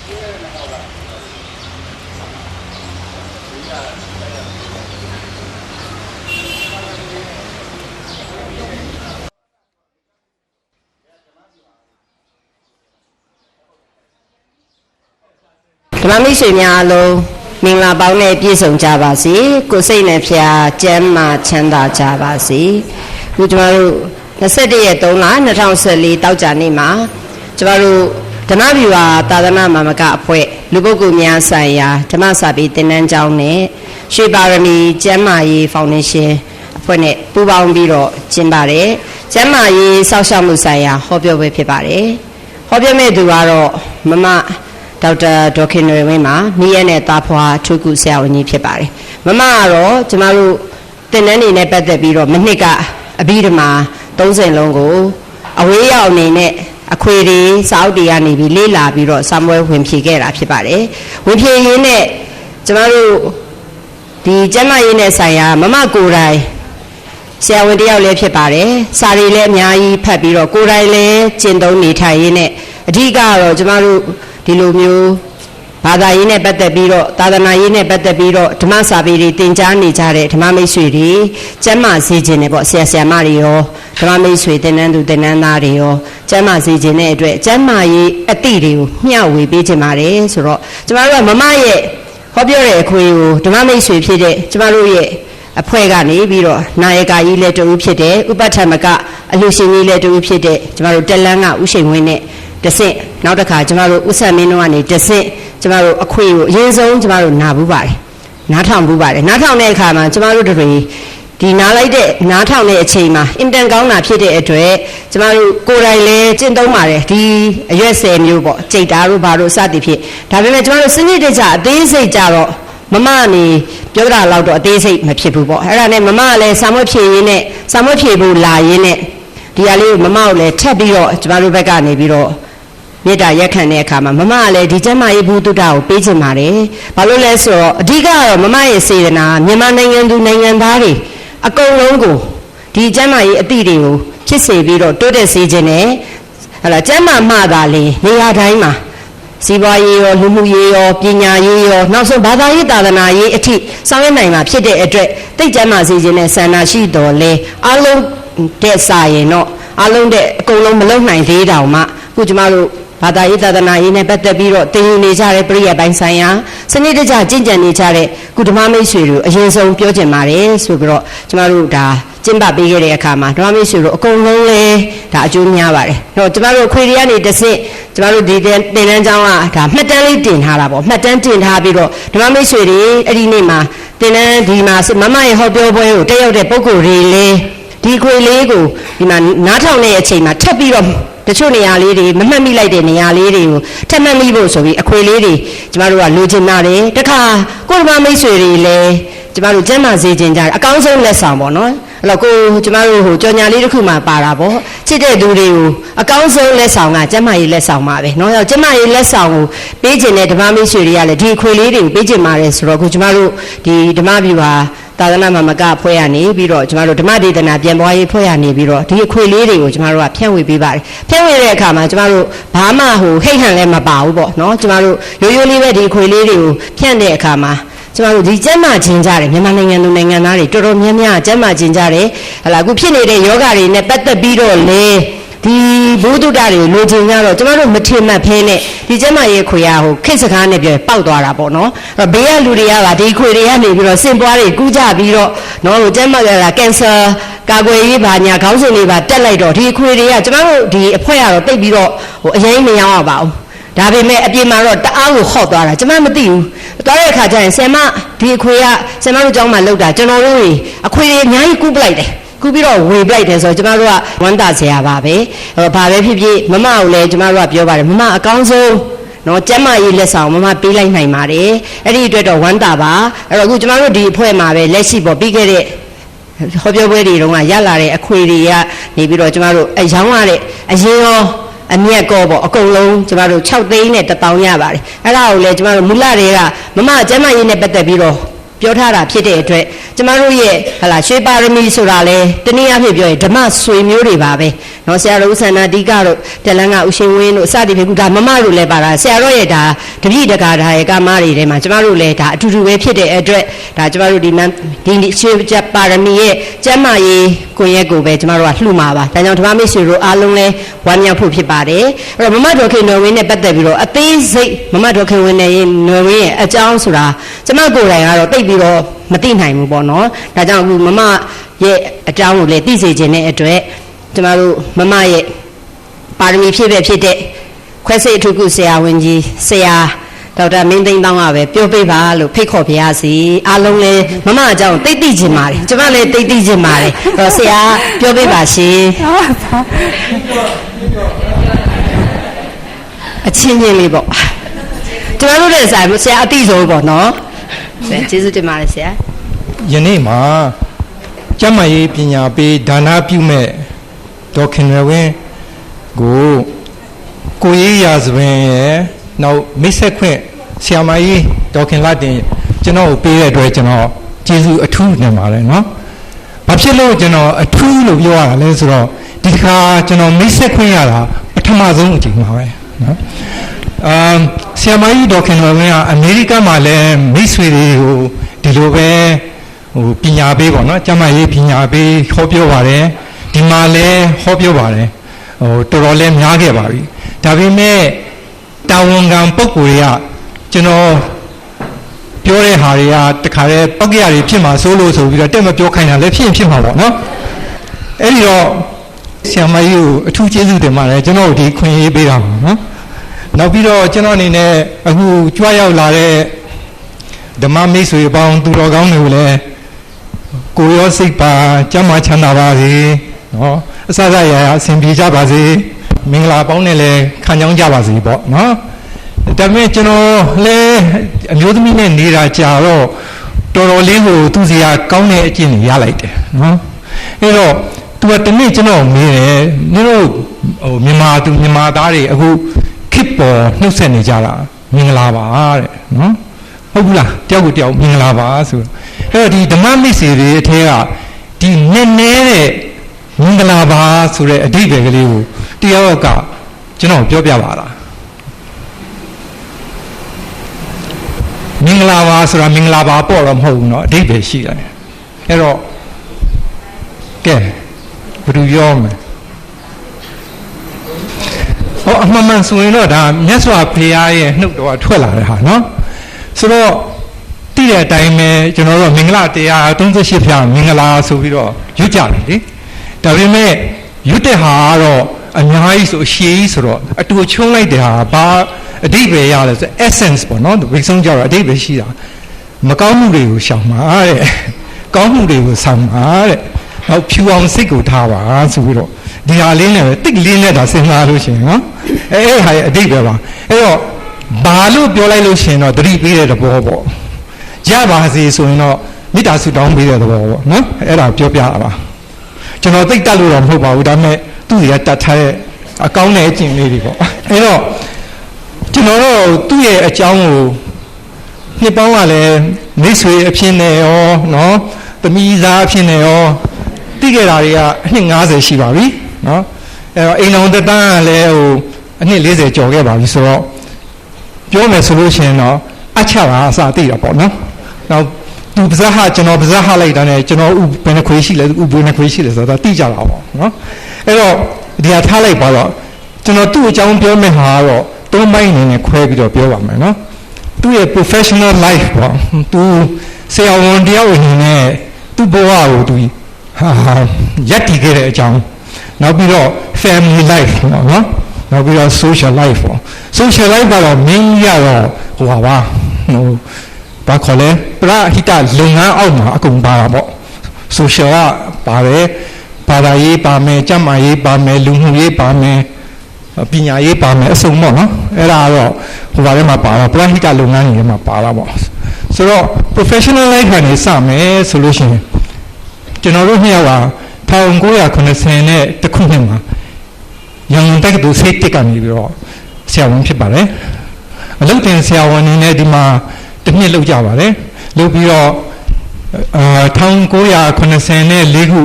ဓမ္မမိတ်ဆွေများအလုံးမင်္ဂလာပေါင်းနဲ့ပြည့်စုံကြပါစေကိုယ်စိတ်နဲ့ဖျားကျမ်းမာချမ်းသာကြပါစေခုကျွန်တော်တို့21ရက်3လ2014တောက်ကြနေ့မှာကျွန်တော်တို့ဓမ္မဗျူဟာသာသနာ့မာမကအဖွဲ့လူပုဂ္ဂိုလ်များဆိုင်ရာဓမ္မစာပေသင်တန်းကျောင်းနဲ့ရွှေပါရမီကျမ်းမာရေးဖောင်ဒေးရှင်းအဖွဲ့နဲ့ပူးပေါင်းပြီးတော့ကျင်းပါတယ်ကျမ်းမာရေးစောင့်ရှောက်မှုဆိုင်ရာဟောပြောပွဲဖြစ်ပါတယ်ဟောပြောမဲ့သူကတော့မမဒေါက်တာဒေါခင်နွေဝင်းမှာမိရဲနဲ့တာဖွာထုကုဆရာဝန်ကြီးဖြစ်ပါတယ်မမကတော့ကျမတို့တင်နန်းနေနဲ့ပတ်သက်ပြီးတော့မနှစ်ကအဘိဓမ္မာ30လုံးကိုအဝေးရောက်အနေနဲ့အခွေတွေစာအုပ်တွေကနေပြီးလေ့လာပြီးတော့စာမွေးဝင်ဖြေခဲ့တာဖြစ်ပါတယ်ဝင်ဖြေရင်းနဲ့ကျမတို့ဒီကျမ်းမာရေးနဲ့ဆိုင်ရာမမကိုယ်တိုင်ဆရာဝန်တယောက်လည်းဖြစ်ပါတယ်စာတွေလည်းအများကြီးဖတ်ပြီးတော့ကိုယ်တိုင်လည်းကျင့်သုံးနေထိုင်ရင်းနဲ့အဓိကတော့ကျမတို့ဒီလိုမျိုးဘာသာရေးနဲ့ပတ်သက်ပြီးတော့သာသနာရေးနဲ့ပတ်သက်ပြီးတော့ဓမ္မစာပေတွေသင်ကြားနေကြတဲ့ဓမ္မမိတ်ဆွေတွေကျမ်းမာစေခြင်းနဲ့ပေါ့ဆရာဆရာမတွေရောဓမ္မမိတ်ဆွေသင်တန်းသူသင်တန်းသားတွေရောကျမ်းမာစေခြင်းတဲ့အတွက်ကျမ်းမာရေးအသည့်တွေကိုမျှဝေပေးခြင်းပါတယ်ဆိုတော့ကျမတို့ကမမရဲ့ဟောပြောတဲ့အခွေကိုဓမ္မမိတ်ဆွေဖြစ်တဲ့ကျမတို့ရဲ့အဖွဲ့ကနေပြီးတော့နာယကကြီးလည်းတူဖြစ်တဲ့ဥပဋ္ဌမကအလှရှင်ကြီးလည်းတူဖြစ်တဲ့ကျမတို့တက်လန်းကဥရှိန်ဝင်းနဲ့တဆင့်နောက်တစ်ခါကျမတို့ဥဆက်မင်းတို့ကနေတဆင့်ကျမတို့အခွေကိုအရင်ဆုံးကျမတို့နာဘူးပါတယ်နားထောင်ဘူးပါတယ်နားထောင်တဲ့အခါမှာကျမတို့တွေဒီနားလိုက်တဲ့နားထောင်တဲ့အချိန်မှာအင်တန်ကောင်းတာဖြစ်တဲ့အတွက်ကျမတို့ကိုယ်တိုင်လည်းကျင့်သုံးပါတယ်ဒီအရွက်10မျိုးပေါ့ကြိတ်တာတို့ဘာတို့စသည်ဖြစ်ဒါပေမဲ့ကျမတို့စနစ်တကျအသေးစိတ်ကြတော့မမနေပြောတာတော့အသေးစိတ်မဖြစ်ဘူးပေါ့အဲ့ဒါနဲ့မမကလည်းစာမွေးဖြည့်ရင်းနဲ့စာမွေးဖြည့်ဖို့လာရင်းနဲ့ဒီဟာလေးကိုမမကိုလည်းထပ်ပြီးတော့ကျမတို့ဘက်ကနေပြီးတော့မေတ္တာရက်ခံတဲ့အခါမှာမမကလည်းဒီကျမ်းမာရေးဘုဒ္ဓတာကိုပေးချင်ပါတယ်။ဘာလို့လဲဆိုတော့အဓိကတော့မမရဲ့စေတနာမြန်မာနိုင်ငံသူနိုင်ငံသားတွေအကုန်လုံးကိုဒီကျမ်းမာရေးအသည့်တွေကိုဖြစ်စေပြီးတော့တိုးတက်စေခြင်းနဲ့ဟလာကျမ်းမာမှသာလေနေရာတိုင်းမှာစီးပွားရေးရောလူမှုရေးရောပညာရေးရောနောက်ဆုံးဘာသာရေးသာသနာရေးအထိဆောင်ရွက်နိုင်မှာဖြစ်တဲ့အတွက်သိကျမ်းမာစေခြင်းနဲ့ဆန္ဒရှိတော်လဲအလုံးတဲ့စာရင်တော့အလုံးတဲ့အကုန်လုံးမလုံနိုင်သေးတောင်မှခုကျမတို့ဘာသာရေးသာသနာရေးနဲ့ပတ်သက်ပြီးတော့သင်ယူနေကြတဲ့ပရိယတ်ပိုင်းဆိုင်ရာစနစ်တကျကျင့်ကြံနေကြတဲ့ကုဓမ္မမိတ်ဆွေတို့အရင်ဆုံးပြောချင်ပါတယ်ဆိုပြီးတော့ကျမတို့ဒါကျင့်ပပေးခဲ့တဲ့အခါမှာဓမ္မမိတ်ဆွေတို့အကုန်လုံးလဲဒါအကျိုးများပါတယ်။တော့ကျမတို့ခွေတွေကနေတစ်ဆင့်ကျမတို့ဒီသင်တန်းကျောင်းကဒါမှတ်တမ်းလေးတင်ထားတာပေါ့မှတ်တမ်းတင်ထားပြီးတော့ဓမ္မမိတ်ဆွေတွေအဲ့ဒီနေ့မှာသင်တန်းဒီမှာမမရဲ့ဟောပြောပွဲကိုတက်ရောက်တဲ့ပုဂ္ဂိုလ်တွေလဲဒီခွေလေးကိုဒီမှာနားထောင်တဲ့အချိန်မှာထပ်ပြီးတော့တချို့နေရာလေးတွေမမှတ်မိလိုက်တဲ့နေရာလေးတွေကိုထပ်မှတ်မိဖို့ဆိုပြီးအခွေလေးတွေကျမတို့ကလိုချင်ပါတယ်တခါကိုယ်ဓမ္မမိတ်ဆွေတွေလည်းကျမတို့ကျမ်းမာစေခြင်းကြတယ်အကောင်းဆုံးလက်ဆောင်ပေါ့နော်အဲ့တော့ကိုကျမတို့ဟိုကြော်ညာလေးတစ်ခုမှပါတာပေါ့ချစ်တဲ့သူတွေကိုအကောင်းဆုံးလက်ဆောင်ကကျမ်းမာရေးလက်ဆောင်ပါပဲနော်ကျမ်းမာရေးလက်ဆောင်ကိုပေးခြင်းတဲ့ဓမ္မမိတ်ဆွေတွေကလည်းဒီအခွေလေးတွေကိုပေးခြင်းပါတယ်ဆိုတော့ကိုကျမတို့ဒီဓမ္မဗျူဟာသာသနာ့မာမကဖွဲ့ရနေပြီးတော့ကျမတို့ဓမ္မဒေသနာပြန်ပွားရေးဖွဲ့ရနေပြီးတော့ဒီအခွေလေးတွေကိုကျမတို့ကဖြန့်ဝေပေးပါတယ်ဖြန့်ဝေတဲ့အခါမှာကျမတို့ဘာမှဟိုဟိတ်ဟန်လည်းမပါဘူးပေါ့နော်ကျမတို့ရိုးရိုးလေးပဲဒီအခွေလေးတွေကိုဖြန့်တဲ့အခါမှာကျမတို့ဒီကျမ်းမာခြင်းကြတယ်မြန်မာနိုင်ငံသူနိုင်ငံသားတွေတော်တော်များများကျမ်းမာခြင်းကြတယ်ဟလာအခုဖြစ်နေတဲ့ယောဂတွေနဲ့ပတ်သက်ပြီးတော့လေဒီဘုဒ္ဓတာတွေလိုချင်ကြတော့ကျမတို့မထင်မှတ်ဖဲနဲ့ဒီကျမ်းမာရေးခွေရဟိုခိတ်စကားနဲ့ပြောပေါက်သွားတာပေါ့နော်အဲ့ဘေးကလူတွေကပါဒီခွေတွေကနေပြီးတော့စင်ပွားတွေကူးကြပြီးတော့နော်ဟိုကျမ်းမာရတာကင်ဆာကာကွယ်ရေးပါညာခေါင်းစဉ်တွေပါတက်လိုက်တော့ဒီခွေတွေကကျမတို့ဒီအဖွဲ့ကတော့တိတ်ပြီးတော့ဟိုအရင်မရောက်အောင်ပါဘူးဒါပေမဲ့အပြင်မှာတော့တအားကိုဟော့သွားတာကျမမသိဘူးသွားတဲ့အခါကျရင်ဆင်မဒီအခွေကဆင်မတို့ကျောင်းမှာလောက်တာကျွန်တော်တို့တွေအခွေတွေအများကြီးကူးပလိုက်တယ်ကူပြီးတော့ဝေပလိုက်တယ်ဆိုတော့ကျမတို့ကဝမ်းသာစရာပါပဲဘာပဲဖြစ်ဖြစ်မမကိုလည်းကျမတို့ကပြောပါတယ်မမအကောင်းဆုံးနော်ကျမ်းမာရေးလက်ဆောင်မမပေးလိုက်နိုင်ပါတယ်အဲ့ဒီအတွက်တော့ဝမ်းသာပါအဲ့တော့အခုကျမတို့ဒီအဖွဲ့မှာပဲလက်ရှိပေါ့ပြီးခဲ့တဲ့ဟောပြောပွဲတွေတုန်းကရလာတဲ့အခွေတွေကနေပြီးတော့ကျမတို့အယောင်းရတဲ့အရင်ရောအမြက်ကောပေါ့အကုန်လုံးကျမတို့6သိန်းနဲ့1000ရပါတယ်အဲ့ဒါကိုလည်းကျမတို့မူလတွေကမမကျမ်းမာရေးနဲ့ပတ်သက်ပြီးတော့ ပြောထားတာဖြစ်တဲ့အတွက်ကျမတို့ရဲ့ဟလာရွှေပါရမီဆိုတာလေတနည်းအားဖြင့်ပြောရင်ဓမ္မဆွေမျိုးတွေပါပဲနော်ဆရာတော်ဦးဆန္ဒတိကတို့တလန်းကဦးရှင်ဝင်းတို့စသည်ဖြင့်ဒါမမတို့လည်းပါတာဆရာတော်ရဲ့ဒါတပည့်တကာဒါရဲ့ကာမတွေထဲမှာကျမတို့လည်းဒါအတူတူပဲဖြစ်တဲ့အတွက်ဒါကျမတို့ဒီရွှေပါရမီရဲ့ကျမ်းမာရေးကိုရက်ကိုပဲကျမတို့ကလှူမှာပါဒါကြောင့်ဓမ္မမိတ်ဆွေတို့အားလုံးလည်းဝမ်းမြောက်ဖို့ဖြစ်ပါတယ်အဲ့တော့မမဒေါခင်နော်ဝင်းနဲ့ပတ်သက်ပြီးတော့အသေးစိတ်မမဒေါခင်ဝင်းနဲ့နော်ဝင်းရဲ့အကြောင်းဆိုတာကျမကိုယ်တိုင်ကတော့တိတ်ပြီးတော့မသိနိုင်ဘူးပေါ့နော်ဒါကြောင့်အခုမမရဲ့အကြောင်းကိုလည်းသိစေခြင်းတဲ့အတွက်ကျမတို့မမရဲ့ပါရမီဖြည့်ပဲဖြစ်တဲ့ခွဲစိတ်အထုကုဆရာဝန်ကြီးဆရာဒေါက်တာမင်းသိန်းတောင်းကပဲပြောပေးပါလို့ဖိတ်ခေါ်ပါရစေအားလုံးလည်းမမအကြောင်းသိသိခြင်းပါတယ်ကျမလည်းသိသိခြင်းပါတယ်ဆရာပြောပေးပါရှင်အချင်းချင်းလေးပေါ့ကျမတို့လည်းဆရာအတိဆုံးပေါ့နော်ကျေးဇူးတင်ပါတယ်ဆရာယနေ့မှာကျမ်းမာရေးပညာပေးဒါနပြုမဲ့ဒေါခင်ရဝင်းကိုရေးရာဇဝင်ရဲ့နောက်မိတ်ဆက်ခွင့်ဆရာမကြီးဒေါခင်လာတင်ကျွန်တော်ကိုပေးတဲ့အတွက်ကျွန်တော်ကျေးဇူးအထူးတင်ပါတယ်နော်။ဘာဖြစ်လို့ကျွန်တော်အထူးလို့ပြောရတာလဲဆိုတော့ဒီခါကျွန်တော်မိတ်ဆက်ခွင့်ရတာပထမဆုံးအကြိမ်ပါပဲနော်။ဆရာမကြီးဒေါခင်ရဝင်းကအမေရိကမှာလည်းမိတ်ဆွေတွေကိုဒီလိုပဲပညာပေးပေါ့နော်ကျမ်းမာရေးပညာပေးဟောပြောပါတယ်ဒီမှာလည်းဟောပြောပါတယ်တော်တော်လေးများခဲ့ပါပြီဒါပေမဲ့တာဝန်ခံပုဂ္ဂိုလ်တွေကကျွန်တော်ပြောတဲ့ဟာတွေကတခါတည်းပောက်ကြရတွေဖြစ်မှာစိုးလို့ဆိုပြီးတော့တက်မပြောခိုင်းတာလည်းဖြစ်မှာပေါ့နော်အဲ့ဒီတော့ဆရာမကြီးကိုအထူးကျေးဇူးတင်ပါတယ်ကျွန်တော်ဒီခွင့်ရေးပေးတာပါနော်နောက်ပြီးတော့ကျွန်တော်အနေနဲ့အခုကြွားရောက်လာတဲ့ဓမ္မမိတ်ဆွေပေါင်းသူတော်ကောင်းတွေကိုလည်းကိုရောစိတ်ပါကျမ်းမာချမ်းသာပါစေနော်အစစရရအဆင်ပြေကြပါစေမင်္ဂလာပေါင်းနဲ့လည်းခံကြောင်းကြပါစေပေါ့နော်ဒါပေမဲ့ကျွန်တော်လည်းအမျိုးသမီးနဲ့နေတာကြာတော့တော်တော်လေးကိုသူစီယာကောင်းတဲ့အကျင့်တွေရလိုက်တယ်နော်အဲ့တော့သူကတနေ့ကျွန်တော်မေးတယ်နင်တို့မြန်မာသားတွေအခုခစ်ပေါ်နှုတ်ဆက်နေကြတာမင်္ဂလာပါတဲ့နော်ဟုတ်ဘူးလားတယောက်ကိုတယောက်မင်္ဂလာပါဆိုတော့အဲ့တော့ဒီဓမ္မမိတ်ဆွေတွေအထဲကဒီနည်းနည်းတဲ့မင်္ဂလာပါဆိုတဲ့အဓိပ္ပာယ်ကလေးကိုတယောက်ကကျွန်တော်ပြောပြပါလားမင်္ဂလာပါဆိုတာမင်္ဂလာပါပေါ့တော့မဟုတ်ဘူးเนาะအဓိပ္ပာယ်ရှိတယ်အဲ့တော့ကဲဘယ်သူပြောမလဲဟောအမှန်မှန်ဆိုရင်တော့ဒါမြတ်စွာဘုရားရဲ့နှုတ်တော်ထွက်လာတဲ့ဟာเนาะဆိုတော့တိတဲ့အတိုင်းပဲကျွန်တော်တို့မင်္ဂလာတရား38ဖြာမင်္ဂလာဆိုပြီးတော့ရွတ်ကြတယ်လေဒါပေမဲ့ရွတ်တဲ့ဟာကတော့အများကြီးဆိုအရှိကြီးဆိုတော့အတူချုံလိုက်တဲ့ဟာဘာအဓိပ္ပာယ်ရလဲဆို essence ပေါ့နော်ဝိဆုံးကြတော့အဓိပ္ပာယ်ရှိတာမကောင်းမှုတွေကိုရှောင်ပါတဲ့ကောင်းမှုတွေကိုဆောင်ပါတဲ့နောက်ဖြူအောင်စိတ်ကိုထားပါဆိုပြီးတော့ဒီဟာလေးနဲ့ပဲတိတ်လေးနဲ့ဒါစဉ်းစားလို့ရှိရင်နော်အဲ့ဟာရဲ့အဓိပ္ပာယ်ပါအဲ့တော့ဘာလို့ပြောလိုက်လို့ရှိရင်တော့သတိပေးတဲ့သဘောပေါ့ရပါစေဆိုရင်တော့မေတ္တာဆုတောင်းပေးတဲ့သဘောပေါ့နော်အဲ့ဒါပြောပြတာပါကျွန်တော်သိတတ်လို့တော့မဟုတ်ပါဘူးဒါပေမဲ့သူ့စီကတတ်ထားတဲ့အကောင်းတဲ့အကျင့်လေးတွေပေါ့အဲ့တော့ကျွန်တော်တို့သူ့ရဲ့အကြောင်းကိုနှစ်ပေါင်းကလည်းမိတ်ဆွေအဖြစ်နဲ့ရောနော်သမီးသားအဖြစ်နဲ့ရောသိခဲ့တာတွေကအနှစ်90ရှိပါပြီနော်အဲ့တော့အိမ်တော်တန်းကလည်းအနှစ်40ကျော်ခဲ့ပါပြီဆိုတော့ပြောမယ်ဆိုလို့ရှိရင်တော့အချတာအစသိတာပေါ့နော်နောက်သူပါဇက်ဟာကျွန်တော်ပါဇက်ဟာလိုက်တာနဲ့ကျွန်တော်ဥဘယ်နှခွေးရှိလဲဥဘယ်နှခွေးရှိလဲဆိုတော့သိကြတာပေါ့နော်အဲ့တော့ဒီဟာထားလိုက်ပါတော့ကျွန်တော်သူ့အကြောင်းပြောမယ့်ဟာကတော့သုံးပိုင်းအနေနဲ့ခွဲပြီးတော့ပြောပါမယ်နော်သူ့ရဲ့ professional life ပေါ့သူဆရာဝန်တယောက်အနေနဲ့သူ့ဘဝကိုသူရပ်တည်ခဲ့တဲ့အကြောင်းနောက်ပြီးတော့ family life ပေါ့နော်နောက်ပြီးတော့ social life ပေါ့ social life ကတော့မင်းကြီးကတော့ဟိုပါဘာခေါ်လဲပရဟိတလုပ်ငန်းအောက်မှာအကုန်ပါတာပေါ့ social ကပါတယ်ဘာသာရေးပါမယ်ကျန်းမာရေးပါမယ်လူမှုရေးပါမယ်ပညာရေးပါမယ်အစုံပေါ့နော်အဲ့ဒါတော့ဟိုဘာထဲမှာပါတော့ပရဟိတလုပ်ငန်းတွေထဲမှာပါတာပေါ့ဆိုတော့ professional life ကနေစမယ်ဆိုလို့ရှိရင်ကျွန်တော်တို့နှစ်ယောက်က1990နဲ့တခုနှစ်မှာရန်ကုန်တက္ကသိုလ်ဆေးတက်ကနေပြီးတော့ဆရာဝန်ဖြစ်ပါတယ်အလုပ်တင်ဆရာဝန်အနေနဲ့ဒီမှာတစ်နှစ်လုပ်ကြပါတယ်လုပ်ပြီးတော့ 1984နဲ့4ခု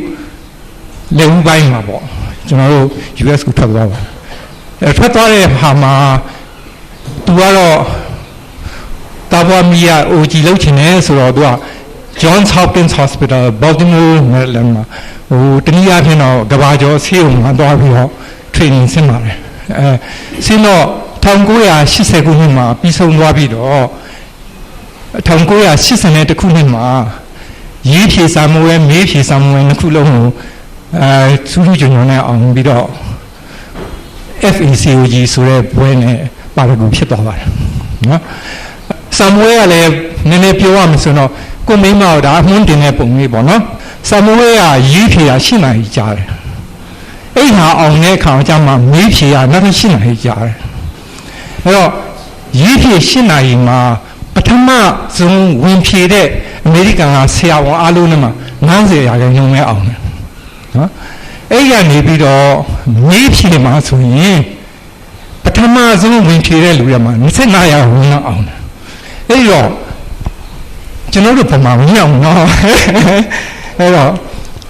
လေဦးပိုင်းမှာပေါ့ကျွန်တော်တို့ US ကိုထွက်သွားပါထွက်သွားတဲ့ဟာမှာသူကတော့တာဘာမီယာ OG လောက်ချင်တယ်ဆိုတော့သူက Johns Hopkins Hospital Baltimore Maryland မှာတနည်းအားဖြင့်တော့ကဘာကျော်ဆေးရုံမှာသွားပြီးတော့ training ဆင်းပါတယ်ဆင်းတော့1980ခုနှစ်မှာပြီးဆုံးသွားပြီးတော့1980ခုနှစ်မှာရေးဖြေစာမွေးမေးဖြေစာမွေးနှစ်ခုလုံးကိုစူးစူးကြုံကြုံနဲ့အောင်ပြီးတော့ FACOG ဆိုတဲ့ဘွဲနဲ့ပါရဂူဖြစ်သွားပါတယ်နော်စာမွေးကလည်းနည်းနည်းပြောရမယ်ဆိုတော့ကိုမိမတို့ဒါအမှုန်းတင်တဲ့ပုံလေးပေါ့နော်စာမွေးကရေးဖြေတာ8နာရီကြာတယ်အဲ့ဟာအောင်တဲ့အခါကျမှမေးဖြေတာနောက်ထပ်8နာရီကြာတယ်အဲ့တော့ရေးဖြေ8နာရီမှာပထမဆုံးဝင်ဖြေတဲ့အမေရိကန်ကဆရာဝန်အားလုံးနဲ့မှာ90%ပဲအောင်တယ်နော်အဲ့ရနေပြီးတော့မေးဖြေမှာဆိုရင်ပထမဆုံးဝင်ဖြေတဲ့လူတွေမှာ25%လောက်အောင်တယ်အဲ့တော့ကျွန်တော်တို့ပုံမှန်မရအောင်နော်အဲ့တော့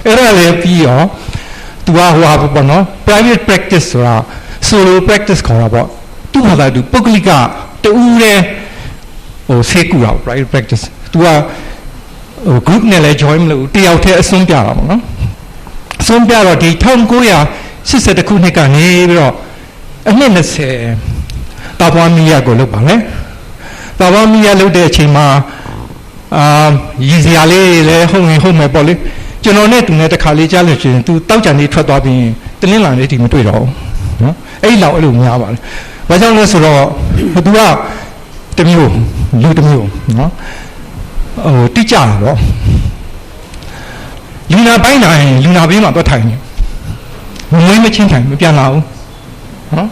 အဲ့ဒါလည်းပြီးတော့သူကဟိုဟာပေါ့နော် private practice ဆိုတာ solo practice ခေါ်တာပေါ့သူ့ဘာသာသူပုဂ္ဂလိကတူးတဲ့ဆေးကူတာ private practice သူကgroup နဲ့လည်း join မလုပ်တယောက်တည်းအစွန်းပြတာပေါ့နော်အစွန်းပြတော့ဒီ1980ခုနှစ်ကနေပြီးတော့အနှစ်20တာပွားမီယာကိုလုပ်ပါလေတာပွားမီယာလုပ်တဲ့အချိန်မှာရည်စရာလေးလည်းဟုတ်မယ်ပေါ့လေကျွန်တော်နဲ့သူနဲ့တစ်ခါလေးကြားလို့ရှိရင်သူတောက်ကြံလေးထွက်သွားပြီးတင်းလင်းလာလေးဒီမတွေ့တော့ဘူးနော်အဲ့လောက်အဲ့လိုများပါလေဘာကြောင့်လဲဆိုတော့သူကတမျိုးလူတမျိုးနော်တိကျတာပေါ့လူနာပိုင်းတိုင်းလူနာဘေးမှာတော့ထိုင်နေမွေးမချင်းထိုင်မပြန်လာဘူးနော်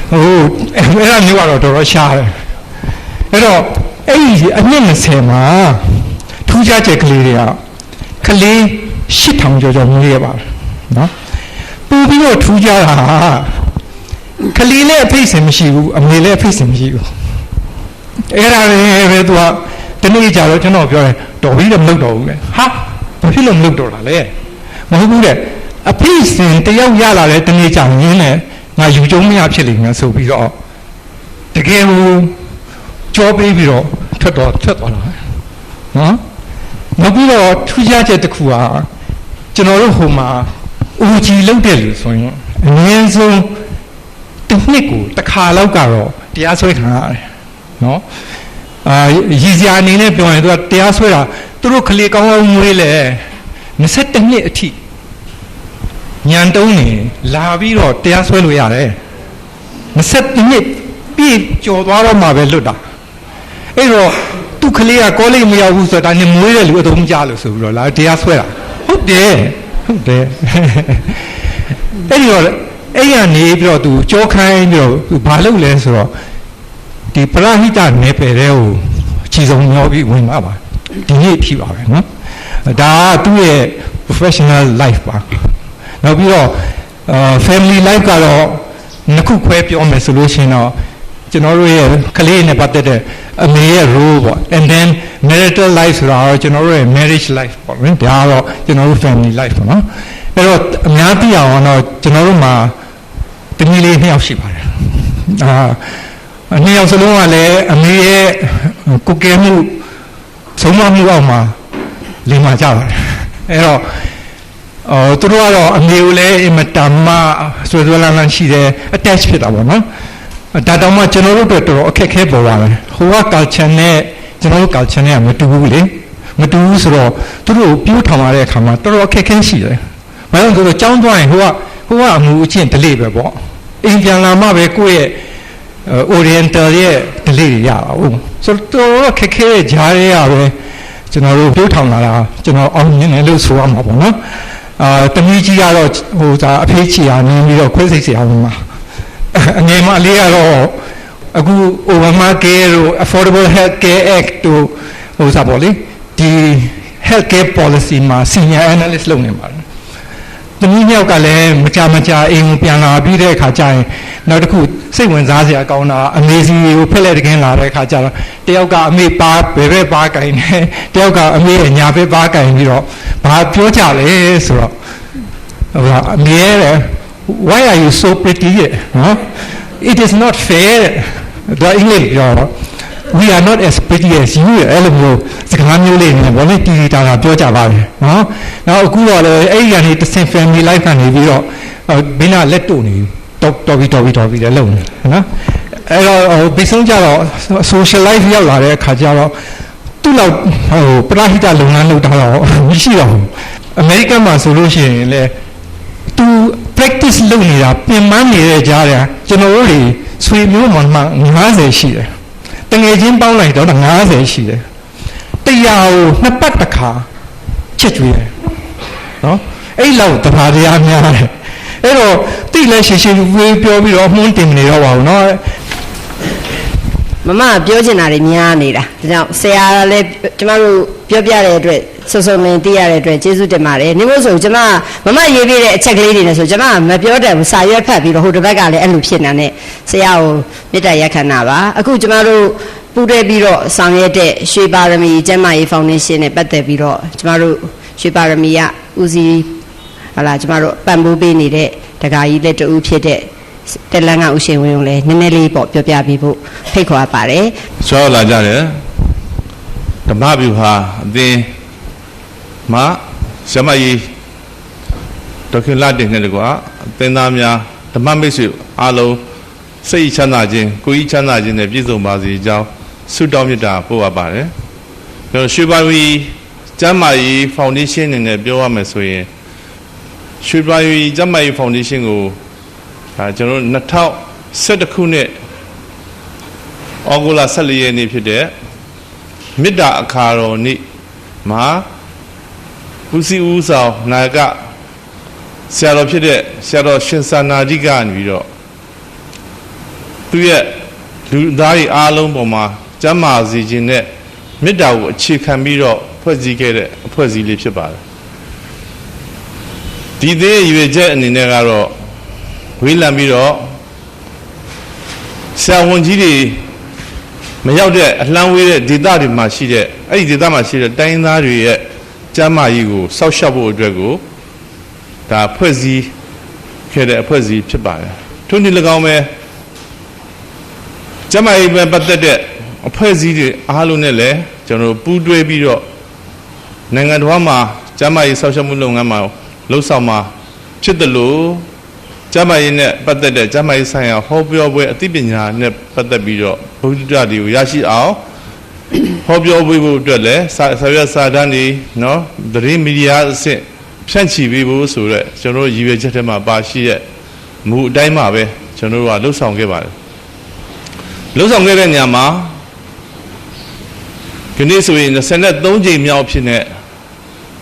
အဲ့ဒါမျိုးကတော့တော်တော်ရှားတယ်အဲ့တော့အဲ့ဒီအနှစ်20မှာထူးခြားချက်ကလေးတွေကကလေး8000ကျော်မွေးရပါတယ်နော်ပူပြီးတော့ထူးခြားတာကလေးလည်းအဖိတ်စင်မရှိဘူးအမေလည်းအဖိတ်စင်မရှိဘူးအဲ့ဒါလည်းပဲသူကတနေ့ကြတော့ကျွန်တော်ပြောတယ်တော်ပြီးတော့မလုပ်တော့ဘူးလေဟာဘာဖြစ်လို့မလုပ်တော့တာလဲမဟုတ်ဘူးတဲ့အဖိတ်စင်တယောက်ရလာတဲ့တနေ့ကြရင်းနဲ့ငါယူကျုံမရဖြစ်လိမ့်မယ်ဆိုပြီးတော့တကယ်ကိုကြောပေးပြီးတော့ထွက်သွားတာနော်နောက်ပြီးတော့ထူးခြားချက်တစ်ခုကကျွန်တော်တို့ဟိုမှာ OG လောက်တဲ့လူဆိုရင်အနည်းဆုံးတစ်နှစ်ကိုတစ်ခါလောက်ကတော့တရားစွဲခံရတယ်နော်ရည်စရာအနေနဲ့ပြောရင်သူကတရားစွဲတာသူတို့ကလေးကောင်းကောင်းမွေးလေ22နှစ်အထိညံတုံးနေလာပြီးတော့တရားစွဲလို့ရတယ်22နှစ်ပြည့်ကျော်သွားတော့မှပဲလွတ်တာအဲ့တော့သူကလေးကကောလိပ်မရောက်ဘူးဆိုတာနဲ့မွေးတဲ့လူအသုံးကြလို့ဆိုပြီးတော့လာတရားစွဲတာဟုတ်တယ်အဲ့ဒီတော့အဲ့ရနေပြီးတော့သူကြောခိုင်းပြီးတော့သူဘာလုပ်လဲဆိုတော့ဒီပရဟိတနယ်ပယ်တဲ့ကိုခြေစုံမျောပြီးဝင်ပါဒီနေ့ဖြစ်ပါပဲနော်ဒါကသူ့ရဲ့ professional life ပါနောက်ပြီးတော့family life ကတော့နှစ်ခုခွဲပြောမယ်ဆိုလို့ရှိရင်တော့ကျွန်တော်တို့ရဲ့ကလေးနဲ့ပတ်သက်တဲ့အမေရဲ့ role ပေါ့ and then marital life ဆိုတာတော့ကျွန်တော်တို့ရဲ့ marriage life ပေါ့နော်ဒါကတော့ကျွန်တော်တို့ family life ပေါ့နော်အဲ့တော့အများသိအောင်တော့ကျွန်တော်တို့မှာတမီးလေး2ယောက်ရှိပါတယ်2ယောက်စလုံးကလည်းအမေရဲ့ကုကဲမှုဆုံးမမှုအောက်မှာလင်မာကြပါတယ်အဲ့တော့သူတို့ကတော့အမေကိုလည်းအင်မတန်မှဆွေးဆွေးလန်းလန်းရှိတယ် attach ဖြစ်တာပေါ့နော်ဒါတောင်မှကျွန်တော်တို့တော်တော်အခက်ခဲပေါ်ပါမယ်ဟိုက culture နဲ့ကျွန်တော်တို့ culture နဲ့မတူဘူးလေမတူဘူးဆိုတော့သူတို့ပြိုးထောင်လာတဲ့အခါမှာတော်တော်အခက်ခဲရှိတယ်ဘာလို့လဲဆိုတော့ကြောင်းသွားရင်ဟိုကအမှုအချင်း delay ပဲပေါ့အိမ်ပြန်လာမှပဲကိုယ့်ရဲ့ oriental ရဲ့ delay တွေရတာဟုတ်ဆိုတော့အခက်ခဲဂျားရဲရပဲကျွန်တော်တို့ပြိုးထောင်လာတာကျွန်တော်အောင်မြင်တယ်လို့ဆိုရမှာပေါ့နော်တမီးကြီးကတော့ဟိုဒါအဖေးချီအောင်နေပြီးတော့ခွဲစိတ်စီအောင်မှာအငယ်မလေးကတော့အခု Obamacare တို့ Affordable Health Care Act တို့ဟိုစားပေါ့လေဒီ health care policy မှာ senior analyst လုပ်နေပါတယ်သူ သမီးမြောက်ကလည်းမကြအိမ်ကိုပြန်လာပြီးတဲ့အခါကျရင်နောက်တစ်ခုစိတ်ဝင်စားစရာကောင်းတာအမေစီကိုဖက်လက်တကင်းလာတဲ့အခါကျတော့တယောက်ကအမေပါဘယ်ဘက်ပါကင်နေတယောက်ကအမေရဲ့ညာဘက်ပါကင်ပြီးတော့ဘာပြောကြလဲဆိုတော့အမေရဲ့ why are you so pretty နော် it is not fair ဒါအင်္ဂလိပ်ပြောတော့ we are not as pretty as you အဲ့လိုမျိုးစကားမျိုးလေးနဲ့ဘာလို့တီတီတာတာပြောကြပါလဲနော်နောက်အခုတော့လေအဲ့ဒီကနေတစ်ဆင့် family life ကနေပြီးတော့ဘင်းကလက်တို့နေတော်ပြီးလည်းလုံနေနော်အဲ့တော့ပြီးဆုံးကြတော့ social life ရောက်လာတဲ့အခါကျတော့သူ့လောက်ပရဟိတလုပ်ငန်းလုပ်တာတော့မရှိတော့ဘူးအမေရိကန်မှာဆိုလို့ရှိရင်လေသူ practice လုပ်နေတာပြင်ပန်းနေတဲ့ကြားတယ်ကျွန်တော်တို့တွေဆွေမျိုးမှ90ရှိတယ်တငယ်ချင်းပေါင်းလိုက်တော့90ရှိတယ်တရားကိုနှစ်ပတ်တစ်ခါချက်ကျွေးတယ်နော်အဲ့လောက်တဘာတရားများတယ်အဲ့တော့တိလည်းရှင်းဝေးပြောပြီးတော့မှုန်းတင်နေတော့ပါဘူးနော်မမပြောချင်တာတွေများနေတာဒါကြောင့်ဆရာလည်းကျမတို့ပြောပြတဲ့အတွက်စုံလင်သိရတဲ့အတွက်ကျေးဇူးတင်ပါတယ်နေမို့ဆိုကျမမမရေးပြတဲ့အချက်ကလေးတွေနဲ့ဆိုကျမမပြောတယ်စာရွက်ဖတ်ပြီးတော့ဟိုတစ်ဘက်ကလည်းအဲ့လိုဖြစ်နေတာနဲ့ဆရာကိုမေတ္တာရက်ခံတာပါအခုကျမတို့ပူးတွဲပြီးတော့ဆောင်ရွက်တဲ့ရွှေပါရမီကျမ်းမာရေးဖောင်ဒေးရှင်းနဲ့ပတ်သက်ပြီးတော့ကျမတို့ရွှေပါရမီကဦးစီးဟာလာကျမတို့ပံ့ပိုးပေးနေတဲ့တက္ကကြီးလက်တူဖြစ်တဲ့တက်လန်းကဦးရှင်ဝင်းကိုလည်းနည်းနည်းလေးပေါ့ပြောပြပေးဖို့ဖိတ်ခေါ်ပါတယ်ဆောလာကြတယ်ဓမ္မဗျူဟာအသင်းမှာဇမယီဒေါက်တာလာတင်နဲ့တကွာအသင်းသားများဓမ္မမိတ်ဆွေအားလုံးစိတ်ချမ်းသာခြင်းကိုယ်ကြီးချမ်းသာခြင်းနဲ့ပြည့်စုံပါစေကြောင်းဆုတောင်းမေတ္တာပို့အပ်ပါတယ်ကျွန်တော်ရွှေပါဝီကျမ်းမာရေးဖောင်ဒေးရှင်းအနေနဲ့ပြောရမယ်ဆိုရင်ရွှေပါဝီကျမ်းမာရေးဖောင်ဒေးရှင်းကိုကျွန်တော်2011ခုနှစ်ဩဂုတ်လ14ရက်နေ့ဖြစ်တဲ့မေတ္တာအခါတော်နေ့မှာဦးစီးဦးဆောင်နာယကဆရာတော်ဖြစ်တဲ့ဆရာတော်ရှင်သာနာတိကနေပြီးတော့သူရဲ့လူသားတွေအားလုံးပေါ်မှာကျမ်းမာစေခြင်းနဲ့မေတ္တာကိုအခြေခံပြီးတော့ဖွဲ့စည်းခဲ့တဲ့အဖွဲ့အစည်းလေးဖြစ်ပါတယ်ဒီသေးရွေချက်အနေနဲ့ကတော့ဝေးလံပြီးတော့ဆရာဝန်ကြီးတွေမရောက်တဲ့အလှမ်းဝေးတဲ့ဒေသတွေမှာရှိတဲ့အဲ့ဒီဒေသမှာရှိတဲ့တိုင်းသားတွေရဲ့ကျမ်းမာရေးကိုစောင့်ရှောက်ဖို့အတွက်ကိုဒါဖွဲ့စည်းခဲ့တဲ့အဖွဲ့အစည်းဖြစ်ပါတယ်ထို့နည်း၎င်းပဲကျမ်းမာရေးပဲပတ်သက်တဲ့အဖွဲ့အစည်းတွေအားလုံးနဲ့လည်းကျွန်တော်ပူးတွဲပြီးတော့နိုင်ငံတော်မှာကျမ်းမာရေးစောင့်ရှောက်မှုလုပ်ငန်းမှာလှုပ်ဆောင်မှာဖြစ်တယ်လို့ကျမ်းမာရေးနဲ့ပတ်သက်တဲ့ကျမ်းမာရေးဆိုင်ရာဟောပြောပွဲအသိပညာနဲ့ပတ်သက်ပြီးတော့ဘုဒ္ဓတရားတွေကိုရရှိအောင်ဟောပြောပေးဖို့အတွက်လည်းစာရွက်စာတမ်းတွေနော်သတင်းမီဒီယာအဆင့်ဖြန့်ချီပေးဖို့ဆိုတော့ကျွန်တော်တို့ရည်ရွယ်ချက်ထဲမှာပါရှိတဲ့မူအတိုင်းမှာပဲကျွန်တော်တို့ကလှုပ်ဆောင်ခဲ့ပါတယ်လှုပ်ဆောင်ခဲ့တဲ့ညမှာဒီနေ့ဆိုရင်23ကြိမ်မြောက်ဖြစ်နေ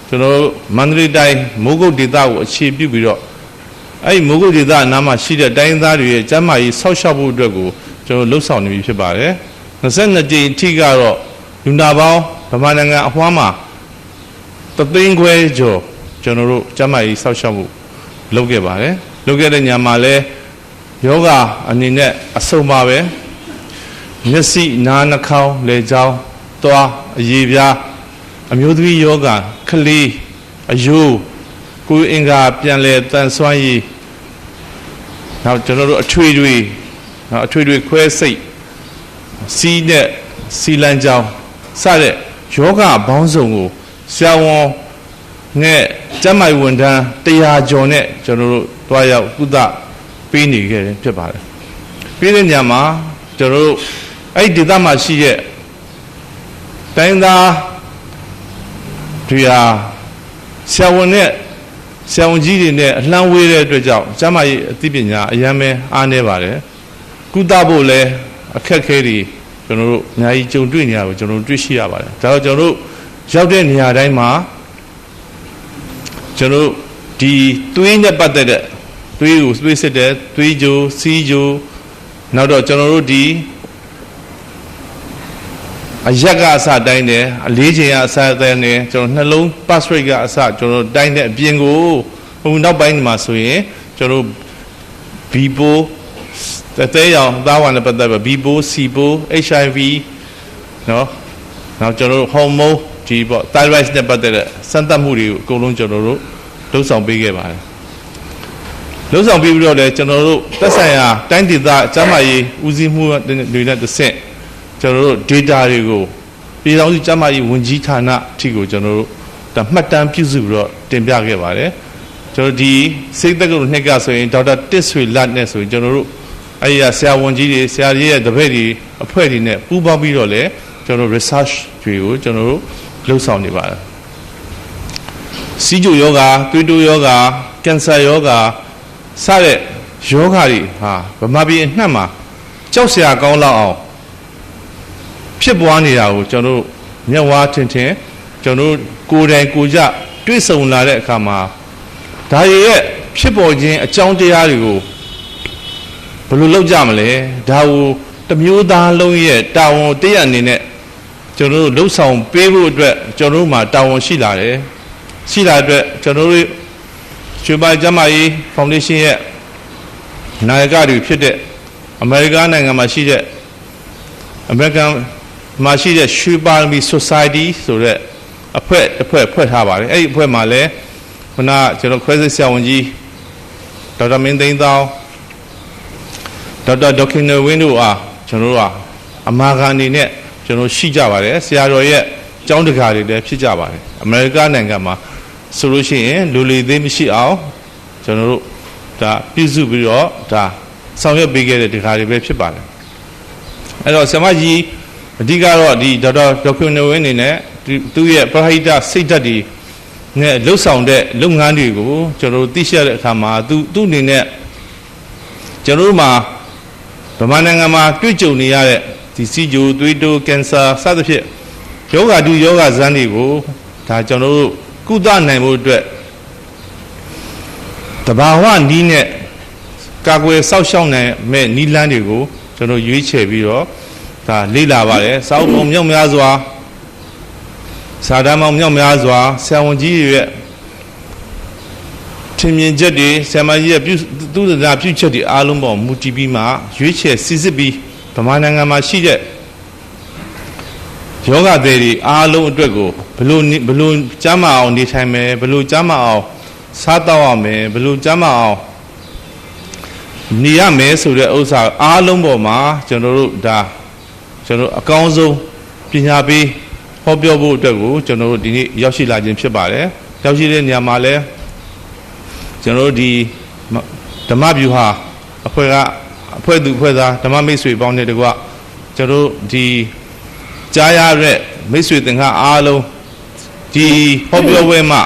ကျွန်တော်မန္တလေးတိုင်းမိုးကုတ်ဒေသကိုအခြေပြုပြီးတော့အဲ့ဒီမိုးကုတ်ဒေသအနားမှာရှိတဲ့တိုင်းသားတွေရဲ့ကျမ်းမာရေးဆောက်ရှောက်ဖို့အတွက်ကိုကျွန်တော်လှုပ်ဆောင်နေပြီဖြစ်ပါတယ်22ကြိမ်အထိကတော့လူနာပေါင်းဗမာနိုင်ငံအဝှမ်းမှာ3သိန်းခွဲကျော်ကျွန်တော်တို့ကျမ်းမာရေးဆောက်ရှောက်မှုလုပ်ခဲ့ပါတယ်လုပ်ခဲ့တဲ့ညမှာလဲယောဂအနေနဲ့အဆုံးပါပဲမျက်စိနားနှာခေါင်းလည်ချောင်းသွားအရေပြားအမျိုးသမီးယောဂခလေးအယိုးကိုယ်အင်္ဂါပြန်လဲတန်ဆွမ်းရည်နောက်ကျွန်တော်တို့အထွေတွေခွဲစိတ်စီးနဲ့စီလန်းကြောင်းစတဲ့ယောဂဘောင်းစုံကိုဆရာဝန်နဲ့ကျန်းမာရေးဝန်ထမ်း100ကျော်နဲ့ကျွန်တော်တို့တွားရောက်ကုသပေးနေခဲ့တယ်ဖြစ်ပါတယ်ပြီးတဲ့ညမှာကျွန်တော်တို့အဲ့ဒီဒေသမှာရှိတဲ့တိုင်းသားတွေဟာဆရာဝန်ကြီးတွေနဲ့အလှမ်းဝေးတဲ့အတွက်ကြောင့်ကျန်းမာရေးအသိပညာအများမဲအားနည်းပါတယ်ကုသဖို့လည်းအခက်အခဲတွေကျွန်တော်တို့အများကြီးကြုံတွေ့နေရကိုကျွန်တော်တို့တွေ့ရှိရပါတယ်ဒါတော့ကျွန်တော်တို့ရောက်တဲ့နေရာတိုင်းမှာကျွန်တော်တို့ဒီသွေးနဲ့ပတ်သက်တဲ့သွေးကိုသွေးစစ်တဲ့သွေးကြိုစီးကြိုနောက်တော့ကျွန်တော်တို့ဒီအရက်ကအစတိုင်းတယ်အလေးချိန်ကအစတိုင်းတယ်ကျွန်တော်နှလုံး pass rate ကအစကျွန်တော်တိုင်းတဲ့အပြင်ကို ဟိုနောက်ပိုင်းမှာဆိုရင်ကျွန်တော်ဘီပိုတဲရောင်သားဝါနဲ့ပတ်သက်ပြီးဘီပိုစီပို HIV နော်နောက်ကျွန်တော်ဟော်မုန်းဒီပေါ့ thyroid နဲ့ပတ်သက်တဲ့စမ်းသပ်မှုတွေကိုအကုန်လုံးကျွန်တော်တို့လှုပ်ဆောင်ပေးခဲ့ပါတယ်လှုပ်ဆောင်ပြီးတော့လည်းကျွန်တော်တို့သက်ဆိုင်ရာတိုင်းဒေသကျန်းမာရေးဦးစီးမှုတွေနဲ့တစ်ဆင့်ကျွန်တော်တို့ data တွေကိုပြည်ထောင်စုကျန်းမာရေးဝန်ကြီးဌာနအထိကိုကျွန်တော်တို့ဒါမှတ်တမ်းပြုစုပြီးတော့တင်ပြခဲ့ပါတယ်ကျွန်တော်ဒီစိတ်သက်ကုနှစ်ကဆိုရင်ဒေါက်တာတစ်ဆွေလတ်နဲ့ဆိုရင်ကျွန်တော်တို့အဲ့ဒီဆရာဝန်ကြီးတွေဆရာကြီးရဲ့တပည့်တွေအဖွဲ့တွေနဲ့ပူးပေါင်းပြီးတော့လည်းကျွန်တော် research တွေကိုကျွန်တော်တို့လှုပ်ဆောင်နေပါတယ်စီးကျိုယောဂါသွေးတိုးယောဂါကင်ဆာယောဂါစတဲ့ယောဂါတွေဟာဗမာပြည်အနှံ့မှာကြောက်စရာကောင်းလောက်အောင်ဖြစ်ပွားနေတာကိုကျွန်တော်တို့မျက်ဝါးထင်ထင်ကျွန်တော်တို့ကိုယ်တိုင်ကိုယ်ကြတွေ့ဆုံလာတဲ့အခါမှာဒါရဲ့ဖြစ်ပေါ်ခြင်းအကြောင်းတရားတွေကိုဘယ်လိုလုပ်ကြမလဲဒါကိုတစ်မျိုးသားလုံးရဲ့တာဝန်တရက်အနေနဲ့ကျွန်တော်တို့လှုပ်ဆောင်ပေးဖို့အတွက်ကျွန်တော်တို့မှာတာဝန်ရှိလာတယ်ရှိလာတဲ့ကျွန်တော်တို့ရွှေပါကျမကြီးဖောင်ဒေးရှင်းရဲ့နာယကတွေဖြစ်တဲ့အမေရိကန်နိုင်ငံမှာရှိတဲ့အမေရိကန်မှာရှိတဲ့ရွှေပါမီ Society ဆိုတဲ့အဖွဲ့ဖွဲ့ထားပါတယ်အဲ့ဒီအဖွဲ့မှာလည်းခုနကျွန်တော်ခွဲစိတ်ဆရာဝန်ကြီးဒေါက်တာမင်းသိန်းသောဒေါက်တာဒေါခင်နဝင်းတို့အားကျွန်တော်တို့ကအမာခံအနေနဲ့ကျွန်တော်ရှိကြပါတယ်ဆရာတော်ရဲ့ကျောင်းတကာတွေလည်းဖြစ်ကြပါတယ်အမေရိကန်နိုင်ငံမှာဆိုလို့ရှိရင်လူလီသေးမရှိအောင်ကျွန်တော်တို့ဒါပြုစုပြီးတော့ဒါဆောင်ရွက်ပေးခဲ့တဲ့တကာတွေပဲဖြစ်ပါတယ်အဲ့တော့ဆရာမကြီးအဓိကတော့ဒီဒေါက်တာဒေါခင်နဝင်းအနေနဲ့သူ့ရဲ့ပရိဟိတစိတ်ဓာတ်တွေနဲ့လှုပ်ဆောင်တဲ့လုပ်ငန်းတွေကိုကျွန်တော်တို့သိရှိရတဲ့အခါမှာသူ့အနေနဲ့ကျွန်တော်တို့မှာဗမာနိုင်ငံမှာတွေ့ကြုံနေရတဲ့ဒီစီဂျိုသွေးတိုးကင်ဆာစသဖြင့်ယောဂတုယောဂဇန်းတွေကိုဒါကျွန်တော်တို့ကုသနိုင်ဖို့အတွက်တဘာဝနီးနဲ့ကာကွယ်စောင့်ရှောက်နိုင်မဲ့နီးလန်းတွေကိုကျွန်တော်ရွေးချယ်ပြီးတော့ဒါလေ့လာပါတယ်စာအုပ်ပေါင်းမြောက်များစွာစာတမ်းပေါင်းမြောက်များစွာဆရာဝန်ကြီးရဲ့ထင်မြင်ချက်တွေဆရာမကြီးရဲ့သူ့တရားပြုချက်တွေအားလုံးပေါ်မူတည်ပြီးမှရွေးချယ်စစ်စစ်ပြီးဗမာနိုင်ငံမှာရှိတဲ့ယောဂသည်တွေအားလုံးအတွက်ကိုဘလို့ကျမ်းမာအောင်နေထိုင်မယ်ဘလို့ကျမ်းမာအောင်စားတော့ရမယ်ဘလို့ကျမ်းမာအောင်နေရမယ်ဆိုတဲ့ဥစ္စာအားလုံးပေါ်မှာကျွန်တော်တို့ဒါကျွန်တော်အကောင်းဆုံးပညာပေးဟောပြောဖို့အတွက်ကိုကျွန်တော်တို့ဒီနေ့ရောက်ရှိလာခြင်းဖြစ်ပါတယ်ရောက်ရှိတဲ့နေရာမှာလဲကျွန်တော်တို့ဒီဓမ္မဗျူဟာအဖွဲ့သူအဖွဲ့သားဓမ္မမိတ်ဆွေပေါင်းတဲ့တကွကျွန်တော်တို့ဒီကြားရတဲ့မိတ်ဆွေသင်္ဃအားလုံးဒီဟောပြောပွဲမှာ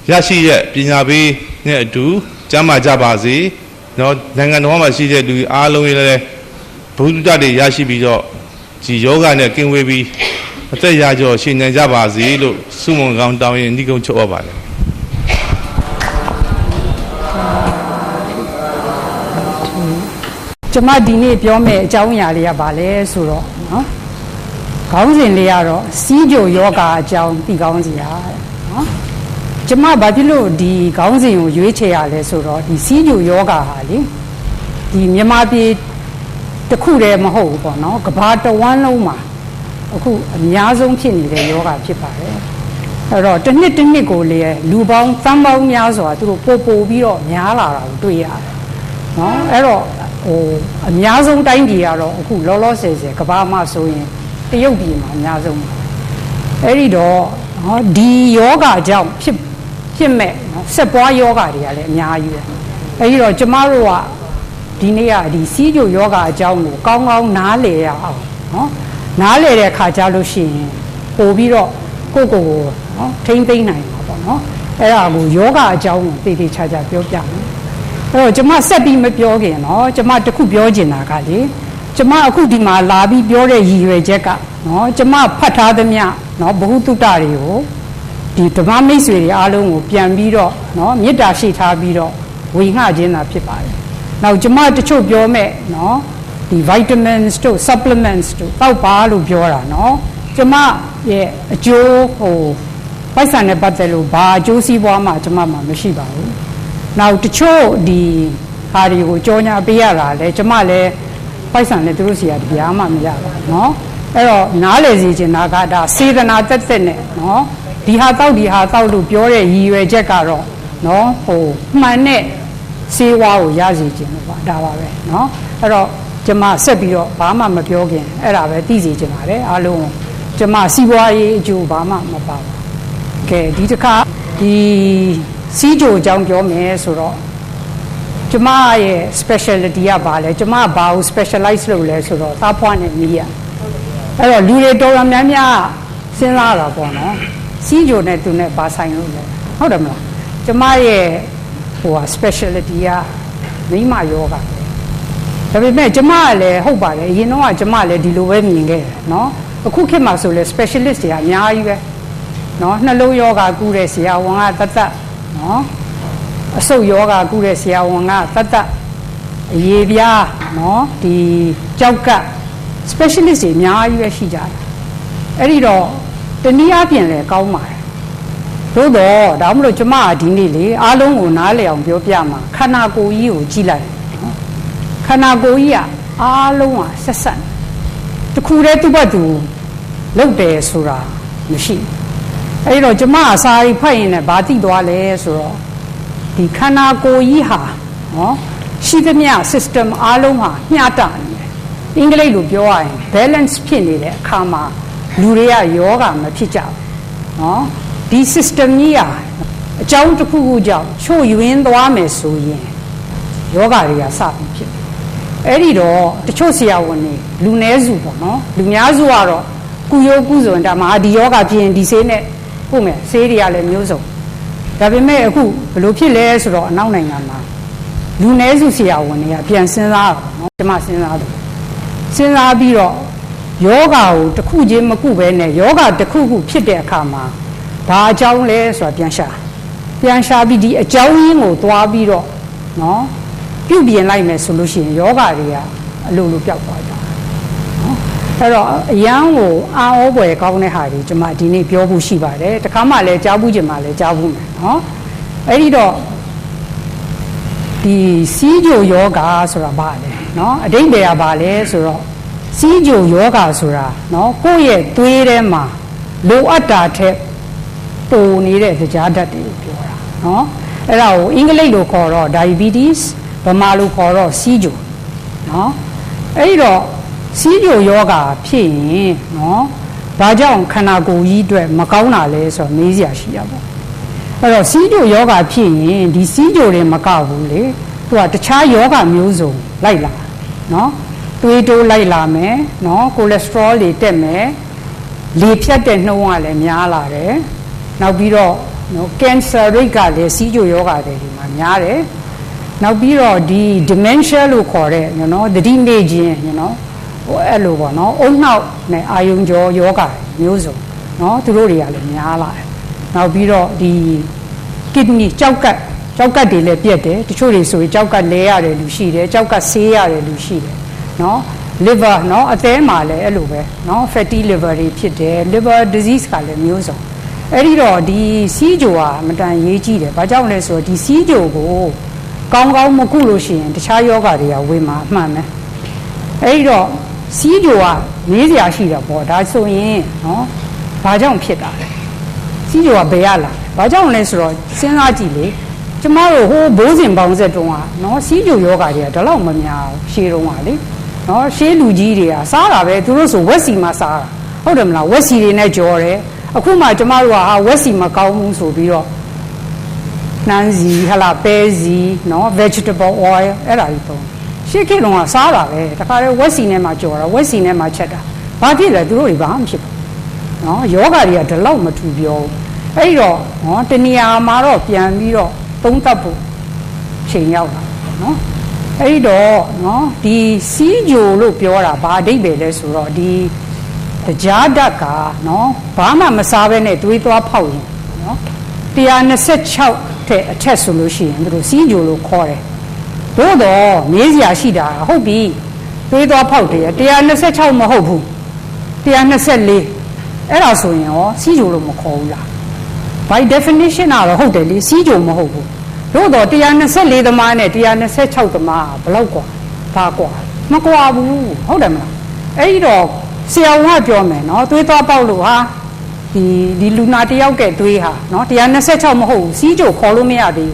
ရရှိတဲ့ပညာပေးနဲ့အတူကျမ်းမာကြပါစေเนาะနိုင်ငံတော်မှာရှိတဲ့လူအားလုံးရဲ့လည်းဘုဒ္ဓတတွေရရှိပြီးတော့ဒီယောဂနဲ့ကင်းဝေးပြီးအသက်ရကြောရှင်နိုင်ကြပါစေလို့ဆုမွန်ကောင်းတောင်းရင်ဤကုန်းချုပ်အပ်ပါတယ်ကျွန်မဒီနေ့ပြောမယ့်အကြောင်းအရာလေးကဘာလဲဆိုတော့နော်ခေါင်းစဉ်လေးကတော့စီးကြိုယောဂအကြောင်းသိကောင်းစီရနော်ကျွန်မဘာဖြစ်လို့ဒီခေါင်းစဉ်ကိုရွေးချယ်ရလဲဆိုတော့ဒီစီးကြိုယောဂဟာလေဒီမြန်မာပြည်တစ်ခုတည်းမဟုတ်ဘူးပေါ့နော်ကမ္ဘာတစ်ဝန်းလုံးမှာအခုအများဆုံးဖြစ်နေတဲ့ယောဂဖြစ်ပါတယ်အဲ့တော့တစ်နှစ်ကိုလေလူပေါင်းသန်းပေါင်းများစွာသူတို့ပို့ပြီးတော့များလာတာကိုတွေ့ရတယ်နော်အဲ့တော့အများဆုံးတိုင်းပြည်ကတော့အခုလောလောဆယ်ကမ္ဘာမှာဆိုရင်တရုတ်ပြည်မှာအများဆုံးပါအဲ့ဒီတော့ဒီယောဂကြောင့်ဖြစ်မဲ့ဆက်ပွားယောဂတွေကလည်းအများကြီးပဲအဲ့ဒီတော့ကျမတို့ကဒီနေ့ကဒီစီးကြိုယောဂအကြောင်းကိုကောင်းကောင်းနားလည်ရအောင်နော်နားလည်တဲ့အခါကျလို့ရှိရင်ပို့ပြီးတော့ကိုနော်ထိမ့်သိမ့်နိုင်မှာပေါ့နော်အဲ့ဒါကိုယောဂအကြောင်းကိုသေချာပြောပြမယ်အဲ့တော့ကျွန်မဆက်ပြီးမပြောခင်နော်ကျွန်မတခုပြောချင်တာကလေကျွန်မအခုဒီမှာလာပြီးပြောတဲ့ရည်ရွယ်ချက်ကနော်ကျွန်မဖတ်ထားသမျှနော်ဘဟုတုတ္တတွေကိုဒီဓမ္မမိတ်ဆွေတွေအားလုံးကိုပြန်ပြီးတော့နော်မေတ္တာရှိထားပြီးတော့ဝေငှခြင်းသာဖြစ်ပါတယ်နောက်ကျွန်မတချို့ပြောမဲ့နော်ဒီ vitamins တို့ supplements တို့တောက်ပါလို့ပြောတာနော်ကျွန်မရဲ့အကျိုးပိုက်ဆံနဲ့ပတ်သက်လို့ဘာအကျိုးစီးပွားမှကျွန်မမှမရှိပါဘူး နောက်တချို့ဒီဟာတွေကိုကြောညာပေးရတာလေကျမလည်းပိုက်ဆံနဲ့သူတို့စီကတရားမှမရပါဘူးเนาะအဲ့တော့နားလေစီချင်တာကဒါစေတနာတက်တက်နဲ့เนาะဒီဟာတောက်လို့ပြောတဲ့ရည်ရွယ်ချက်ကတော့เนาะဟိုမှန်တဲ့စေဝါကိုရစီချင်လို့ပါဒါပါပဲเนาะအဲ့တော့ကျမဆက်ပြီးတော့ဘာမှမပြောခင်အဲ့ဒါပဲသိစီချင်ပါတယ်အားလုံးကျမစီးပွားရေးအကျိုးဘာမှမပါဘူးကဲဒီတစ်ခါဒီစီးကြိုအကြောင်းပြောမယ်ဆိုတော့ကျမရဲ့ specialty ကဘာလဲကျမဘာကို specialize လုပ်လဲဆိုတော့သားဖွားနဲ့မြည်ရအဲ့တော့လူတွေတော်တော်များများစဉ်းစားတာပေါ့နော်စီးကြိုနဲ့သူနဲ့ဘာဆိုင်လို့လဲဟုတ်တယ်မလားကျမရဲ့ဟို specialty ကမိမယောဂဒါပေမဲ့ကျမကလည်းဟုတ်ပါတယ်အရင်တော့ကကျမလည်းဒီလိုပဲမြင်ခဲ့တယ်နော်အခုခေတ်မှာဆိုလဲ specialist တွေကအများကြီးပဲနော်နှလုံးယောဂကုတဲ့ဆရာဝန်ကတတ်နော်အဆုတ်ယောဂကုတဲ့ဆရာဝန်ကတတ်အရေးပြားနော်ဒီကြောက်က specialist တွေအများကြီးပဲရှိကြတယ်အဲ့ဒီတော့တနည်းအားဖြင့်လည်းကောင်းပါတယ်သို့တော့ဒါမှမဟုတ်ကျမကဒီနေ့လေအားလုံးကိုနားလည်အောင်ပြောပြမှာခန္ဓာကိုယ်ကြီးကိုကြည့်လိုက်နော်ခန္ဓာကိုယ်ကြီးကအားလုံးကဆက်ဆက်တခုတည်းသူ့ဘက်သူလုပ်တယ်ဆိုတာမရှိအဲ့တော့ကျမအစာရီဖတ်ရင်လည်းဗာတိသွားလဲဆိုတော့ဒီခန္ဓာကိုယ်ကြီးဟာနော်ရှိသမျှ system အားလုံးဟာမျှတနေတယ်အင်္ဂလိပ်လိုပြောရရင် balance ဖြစ်နေတဲ့အခါမှာလူတွေကယောဂမဖြစ်ကြဘူးနော်ဒီ system ကြီးဟာအကြောင်းတစ်ခုခုကြောင့်ချို့ယွင်းသွားမယ်ဆိုရင်ယောဂတွေကစပြီးဖြစ်အဲ့ဒီတော့တချို့ဆရာဝန်တွေလူနည်းစုပေါ့နော်လူများစုကတော့ကုယုကုစွန်တာမှာဒီယောဂဖြစ်ရင်ဒီဆေးနဲ့ဟုတ်မယ်ဆေးတွေကလည်းမျိုးစုံဒါပေမဲ့အခုဘလို့ဖြစ်လဲဆိုတော့အနောက်နိုင်ငံမှာလူနည်းစုဆရာဝန်တွေကပြန်စဉ်းစားတာနော်ကျမစဉ်းစားတယ်စဉ်းစားပြီးတော့ယောဂကိုတစ်ခုချင်းမကုပဲနဲ့ယောဂတစ်ခုခုဖြစ်တဲ့အခါမှာဘာအကြောင်းလဲဆိုတာပြန်ရှာပြီးဒီအကြောင်းရင်းကိုသွားပြီးတော့နော်ပြုပြင်လိုက်မယ်ဆိုလို့ရှိရင်ယောဂတွေကအလိုလိုပျောက်သွားကြတယ်နော်အဲ့တော့အရန်ကိုအာဩပွဲကောင်းတဲ့ဟာတွေကျွန်မဒီနေ့ပြောဖို့ရှိပါတယ်တခါမှလည်းကြားဘူးခြင်းမှလည်းကြားဘူးမယ်နော်အဲ့ဒီတော့ဒီစီးကြိုယောဂဆိုတာဘာလဲနော်အဓိပ္ပာယ်ကဘာလဲဆိုတော့စီးကြိုယောဂဆိုတာနော်ကိုယ့်ရဲ့သွေးထဲမှာလိုအပ်တာထက်တိုးနေတဲ့ကြားဓာတ်တွေကိုပြောတာနော်အဲ့ဒါကိုအင်္ဂလိပ်လိုခေါ်တော့ diabetes ဗမာလိုခေါ်တော့စီးကြိုနော်အဲ့ဒီတော့စီးကြိုယောဂဖြစ်ရင်နော်ဘာကြောင့်ခန္ဓာကိုယ်ကြီးအတွက်မကောင်းတာလဲဆိုတော့မေးစရာရှိရပါအဲ့တော့စီးကြိုယောဂဖြစ်ရင်ဒီစီးကြိုတွေမကောက်ဘူးလေသူကတခြားယောဂမျိုးစုံလိုက်လာနော်သွေးတိုးလိုက်လာမယ်နော်ကိုလက်စထရောတွေတက်မယ်လေဖြတ်တဲ့နှုန်းကလည်းများလာတယ်နောက်ပြီးတော့နော်ကင်ဆာရိတ်ကလည်းစီးကြိုယောဂတွေဒီမှာများတယ်နောက်ပြီးတော့ဒီ dementia လို့ခေါ်တဲ့နော်သတိမေ့ခြင်းနော်ဟိုအဲ့လိုပေါ့နော်အုံနောက်နဲ့အာယုံကြောယောဂမျိုးစုံနော်သူတို့တွေကလည်းများလာတယ်နောက်ပြီးတော့ဒီ kidney ကြောက်ကတ်တွေလည်းပြက်တယ်တချို့တွေဆိုရင်ကြောက်ကတ်လဲရတယ်လူရှိတယ်ကြောက်ကတ်ဆေးရတယ်လူရှိတယ်နော် liver နော်အသေးမှာလည်းအဲ့လိုပဲနော် fatty liver တွေဖြစ်တယ် liver disease ကလည်းမျိုးစုံအဲ့ဒီတော့ဒီစီးကြိုကအမတန်ရေးကြည့်တယ်ဘာကြောင့်လဲဆိုတော့ဒီစီးကြိုကိုကောင်းမကုလို့ရှိရင်တခြားယောဂတွေကဝင်မှာအမှန်ပဲအဲ့ဒီတော့စီးကြိုကမေးစရာရှိတာပေါ့ဒါဆိုရင်နော်ဘာကြောင့်ဖြစ်တာလဲစီးကြိုကဘယ်ရလာဘာကြောင့်လဲဆိုတော့စဉ်းစားကြည့်လေကျမတို့ဟိုဘိုးစဉ်ပေါင်းဆက်တုန်းကနော်စီးကြိုယောဂတွေကဒါတော့မများဘူးရှေးတုန်းကလေနော်ရှေးလူကြီးတွေကစားတာပဲသူတို့ဆိုဝက်စီမှာစားတာဟုတ်တယ်မလားဝက်စီတွေနဲ့ကြော်တယ်အခုမှကျမတို့ကဝက်စီမကောင်းဘူးဆိုပြီးတော့နှမ်းစီဟလာပဲစီနော် vegetable oil အဲ့ဒါကြီးပေါ့ရှေ့ခေတ်တုန်းကစားတာပဲတခါတည်းဝက်စီနဲ့မှကြော်တာဝက်စီနဲ့မှချက်တာဘာဖြစ်လဲသူတို့တွေဘာမှမဖြစ်ဘူးနော်ယောဂတွေကဒီလောက်မထူပြောဘူးအဲ့တော့နော်တဏှာမှာတော့ပြန်ပြီးတော့သုံးသပ်ဖို့ချိန်ရောက်တာနော်အဲ့တော့နော်ဒီစီးကြိုလို့ပြောတာဘာအဓိပ္ပာယ်လဲဆိုတော့ဒီတရားဓာတ်ကနော်ဘာမှမစားဘဲနဲ့တွေးသွားဖောက်ရင်နော်126တဲ့အထက်ဆိုလို့ရှိရင်သူတို့စီးကြိုလို့ခေါ်တယ်သို့တော့မေးစရာရှိတာဟုတ်ပြီတွေးသွားဖောက်တယ်126မဟုတ်ဘူး124အဲ့ဒါဆိုရင်ရောစီးကြိုလို့မခေါ်ဘူးလား by definition ကတော့ဟုတ်တယ်လေစီးကြိုမဟုတ်ဘူး တို့တော့124သမားနဲ့126သမားဘလောက်กว่าဘာกว่าမกว่าဘူးဟုတ်တယ်မလားအဲ့ဒီတော့ဆရာဝန်ကပြောမယ်နော်သွေးသွားပေါက်လို့ဟာဒီလူနာတယောက်ကသွေးဟာနော်126မဟုတ်ဘူးစီးကြိုခေါ်လို့မရသေး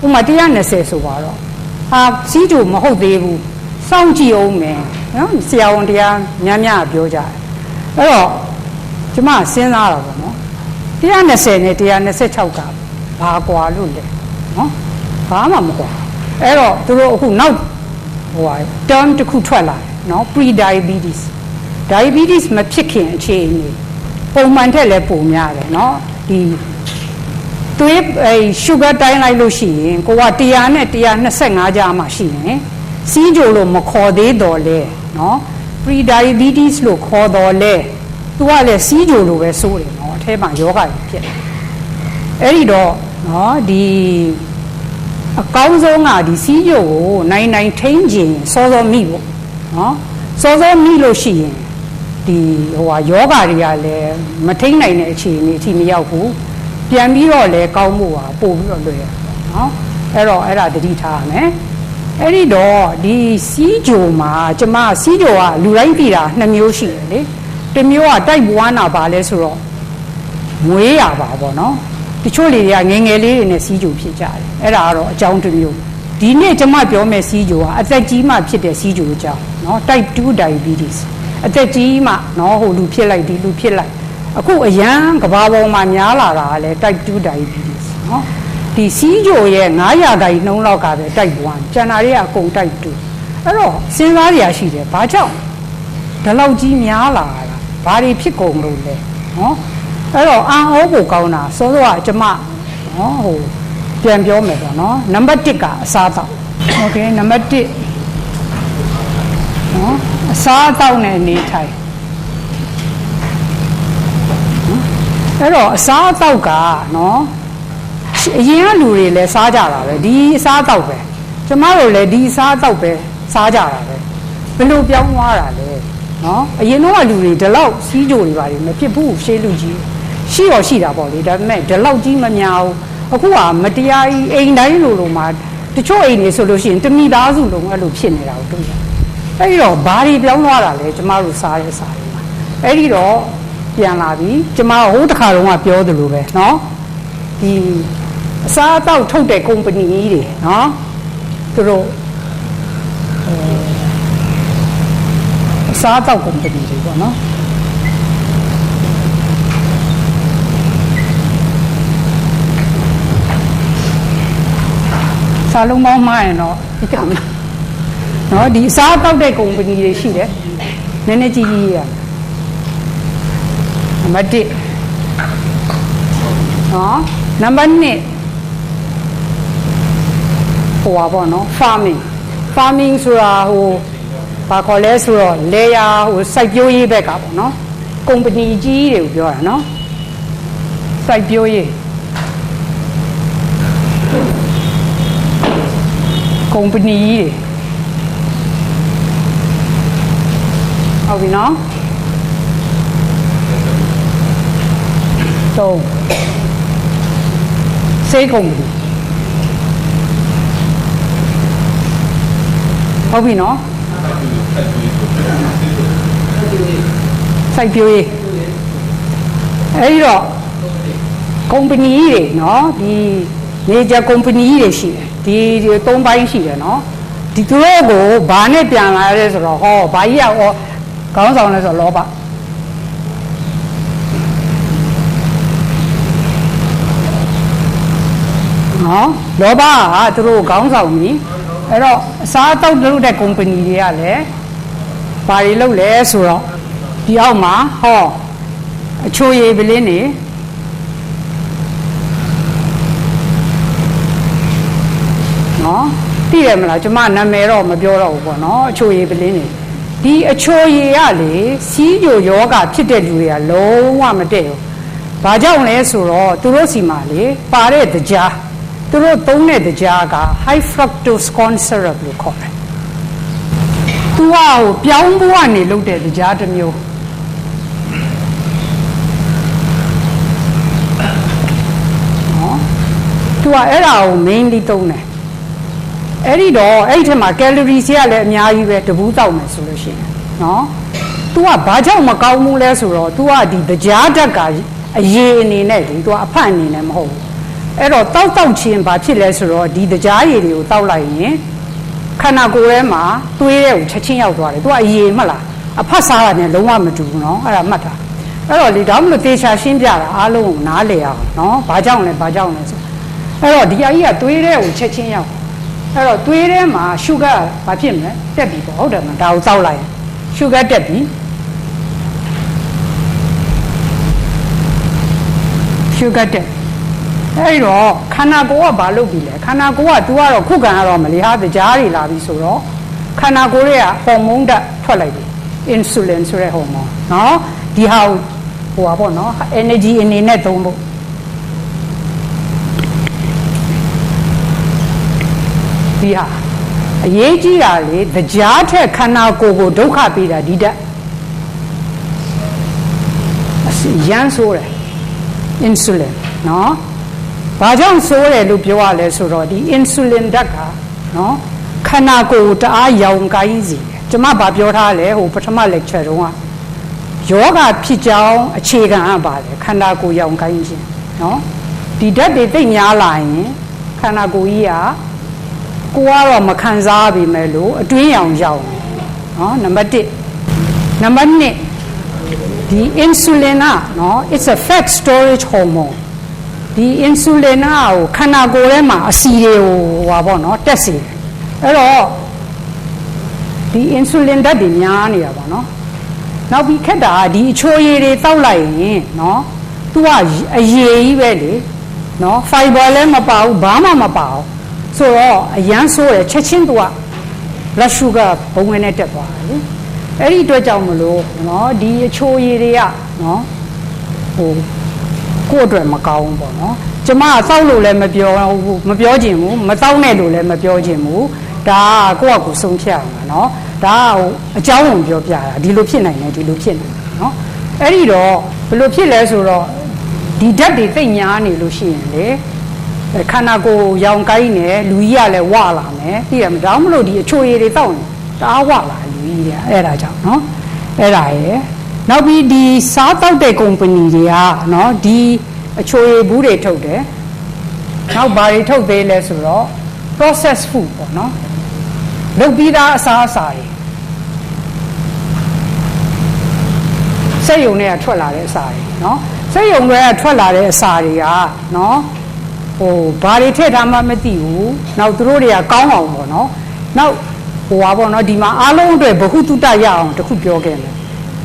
ဘူးဥမာ120ဆိုပါတော့ဟာစီးကြိုမဟုတ်သေးဘူးစောင့်ကြည့်အောင်မယ်နော်ဆရာဝန်တရားများများပြောကြတယ်အဲ့တော့ကျမစဉ်းစားတာပေါ့နော်120နဲ့126ကဘာกว่าလို့လဲနော်ဘာမှမကွာအဲ့တော့သူတို့အခုနောက်term တစ်ခုထွက်လာတယ်နော် pre diabetes diabetes မဖြစ်ခင်အခြေအနေပုံမှန်ထက်လည်းပိုများတယ်နော်ဒီသွေးsugar တိုင်းလိုက်လို့ရှိရင်ကိုက100နဲ့125ကြားမှရှိရင်စီးကြိုလို့မခေါ်သေးတော့လေနော် pre diabetes လို့ခေါ်တော့လေသူကလည်းစီးကြိုလို့ပဲစိုးတယ်နော်အထဲမှာယောဂကြီးဖြစ်တယ်အဲ့ဒီတော့နော်ဒီအကောင်းဆုံးကဒီစီးကြိုကိုနိုင်ထိန်းခြင်းစောစောမိဖို့နော်စောစောမိလို့ရှိရင်ဒီယောဂတွေကလည်းမထိန်းနိုင်တဲ့အခြေအနေအထိမရောက်ဘူးပြန်ပြီးတော့လည်းကောင်းမှုပါပို့ပြီးတော့လွယ်ရနော်အဲ့တော့အဲ့ဒါသတိထားရမယ်အဲ့ဒီတော့ဒီစီးကြိုမှာကျမစီးကြိုကလူတိုင်းပြည်တာ2မျိုးရှိတယ်လေတစ်မျိုးကတိုက်ပွားနာပါလဲဆိုတော့မွေးရပါပေါ့နော်တချို့လေတွေကငယ်ငယ်လေးတွေနဲ့စီးကြိုဖြစ်ကြတယ်အဲ့ဒါကတော့အကြောင်းတစ်မျိုးဒီနေ့ကျမပြောမယ့်စီးကြိုကအသက်ကြီးမှဖြစ်တဲ့စီးကြိုအကြောင်းနော် type 2 diabetes အသက်ကြီးမှနော်ဟိုလူဖြစ်လိုက်ဒီလူဖြစ်လိုက်အခုအရန်ကဘာပေါ်မှာများလာတာကလည်း type 2 diabetes နော်ဒီစီးကြိုရဲ့900နှုန်းလောက်ကပဲ type 1ကျန်တာတွေကအကုန် type 2အဲ့တော့စဉ်းစားရရှိတယ်ဘာကြောင့်ဒီလောက်ကြီးများလာတာဘာတွေဖြစ်ကုန်လို့လဲနော်အဲ့တော့အံ့ဩဖို့ကောင်းတာစောစောကကျမနော်ဟိုပြန်ပြောမယ်ပေါ့နော်နံပါတ်1ကအစားတောက်โอเคနံပါတ်1နော်အစားတောက်နဲ့နေထိုင်အဲ့တော့အစားတောက်ကနော်အရင်ကလူတွေလည်းစားကြတာပဲဒီအစားတောက်ပဲကျမတို့လည်းဒီအစားတောက်ပဲစားကြတာပဲဘယ်လိုပြောင်းသွားတာလဲနော်အရင်တော့လူတွေဒီလောက်စီးကြိုတွေပါတယ်မဖြစ်ဘူးရှေးလူကြီးရှိတော့ရှိတာပေါ့လေဒါပေမဲ့ဒီလောက်ကြီးမများဘူးအခုကမတရားကြီးအိမ်တိုင်းလိုမှာတချို့အိမ်တွေဆိုလို့ရှိရင်တမိသားစုလုံးအဲ့လိုဖြစ်နေတာကိုတွေ့ရတယ်အဲ့ဒီတော့ဘာတွေပြောင်းသွားတာလဲကျမတို့စားရဲစားတွေမှာအဲ့ဒီတော့ပြန်လာပြီကျမဟိုတစ်ခါတုန်းကပြောသလိုပဲเนาะဒီအစားအသောက်ထုတ်တဲ့ကုမ္ပဏီကြီးတွေเนาะသူတို့အစားအသောက်ကုမ္ပဏီတွေပေါ့เนาะစာလုံးပေါင်းမှရင်တော့ဒီကမှာเนาะဒီအစားအသောက်တဲ့ကုမ္ပဏီတွေရှိတယ်နည်းနည်းကြီးကြီးရနံပါတ်1နော်နံပါတ်2ဟိုပါပေါ့နော် farming ဆိုတာဟိုဘာခေါ်လဲဆိုတော့လေယာဟိုစိုက်ပျိုးရေးဘက်ကပေါ့နော်ကုမ္ပဏီကြီးတွေကိုပြောတာနော်စိုက်ပျိုးရေးကုမ္ပဏီကြီးတွေဟုတ်ပြီနော်တော့စေကုမ္ပဏီဟုတ်ပြီနော်စိုက်ပျိုးရေးအဲဒီတော့ကုမ္ပဏီတွေနော်ဒီ major ကုမ္ပဏီတွေရှိတယ်ဒီ3ပိုင်းရှိတယ်နော်ဒီသူတို့ကိုဘာနဲ့ပြန်လာရဲဆိုတော့ဟောဘာကြီးอ่ะခေါင်းဆောင်လဲဆိုတော့လောဘနော်လောဘကသူတို့ခေါင်းဆောင်ပြီအဲ့တော့အစားအသောက်လုပ်တဲ့ကုမ္ပဏီတွေကလည်းဘာတွေလုပ်လဲဆိုတော့ဒီအောက်မှာဟောအချိုရည်ပလင်းနေနော်သိတယ်မလားကျမနာမည်တော့မပြောတော့ဘူးပေါ့နော်အချိုရည်ပလင်းနေဒီအချိုရည်ကလေစီးကြိုယောဂဖြစ်တဲ့လူတွေကလုံးဝမတည့်ဘူးဘာကြောင့်လဲဆိုတော့သူတို့စီမှာလေပါတဲ့တရားသူတို့သုံးတဲ့တရားက high fructose corn syrup လို့ခေါ်တယ်သူကဟိုပြောင်းဖို့ကနေလုပ်တဲ့တရားတစ်မျိုးနော် သူကအဲ့ဒါကို mainly သုံးတယ်အဲ့ဒီတော့အဲ့ဒီထက်မှာ calories ကလည်းအများကြီးပဲတဘူးတောက်မယ်ဆိုလို့ရှိရင်နော်သူကဘာကြောင့်မကောင်းဘူးလဲဆိုတော့သူကဒီကြားဓာတ်ကအရေအနေနဲ့ဒီသူကအဖတ်အနေနဲ့မဟုတ်ဘူးအဲ့တော့တောက်ချင်းဘာဖြစ်လဲဆိုတော့ဒီကြားရည်တွေကိုတောက်လိုက်ရင်ခန္ဓာကိုယ်ထဲမှာသွေးတဲ့ကိုချက်ချင်းရောက်သွားတယ်သူကအရေမှတ်လားအဖတ်စားတာနဲ့လုံးဝမတူဘူးနော်အဲ့ဒါမှတ်တာအဲ့တော့လေဒါမှမဟုတ်သေချာရှင်းပြတာအားလုံးကိုနားလည်အောင်နော်ဘာကြောင့်လဲဆိုအဲ့တော့ဒီအကြီးကသွေးတဲ့ကိုချက်ချင်းရောက်အဲ့တော့သွေးထဲမှာရှုဂါဘာဖြစ်မလဲတက်ပြီပေါ့ဟုတ်တယ်မလားဒါကိုတောက်လိုက်ရှုဂါတက်ပြီရှုဂါတက်အဲ့တော့ခန္ဓာကိုယ်ကဘာလုပ်ပြီလဲခန္ဓာကိုယ်က तू ကတော့ခုခံရတော့မလေဟာကြားတွေလာပြီဆိုတော့ခန္ဓာကိုယ်ရဲ့ဟော်မုန်းဓာတ်ထွက်လိုက်ပြီ insulin ဆိုတဲ့ဟော်မုန်းနော်ဒီဟာဟိုပါပေါ့နော် energy အနေနဲ့သုံးဖို့ဒီဟာအရေးကြီးတာလေကြားထက်ခန္ဓာကိုယ်ကိုဒုက္ခပေးတာဒီဓာတ်ရမ်းဆိုးတယ် insulin နော်ဘာကြောင့်ဆိုးတယ်လို့ပြောရလဲဆိုတော့ဒီ insulin ဓာတ်ကနော်ခန္ဓာကိုယ်တအားရောင်ကိုင်းစီတယ်ကျွန်မဗာပြောထားလဲဟိုပထမ lecture တုန်းကယောဂဖြစ်ကြောင်းအခြေခံအပါလေခန္ဓာကိုယ်ရောင်ကိုင်းခြင်းနော်ဒီဓာတ်တွေသိများလာရင်ခန္ဓာကိုယ်ကြီးကကိုကတော့မခံစားပြီမဲ့လို့အတွင်းရောင်ရောက်နော်နံပါတ်1နံပါတ်2ဒီ insulin ကနော် it's a fat storage hormone ဒီ insulin ကိုခန္ဓာကိုယ်ထဲမှာအဆီတွေကိုဟွာပေါ့နော်တက်စေတယ်အဲ့တော့ဒီ insulin ဓာတ်တွေများနေတာပေါ့နော်နောက်ပြီးခက်တာဒီအချိုရည်တွေတောက်လိုက်ရင်နော်သူကအရည်ကြီးပဲလေနော် fiber လည်းမပါဘူးဘာမှမပါဘူးဆိုတော့အရန်ဆိုးတယ်ချက်ချင်းသူက blood sugar ဘုံဝင်နဲ့တက်သွားတယ်လေအဲ့ဒီအတွက်ကြောင့်မလို့နော်ဒီအချိုရည်တွေကနော်ဟိုကိုယ့်အတွက်မကောင်းဘူးပေါ့နော်ကျမကတောက်လို့လည်းမပြောချင်ဘူးမတောက်နဲ့လို့လည်းမပြောချင်ဘူးဒါကကိုယ့်အကူဆုံးဖြတ်အောင်ပါနော်ဒါဟိုအကြောင်းကိုပြောပြတာဒီလိုဖြစ်နိုင်တယ်ဒီလိုဖြစ်နေတယ်နော်အဲ့ဒီတော့ဘယ်လိုဖြစ်လဲဆိုတော့ဒီဓာတ်တွေသိညာနေလို့ရှိရင်လေခန္ဓာကိုယ်ရောင်ကိုင်းနေလူကြီးကလည်းဝလာမယ်သိရမလားဒါမှမဟုတ်ဒီအချိုရည်တွေတောက်နေတအားဝလာလူကြီးတွေအဲ့ဒါကြောင့်နော်အဲ့ဒါရယ်နောက်ပြီးဒီစားတောက်တဲ့ကုမ္ပဏီတွေကနော်ဒီအချိုရည်ဘူးတွေထုတ်တယ်နောက်ဘာတွေထုတ်သေးလဲဆိုတော့ processed food ပေါ့နော်လုပ်ပြီးသားအစားအစာတွေစက်ရုံတွေကထွက်လာတဲ့အစာတွေနော်စက်ရုံတွေကထွက်လာတဲ့အစာတွေကနော်ဟိုဘာတွေထည့်ထားမှမသိဘူးနောက်သူတို့တွေကကောင်းအောင်ပေါ့နော်နောက်ဟိုပါပေါ့နော်ဒီမှာအားလုံးအတွက်ဘ ഹു တုတရအောင်တခုပြောခဲ့မယ်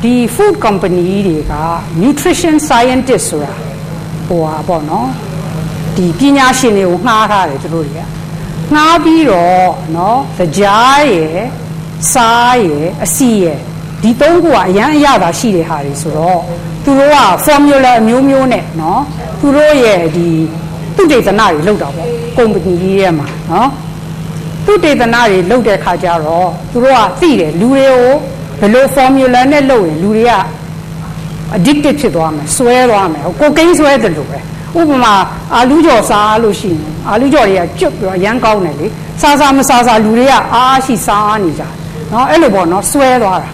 ဒီ food company တွေက nutrition scientist ဆိုတာဟိုပါပေါ့နော်ဒီပညာရှင်တွေကိုငှားထားတယ်သူတို့တွေကငှားပြီးတော့နော်ကြားရယ်စားရယ်အစီရယ်ဒီသုံးခုကအရန်အရသာရှိတဲ့ဟာတွေဆိုတော့သူတို့က formula အမျိုးမျိုးနဲ့နော်သူတို့ရဲ့ဒီသူတေသနာတွေလောက်တာပေါ့ကုမ္ပဏီကြီးရဲ့မှာနော်သူတေသနာတွေလောက်တဲ့ခါကျတော့သူတို့ကသိတယ်လူတွေကိုဘယ်လို formula နဲ့လုပ်ရင်လူတွေက addicted ဖြစ်သွားမယ်ဆွဲသွားမယ်ကိုကိန်းဆွဲတယ်လို့ပဲဥပမာအာလူးကြော်စားလို့ရှိရင်အာလူးကြော်တွေကကျွတ်ပြီးတော့ရမ်းကောင်းတယ်လေစားမစားလူတွေကအားရှိစားနေကြတယ်နော်အဲ့လိုပေါ့နော်ဆွဲသွားတာ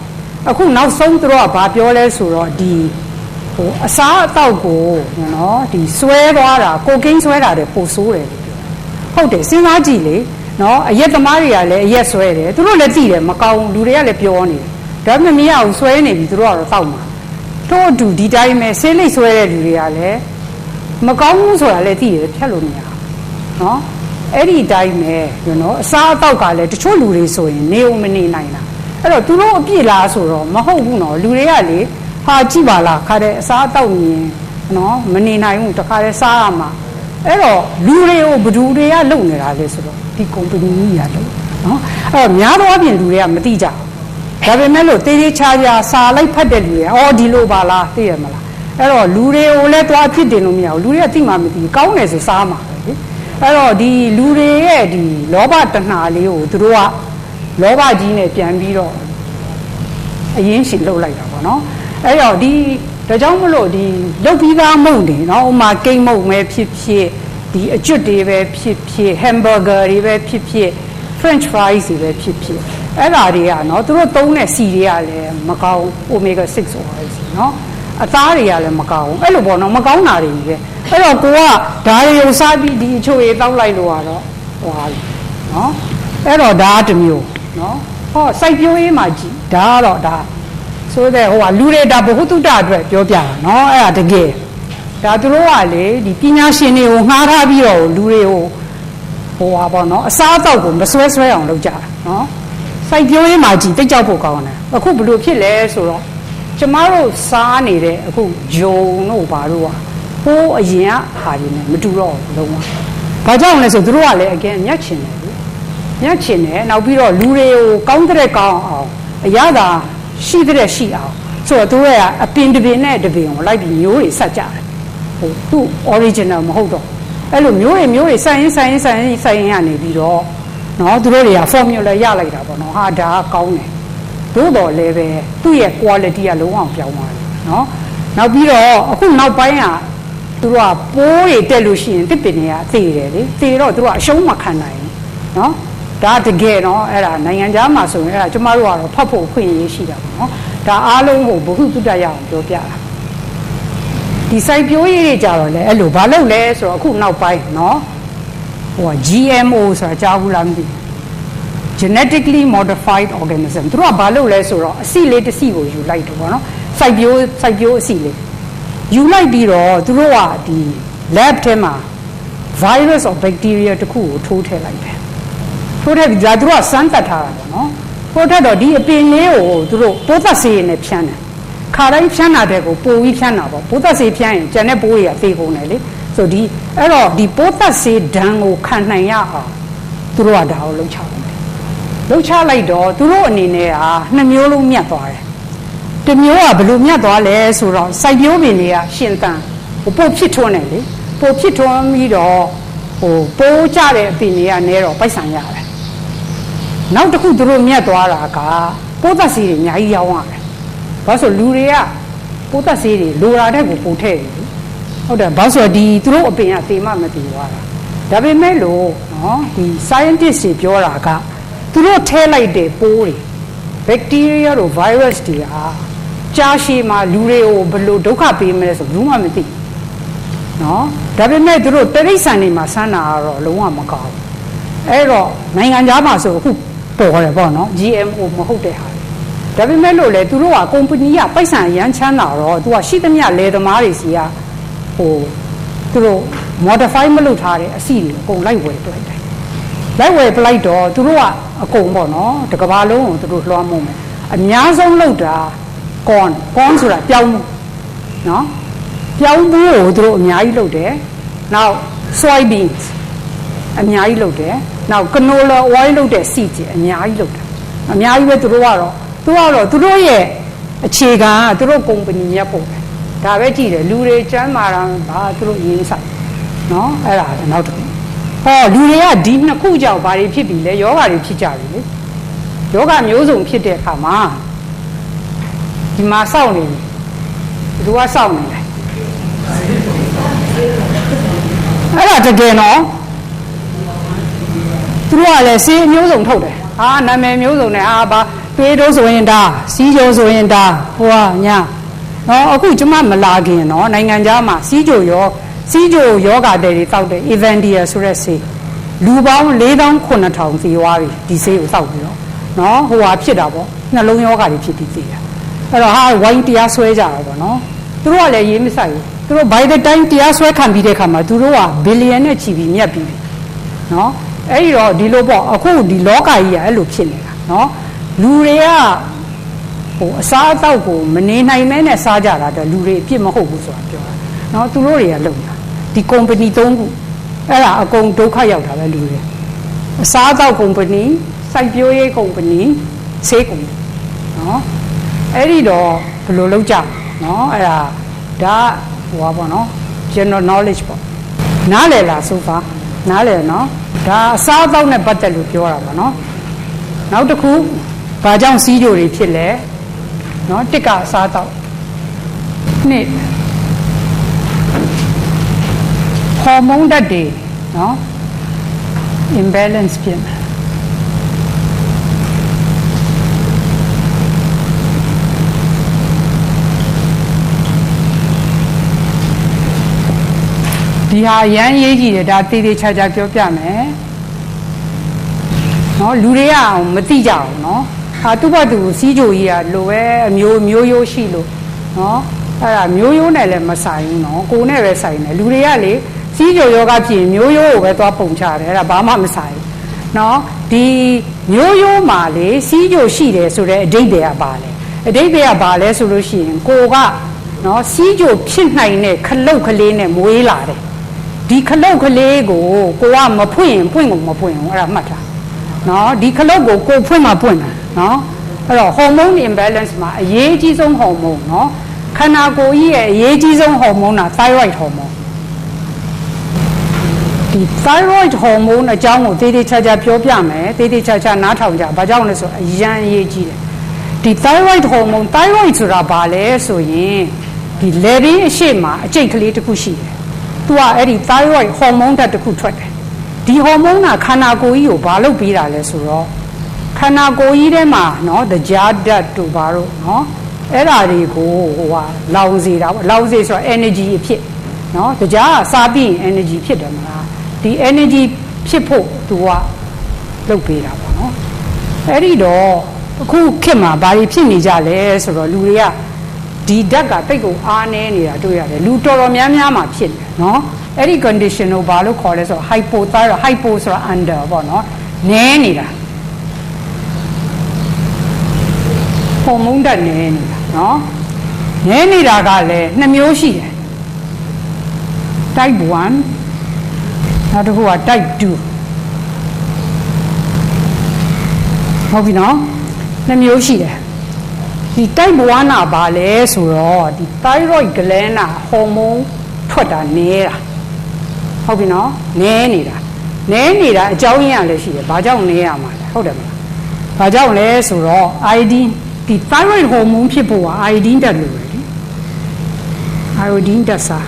အခုနောက်ဆုံးသူတို့ကဘာပြောလဲဆိုတော့ဒီဟိုအစားအသောက်ကိုနော်ဒီဆွဲသွားတာကိုကိန်းဆွဲတာတွေပိုဆိုးတယ်လို့ပြောဟုတ်တယ်စဉ်းစားကြည့်လေနော်အရက်သမားတွေကလည်းအရက်ဆွဲတယ်သူတို့လည်းသိတယ်မကောင်းလူတွေကလည်းပြောနေတယ်ဒါပေမဲ့မရဘူးဆွဲနေပြီသူတို့ကတော့တောက်မှာတို့အတူဒီတိုင်းပဲဆေးလိပ်ဆွဲတဲ့လူတွေကလည်းမကောင်းဘူးဆိုတာလည်းသိတယ်ဖြတ်လို့မရဘူးနော်အဲ့ဒီတိုင်းပဲနော်အစားအသောက်ကလည်းတချို့လူတွေဆိုရင်နေုံမနေနိုင်တာအဲ့တော့သူတို့အပြစ်လားဆိုတော့မဟုတ်ဘူးနော်လူတွေကလေဟာကြည့်ပါလားခါတဲ့အစားအသောက်မြင်နော်မနေနိုင်ဘူးတခါတည်းစားရမှာအဲ့တော့လူတွေကိုဘယ်သူတွေကလုပ်နေတာလဲဆိုတော့ဒီကုမ္ပဏီကြီးကလုပ်နော်အဲ့တော့များသောအားဖြင့်လူတွေကမသိကြဘူးဒါပေမဲ့လို့တေးသေးချာချာစာလိုက်ဖတ်တဲ့လူတွေအော်ဒီလိုပါလားသိရမလားအဲ့တော့လူတွေကိုလည်းသွားအဖြစ်တင်လို့မရဘူးလူတွေကသိမှမသိဘူးကောင်းတယ်ဆိုစားမှာပဲလေအဲ့တော့ဒီလူတွေရဲ့ဒီလောဘတဏှာလေးကိုသူတို့ကလောဘကြီးနဲ့ပြန်ပြီးတော့အရင်ရှင်လှုပ်လိုက်တာပေါ့နော်အဲ့တော့ဒီဒါကြောင့်မလို့ဒီလုတ်ပြီးသားမုံတွေနော်ဥမာကိန်းမုံပဲဖြစ်ဖြစ် ဒီအကျွတ်တွေပဲဖြစ် hamburger တွေပဲဖြစ် french fries တွေပဲဖြစ်အဲ့ဒါတွေကနော်သူတို့သုံးတဲ့စီတွေကလည်းမကောင်း omega 6 oils နော်အသားတွေကလည်းမကောင်းအဲ့လိုပေါ့နော်မကောင်းတာတွေပဲအဲ့တော့ကိုကဒါတွေကိုစားပြီးဒီအချို့တွေတောက်လိုက်လို့ကတော့ဟွာနော်အဲ့တော့ဒါတစ်မျိုးနော်ဟောစိုက်ပျိုးရေးမှာကြည့်ဒါကတော့ဒါဆိုတဲ့ဟိုကလူတွေဒါဘဟုတုတအတွက်ပြောပြတာနော်အဲ့ဒါတကယ်ဒါသူတို့ကလေဒီပညာရှင်တွေကိုငှားထားပြီးတော့လူတွေကိုဟိုပါပေါ့နော်အစားအသောက်ကိုမဆွဲအောင်လုပ်ကြတာနော်စိုက်ပျိုးရေးမှာကြည့်တိတ်ကြောက်ဖို့ကောင်းတယ်အခုဘယ်လိုဖြစ်လဲဆိုတော့ကျမတို့စားနေတဲ့အခုဂျုံတို့ဘာတို့ကဟိုးအရင်ကဟာတွေနဲ့မတူတော့လုံးဝဘာကြောင့်လဲဆိုသူတို့ကလည်းအကဲမြတ်ချင်တယ်ညချင်တယ်နောက်ပြီးတော့လူတွေကိုကောင်းတဲ့ကောင်းအောင်အရသာရှိတဲ့ရှိအောင်ဆိုတော့သူတို့ကအပင်တပင်နဲ့တပင်ကိုလိုက်ပြီးမျိုးတွေဆက်ကြတယ်ဟိုသူ့ original မဟုတ်တော့အဲ့လိုမျိုးတွေဆိုင်ရင်ကနေပြီးတော့နော်သူတို့တွေက formula ရလိုက်တာပေါ့နော်ဟာဒါကကောင်းတယ်သို့တော်လည်းပဲသူ့ရဲ့ quality ကလုံးဝပြောင်းသွားတယ်နော်နောက်ပြီးတော့အခုနောက်ပိုင်းကသူတို့ကပိုးတွေတက်လို့ရှိရင်တစ်ပင်တွေကသေတယ်လေသေတော့သူတို့ကအရှုံးမခံနိုင်ဘူးနော်ဒါတကယ်တော့အဲ့ဒါနိုင်ငံခြားမှာဆိုရင်အဲ့ဒါကျမတို့ကတော့ဖတ်ဖို့ခွင့်ရရှိတာပေါ့နော်ဒါအားလုံးကိုဘုဟုတုတ္တရအောင်ပြောပြတာဒီစိုက်ပျိုးရေးတွေကြတော့လေအဲ့လိုဘာလုပ်လဲဆိုတော့အခုနောက်ပိုင်းနော်ဟို GMO ဆိုတာကြားဘူးလားမသိဘူး genetically modified organism သူတို့ကဘာလုပ်လဲဆိုတော့အစီလေးတစ်စီကိုယူလိုက်တယ်ပေါ့နော်စိုက်ပျိုးအစီလေးယူလိုက်ပြီးတော့သူတို့ကဒီ lab ထဲမှာ virus or bacteria တခုကိုထိုးထည့်လိုက်တယ်ထိုးထည့်ပြီးဒါသူတို့ကစမ်းသပ်ထားတာပေါ့နော်ထိုးထည့်တော့ဒီအပင်လေးကိုသူတို့ပိုးသက်ဆေးနဲ့ဖြန်းတယ်ခါတိုင်းဖြန်းတာတဲ့ကိုပိုပြီးဖြန်းတာပေါ့ပိုးသက်ဆေးဖြန်းရင်ကျန်တဲ့ပိုးတွေကသေကုန်တယ်လေဆိုဒီအဲ့တော့ဒီပိုးသက်ဆေးဒဏ်ကိုခံနိုင်ရအောင်သူတို့ကဒါကိုလှုပ်ချလိုက်တယ်လှုပ်ချလိုက်တော့သူတို့အနေနဲ့ကနှစ်မျိုးလုံးမြတ်သွားတယ်တစ်မျိုးကဘယ်လိုမြတ်သွားလဲဆိုတော့စိုက်ပျိုးပင်တွေကရှင်သန်ဟိုပို့ဖြစ်ထွန်းတယ်လေပို့ဖြစ်ထွန်းပြီးတော့ဟိုပိုးကြတဲ့အပင်တွေကနေတော့ပိုက်ဆံရတယ်နောက်တစ်ခုသူတို့မြတ်သွားတာကပိုးသက်ဆေးတွေအများကြီးရောင်းရတယ်ဘာလို့ဆိုလူတွေကပိုးသက်ဆေးတွေလိုတာတဲ့ကိုပို့ထည့်တယ်ဟုတ်တယ်ဘာလို့ဆိုဒီသူတို့အပင်ကသေမှမသေသွားတာဒါပေမဲ့လို့နော်ဒီ scientist တွေပြောတာကသူတို့ထည့်လိုက်တဲ့ပိုးတွေ bacteria တို့ virus တွေဟာကြာရှည်မှာလူတွေကိုဘယ်လိုဒုက္ခပေးမလဲဆိုဘူးမှမသိနော်ဒါပေမဲ့သူတို့တရိษံတွေမှာဆန်းတာကတော့လုံးဝမကောင်းအဲ့တော့နိုင်ငံခြားမှာဆိုအခုပေါ်တယ်ပေါ့နော် GMO မဟုတ်တဲ့ဟာဒါပေမဲ့လို့လေသူတို့ကကုမ္ပဏီကပိုက်ဆံရမ်းချမ်းတာတော့သူကရှိသမျှလယ်သမားတွေစီကဟိုသူတို့ modify မလုပ်ထားတဲ့အစီတွေအကုန်လိုက်ဝယ်တွေ့တယ်လိုက်ဝယ်ပလိုက်တော့သူတို့ကအကုန်ပေါ့နော်တကဘာလုံးကိုသူတို့လွှမ်းမိုးမယ်အများဆုံးလုပ်တာ corn ဆိုတာပြောင်းနော်ပြောင်းဘူးကိုသူတို့အများကြီးလုပ်တယ်နောက် soybeans အများကြီးလုပ်တယ်နောက် canola oil လုပ်တဲ့ seed ကြီးအများကြီးလုပ်တယ်အများကြီးပဲသူတို့ကတော့သူတို့ရဲ့အခြေခံကသူတို့ကုမ္ပဏီမြတ်ပုံပဲဒါပဲကြည့်တယ်လူတွေကျမ်းမာတာဘာသူတို့ရင်းဆိုင်နော်အဲ့ဒါလည်းနောက်တစ်ခုဟောလူတွေကဒီနှစ်ခုကြောင့်ဘာတွေဖြစ်ပြီလဲယောဂတွေဖြစ်ကြပြီလေယောဂမျိုးစုံဖြစ်တဲ့အခါမှာဒီမှာစောင့်နေတယ်သူကစောင့်နေတယ်အဲ့ဒါတကယ်နော်သူတို့ကလည်းဆေးမျိုးစုံထုတ်တယ်ဟာနာမည်မျိုးစုံနဲ့ဟာဘာသွေးတိုးဆိုရင်ဒါစီးကြိုဆိုရင်ဒါဟိုကညာနော်အခုကျမမလာခင်နော်နိုင်ငံခြားမှာစီးကြိုယောဂတဲ့တွေတောက်တယ် Evandia ဆိုတဲ့ဆေးလူပေါင်း4,900စီသွားပြီဒီဆေးကိုတောက်ပြီးတော့နော်ဟိုဟာဖြစ်တာပေါ့နှလုံးယောဂတွေဖြစ်ပြီးသေးတယ်အဲ့တော့ဟာဝိုင်းတရားဆွဲကြတာပေါ့နော်သူတို့ကလည်းရေးမဆိုင်ဘူးသူတို့ by the time တရားဆွဲခံပြီးတဲ့ခါမှာသူတို့ကဘီလီယံနဲ့ချီပြီးမြတ်ပြီးပြီနော်အဲ့ဒီတော့ဒီလိုပေါ့အခုဒီလောကကြီးကအဲ့လိုဖြစ်နေတာနော်လူတွေကဟိုအစားအသောက်ကိုမနေနိုင်မဲနဲ့စားကြတာတော့လူတွေအပြစ်မဟုတ်ဘူးဆိုတာပြောတာနော်သူတို့တွေကလုံတာဒီကုမ္ပဏီ၃ခုအဲ့ဒါအကုန်ဒုက္ခရောက်တာပဲလူတွေအစားအသောက်ကုမ္ပဏီစိုက်ပျိုးရေးကုမ္ပဏီဆေးကုမ္ပဏီနော်အဲ့ဒီတော့ဘယ်လိုလုပ်ကြနော်အဲ့ဒါဟိုပါပေါ့နော် general knowledge ပေါ့နားလည်လားဆိုပါနားလည်နော်ဒါအစားအသောက်နဲ့ပတ်သက်လို့ပြောတာပါနော်နောက်တစ်ခုဘာကြောင့်စီးကြိုတွေဖြစ်လဲနော်တစ်ကအစားအသောက်နှစ် ဟော်မုန်းဓာတ်တွေနော် imbalance ဖြစ်မယ်ဒီဟာရမ်းရေးကြည့်တယ်ဒါတေးသေးချာချာပြောပြမယ်နော်လူတွေကအောင်မသိကြအောင်နော်ဟာသူ့ဘသူစီးကြိုကြီးကလိုပဲအမျိုးရိုးရှိလို့နော်အဲ့ဒါမျိုးရိုးနဲ့လည်းမဆိုင်ဘူးနော်ကိုယ်နဲ့ပဲဆိုင်တယ်လူတွေကလေစီးကြိုယောဂဖြစ်မျိုးရိုးကိုပဲသွားပုံချတယ်အဲ့ဒါဘာမှမဆိုင်ဘူးနော်ဒီမျိုးရိုးမှာလေစီးကြိုရှိတယ်ဆိုတဲ့အဓိပ္ပာယ်ကပါလေအဓိပ္ပာယ်ကပါလဲဆိုလို့ရှိရင်ကိုကနော်စီးကြိုဖြစ်နိုင်တဲ့ခလုတ်ကလေးနဲ့မွေးလာတယ်ဒီခလုတ်ကလေးကိုကမဖွင့်ရင်ဖွင့်ကိုမဖွင့်ဘူးအဲ့ဒါမှတ်ထားနော်ဒီခလုတ်ကိုကိုဖွင့်မှဖွင့်တာနော်အဲ့တော့ hormone imbalance မှာအရေးကြီးဆုံး hormone နော်ခန္ဓာကိုယ်ကြီးရဲ့အရေးကြီးဆုံး hormone က thyroid hormone ဒီ thyroid hormone အကြောင်းကိုသေးသေးချာချာပြောပြမယ်သေးသေးချာချာနားထောင်ကြဘာကြောင့်လဲဆိုအရန်အရေးကြီးတယ်ဒီ thyroid hormone thyroid ဆိုတာဘာလဲဆိုရင်ဒီ level အရှိမအကျိတ်ကလေးတစ်ခုရှိတယ်သူကအဲ့ဒီ thyroid hormone ဓာတ်တစ်ခုထွက်တယ်ဒီ hormone ကခန္ဓာကိုယ်ကြီးကိုဘာလုပ်ပေးတာလဲဆိုတော့ခန္ဓာကိုယ်ကြီးထဲမှာနော်ကြားဓာတ်တို့ဘာလို့နော်အဲ့ဓာတွေကိုလောင်စေတာပေါ့လောင်စေဆိုတော့ energy အဖြစ်နော်ကြားကစားပြီး energy ဖြစ်တယ်မလားဒီ energy ဖြစ်ဖို့သူကလုပ်ပေးတာပေါ့နော်အဲ့ဒီတော့အခုခေတ်မှာဘာတွေဖြစ်နေကြလဲဆိုတော့လူတွေကဒီဓာတ်ကတိတ်ကိုအားနည်းနေတာတွေ့ရတယ်လူတော်တော်များများမှာဖြစ်နေနော်အဲ့ဒီ condition ကိုဘာလို့ခေါ်လဲဆိုတော့ hypothyroid hypo ဆိုတာ under ပေါ့နော်နည်းနေတာဟော်မုန်းဓာတ်နည်းနေတာနော်နည်းနေတာကလည်း2မျိုးရှိတယ် type 1နောက်တစ်ခုက type 2ဟုတ်ပြီနော်2မျိုးရှိတယ်ဒီ type 1ကဘာလဲဆိုတော့ဒီ thyroid gland ကဟော်မုန်းထွက်တာနည်းတာဟုတ်ပြီနော်နည်းနေတာအကြောင်းရင်းကလည်းရှိတယ်ဘာကြောင့်နည်းရမှာလဲဟုတ်တယ်မလားဘာကြောင့်လဲဆိုတော့ iodine ဒီ thyroid hormone ဖြစ်ဖို့က iodine ဓာတ်လိုတယ်လေ iodine ဓာတ်စား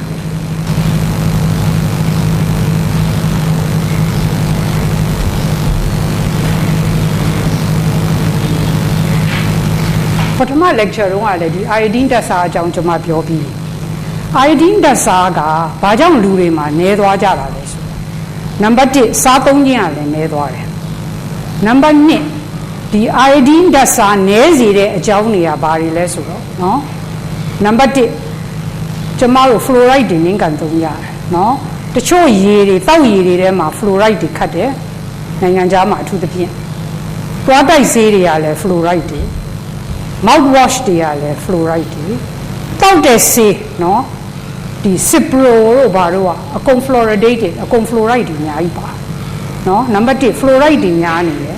ပထမ lecture တုန်းကလည်းဒီ iodine ဓာတ်စားအကြောင်းကျွန်မပြောပြီး iodine ဓာတ်စားကဘာကြောင့်လူတွေမှာနည်းသွားကြတာလဲဆိုနံပါတ်1စားသုံးခြင်းကလည်းနည်းသွားတယ်နံပါတ်2ဒီ iodine ဓာတ်စားနည်းစေတဲ့အကြောင်းတွေကဘာတွေလဲဆိုတော့နော်နံပါတ်1ကျမတို့ fluoride တွေနင်းကန်သုံးရတယ်နော်တချို့ရေတွေတောက်ရေတွေထဲမှာ fluoride တွေခတ်တယ်နိုင်ငံခြားမှာအထူးသဖြင့်သွားတိုက်ဆေးတွေကလည်း fluoride တွေ mouth wash တွေကလည်း fluoride တွေတောက်တဲ့ဆေးနော်ဒီ Cipro တို့ဘာတို့ကအကုန် fluoridated အကုန် fluoride တွေအများကြီးပါနော်နံပါတ်1 fluoride တွေများနေတယ်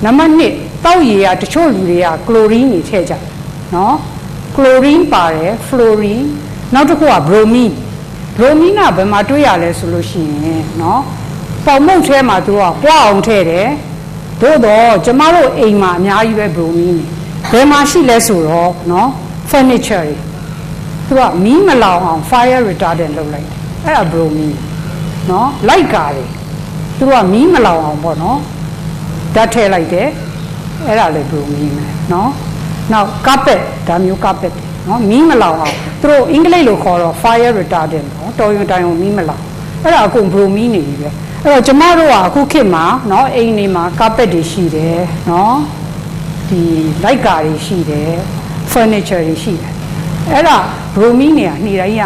နံပါတ်2တောက်ရည်ကတချို့လူတွေက chlorine တွေထည့်ကြတယ်နော် chlorine ပါတယ် fluorine နောက်တစ်ခုက bromine bromine ကဘယ်မှာတွေ့ရလဲဆိုလို့ရှိရင်နော်ပေါင်မုတ်ထဲမှာသူကပွားအောင်ထည့်တယ်သို့တော့ကျမတို့အိမ်မှာအများကြီးပဲ bromine ဘယ်မှာရှိလဲဆိုတော့နော် furniture တွေသူကမီးမလောင်အောင် fire retardant လုပ်လိုက်တယ်အဲ့ဒါ bromine နော်လိုက်ကားတွေသူကမီးမလောင်အောင်ပေါ့နော်ဓာတ်ထည့်လိုက်တယ်အဲ့ဒါလည်း bromine ပဲနော်နောက် carpet ဒါမျိုး carpet နော်မီးမလောင်အောင်သူတို့အင်္ဂလိပ်လိုခေါ်တော့ fire retardant ပေါ့တော်ရုံတိုင်ုံမီးမလောင်အဲ့ဒါအကုန် bromine နေပြီပဲအဲ့တော့ကျမတို့ကအခုခေတ်မှာနော်အိမ်တွေမှာ carpet တွေရှိတယ်နော်ဒီလိုက်ကားတွေရှိတယ် furniture တွေရှိတယ်အဲ့ဒါ bromine တွေကနှိတိုင်းရ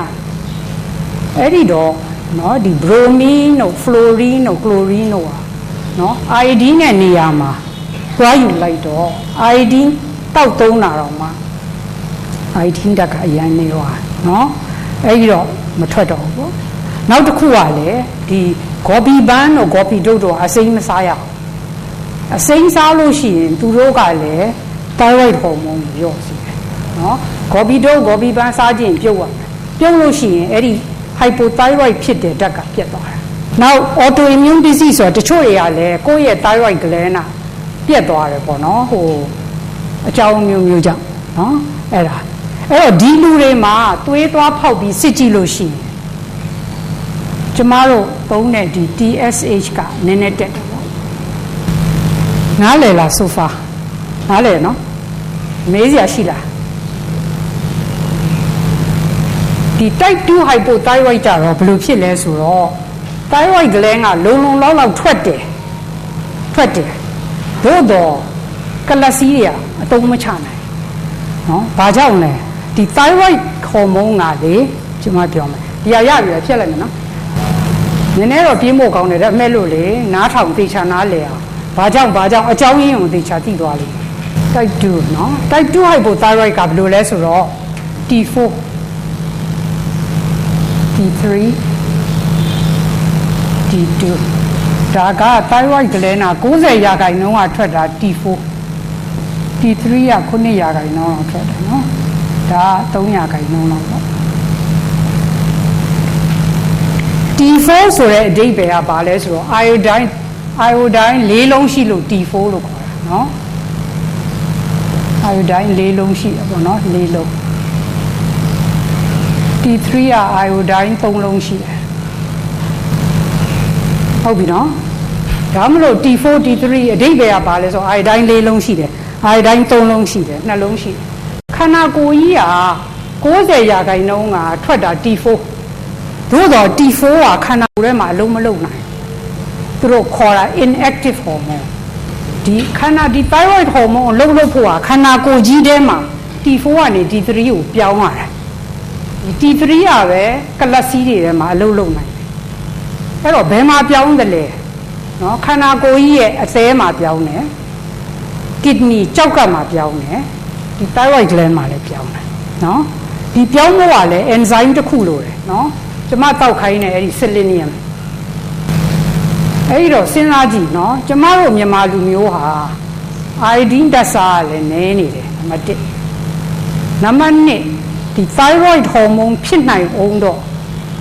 အဲ့ဒီတော့နော်ဒီ bromine တို့ fluorine တို့ chlorine တို့อ่ะနော် iodine နဲ့နေရာမှာသွားယူလိုက်တော့ iodine တောက်သုံးတာတော့မှ iodine ဓာတ်ကအရင်နေသွားနော်အဲ့ဒီတော့မထွက်တော့ဘူးပေါ့နောက်တစ်ခုကလည်းဒီဂေါ်ပီပန်းတို့ဂေါ်ပီဒုတ်တို့အစိမ်းမစားရအောင်အစိမ်းစားလို့ရှိရင်သူတို့ကလည်း thyroid hormone ကိုရော့စေတယ်နော်ဂေါ်ပီဒုတ်ဂေါ်ပီပန်းစားခြင်းပြုတ်ရမယ်ပြုတ်လို့ရှိရင်အဲ့ဒီ hypothyroid ဖြစ်တဲ့ဓာတ်ကပြတ်သွားတာနောက် autoimmune disease ဆိုတော့တချို့တွေကလည်းကိုယ့်ရဲ့ thyroid gland ပြတ်သွားတယ်ပေါ့နော်ဟိုအကြောင်းမျိုးမျိုးကြောင့်နော်အဲ့တော့ဒီလူတွေမှာသွေးသွားဖောက်ပြီးစစ်ကြည့်လို့ရှိရင် ကျမတို့သုံးတဲ့ဒီ TSH ကနည်းနည်းတက်တယ်ပေါ့နားလည်လား so far နားလည်နော်မေးစရာရှိလားဒီ type 2 hypothyroid ကြတော့ဘယ်လိုဖြစ်လဲဆိုတော့ thyroid gland ကလုံလောက်ထွက်တယ်သို့တော့ကလစီတွေကအတုံးမချနိုင်နော်ဘာကြောင့်လဲဒီ thyroid hormone ကလေကျွန်မပြောမယ်ဒီရပြီဖြတ်လိုက်မယ်နော်နည်းနည်းတော့ပြေးမို့ကောင်းတယ်ဒါမဲ့လို့လေနားထောင်သေချာနားလဲအောင်ဘာကြောင့်အကြောင်းရင်းကိုသေချာသိသွားလိမ့် type 2နော် type 2 hypothyroid ကဘယ်လိုလဲဆိုတော့ T4 T3 T2 ဒါက thyroid gland က90%ကထွက်တာ T4 T3 က9%လောက်ထွက်တယ်နော်ဒါ3%လောက်ပေါ့ T4 ဆိုတဲ့အဓိပ္ပာယ်ကဘာလဲဆိုတော့ iodine ၄လုံးရှိလို့ T4 လို့ခေါ်တာနော် iodine ၄လုံးရှိတယ်ပေါ့နော်၄လုံး T3 က iodine 3လုံးရှိတယ်ဟုတ်ပြီနော်ဒါမလို့ T4 T3 အဓိပ္ပာယ်ကဘာလဲဆိုတော့ iodine ၄လုံးရှိတယ် iodine 3လုံးရှိတယ်2လုံးရှိတယ်ခန္ဓာကိုယ်ကြီးက90%ကထွက်တာ T4 သို့တော့ T4 ကခန္ဓာကိုယ်ထဲမှာအလုံးမလုံးနိုင်သူတို့ခေါ်တာ inactive hormone ဒီခန္ဓာဒီ thyroid hormone ကိုလုံးဖို့ကခန္ဓာကိုယ်ကြီးထဲမှာ T4 ကနေ T3 ကိုပြောင်းရတယ်ဒီ T3 ကပဲကလစီတွေထဲမှာအလုံးလုံးနိုင်တယ်အဲ့တော့ဘယ်မှာပြောင်းတယ်လဲနော်ခန္ဓာကိုယ်ကြီးရဲ့အသည်းမှာပြောင်းတယ် kidney ကြောက်ကပ်မှာပြောင်းတယ်ဒီ thyroid gland မှာလည်းပြောင်းတယ်နော်ဒီပြောင်းဖို့ကလည်း enzyme တစ်ခုလိုတယ်နော်ကျမတောက်ခိုင်းတယ်အဲ့ဒီ selenium အဲ့ဒီတော့စဉ်းစားကြည့်နော်ကျမတို့မြန်မာလူမျိုးဟာ iodine ဓာတ်စားကလည်းနည်းနေတယ်နံပါတ်1နံပါတ်2ဒီ thyroid hormone ဖြစ်နိုင်အောင်တော့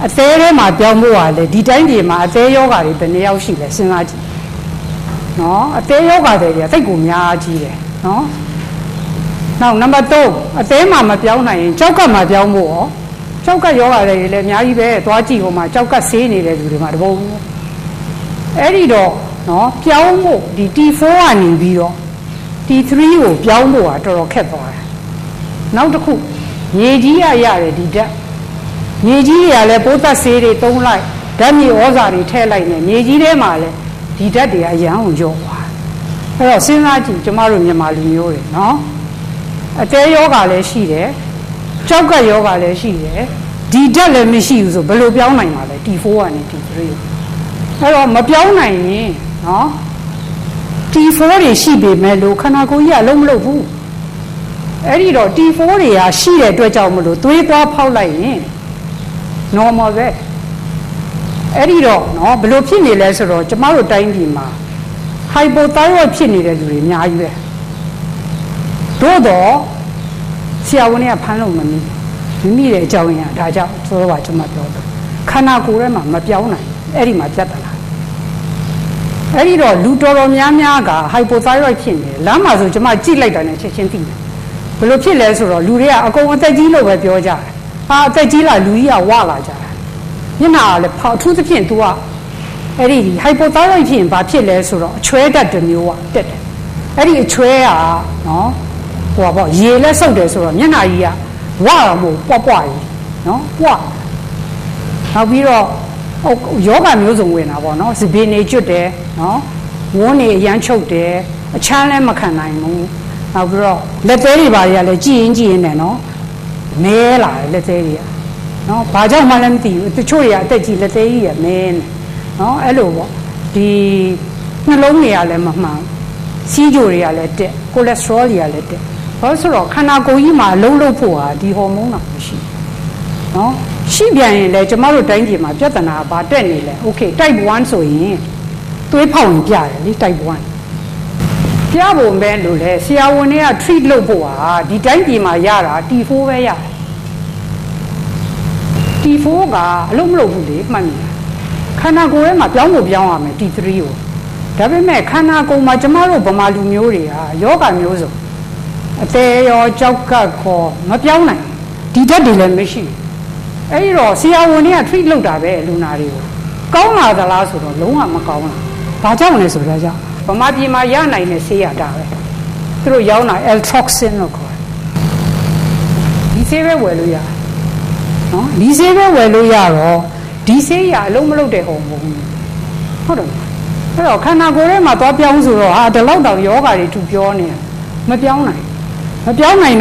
အသေးထဲမှာပြောင်းဖို့ကလည်းဒီတိုင်းပြည်မှာအသေးယောဂါတွေဘယ်နှယောက်ရှိလဲစဉ်းစားကြည့်နော်အသေးယောဂါတွေသိပ်ကိုများကြီးတယ်နော်နောက်နံပါတ်3အသေးမှာမပြောင်းနိုင်ရင်ကြောက်ကပ်မှာပြောင်းဖို့ရောကြောက်ကပ်ယောဂါတွေလည်းအများကြီးပဲသွားကြည့်ဟိုမှာကြောက်ကပ်ဆေးနေတဲ့လူတွေမှာတပုံအဲ့ဒီတော့နော်ပြောင်းဖို့ဒီ T4 ကနေပြီးတော့ T3 ကိုပြောင်းဖို့ကတော်တော်ခက်သွားတယ်နောက်တစ်ခုမြေကြီးရရတယ်ဒီဓာတ်မြေကြီးတွေကလည်းပိုးသက်ဆေးတွေတုံးလိုက်ဓာတ်မြေဩဇာတွေထည့်လိုက်နေမြေကြီးထဲမှာလည်းဒီဓာတ်တွေအရန်ကိုကျော်သွားအဲ့တော့စဉ်းစားကြည့်ကျမတို့မြန်မာလူမျိုးတွေနော်အတဲယောဂါလည်းရှိတယ်ကြောက်ကပ်ယောဂါလည်းရှိတယ်ဒီဓာတ်လည်းမရှိဘူးဆိုဘယ်လိုပြောင်းနိုင်မှာလဲ T4 ကနေ T3 အဲ့တော့မပြောင်းနိုင်ရင်နော် T4 တွေရှိပေမဲ့လို့ခန္ဓာကိုယ်ကြီးအလုံးမလုပ်ဘူးအဲ့ဒီတော့ T4 တွေကရှိတဲ့အတွက်ကြောင့်မလို့သွေးသွားဖောက်လိုက်ရင် normal ပဲအဲ့ဒီတော့နော်ဘယ်လိုဖြစ်နေလဲဆိုတော့ကျမတို့တိုင်းပြည်မှာ hypothyroid ဖြစ်နေတဲ့လူတွေအများကြီးပဲတို့တော့ဆရာဝန်တွေကဖမ်းလို့မမိတဲ့အကြောင်းရင်းဒါကြောင့်ဆိုတော့ကျွန်မပြောတယ်ခန္ဓာကိုယ်ထဲမှာမပြောင်းနိုင်အဲ့ဒီမှာပြတ်တလာအဲ့ဒီတော့လူတော်တော်များများက hypothyroid ဖြစ်နေတယ်လမ်းမှာဆိုကျွန်မကြည့်လိုက်တာနဲ့ချက်ချင်းသိတယ်ဘယ်လိုဖြစ်လဲဆိုတော့လူတွေကအကုန်အသက်ကြီးလို့ပဲပြောကြတယ်ဟာအသက်ကြီးလာလူကြီးကဝလာကြတယ်မျက်နှာကလည်းအထူးသဖြင့် तू ကအဲ့ဒီ hypothyroid ဖြစ်ရင်ဘာဖြစ်လဲဆိုတော့အချွဲတတ်တစ်မျိုးကတက်တယ်အဲ့ဒီအချွဲကနော်ဟိုပါပေါ့ရေလက်ဆုပ်တယ်ဆိုတော့မျက်နှာကြီးကဝါတော့မဟုတ်ပွားကြီးနော်ပွားနောက်ပြီးတော့ယောဂမျိုးစုံဝင်တာပေါ့နော်စပင်းနေကျွတ်တယ်နော်ဝန်းနေရမ်းချုပ်တယ်အချမ်းလည်းမခံနိုင်ဘူးနောက်ပြီးတော့လက်သေးတွေဘာတွေကလည်းကြည်ရင်နဲ့နော်မဲလာတယ်လက်သေးတွေကနော်ဘာကြောင့်မှလည်းမသိဘူးတချို့တွေကအသက်ကြီးလက်သေးကြီးရမဲနေနော်အဲ့လိုပေါ့ဒီနှလုံးတွေကလည်းမမှန်စီးကြိုတွေကလည်းတက်ကိုလက်စထရောတွေကလည်းတက်ဘာလို့ဆိုတော့ခန္ဓာကိုယ်ကြီးမှာအလုံးလုံးဖို့ဟာဒီဟော်မုန်းတော့မရှိနော်ရှိပြန်ရင်လည်းကျမတို့တိုင်းပြည်မှာပြဿနာဘာတက်နေလဲ okay type 1ဆိုရင်သွေးဖောက်ရင်ပြတယ်လေ type 1ပြဖို့ပဲလို့လေဆရာဝန်တွေက treat လုပ်ဖို့ဟာဒီတိုင်းပြည်မှာရတာ T4 ပဲရတယ် T4 ကအလုံးမလုပ်ဘူးလေမှတ်မိလားခန္ဓာကိုယ်ထဲမှာပြောင်းဖို့ပြောင်းရမယ် T3 ကိုဒါပေမဲ့ခန္ဓာကိုယ်မှာကျမတို့ဗမာလူမျိုးတွေကယောဂမျိုးစုံအသေးရောကြောက်ကပ်ခေါ်မပြောင်းနိုင်ဒီဓာတ်တွေလည်းမရှိအဲ့ဒီတော့ဆရာဝန်တွေက treat လုပ်တာပဲလူနာတွေကို ကောင်းလာသလားဆိုတော့လုံးဝမကောင်းလားဘာကြောင့်လဲဆိုတော့ကြောင့်ဗမာပြည်မှာရနိုင်တဲ့ဆေးရတာပဲသူတို့ရောင်းတာ L-toxin လို့ခေါ်တယ်ဒီဆေးပဲဝယ်လို့ရတယ်နော်ဒီဆေးပဲဝယ်လို့ရတော့ဒီဆေးရအလုံးမလုံးတဲ့ဟော်မုန်းဟုတ်တယ်အဲ့တော့ခန္ဓာကိုယ်ထဲမှာသွားပြောင်းဆိုတော့ဟာဒီလောက်တောင်ယောဂါတွေသူပြောနေမပြောင်းနိုင်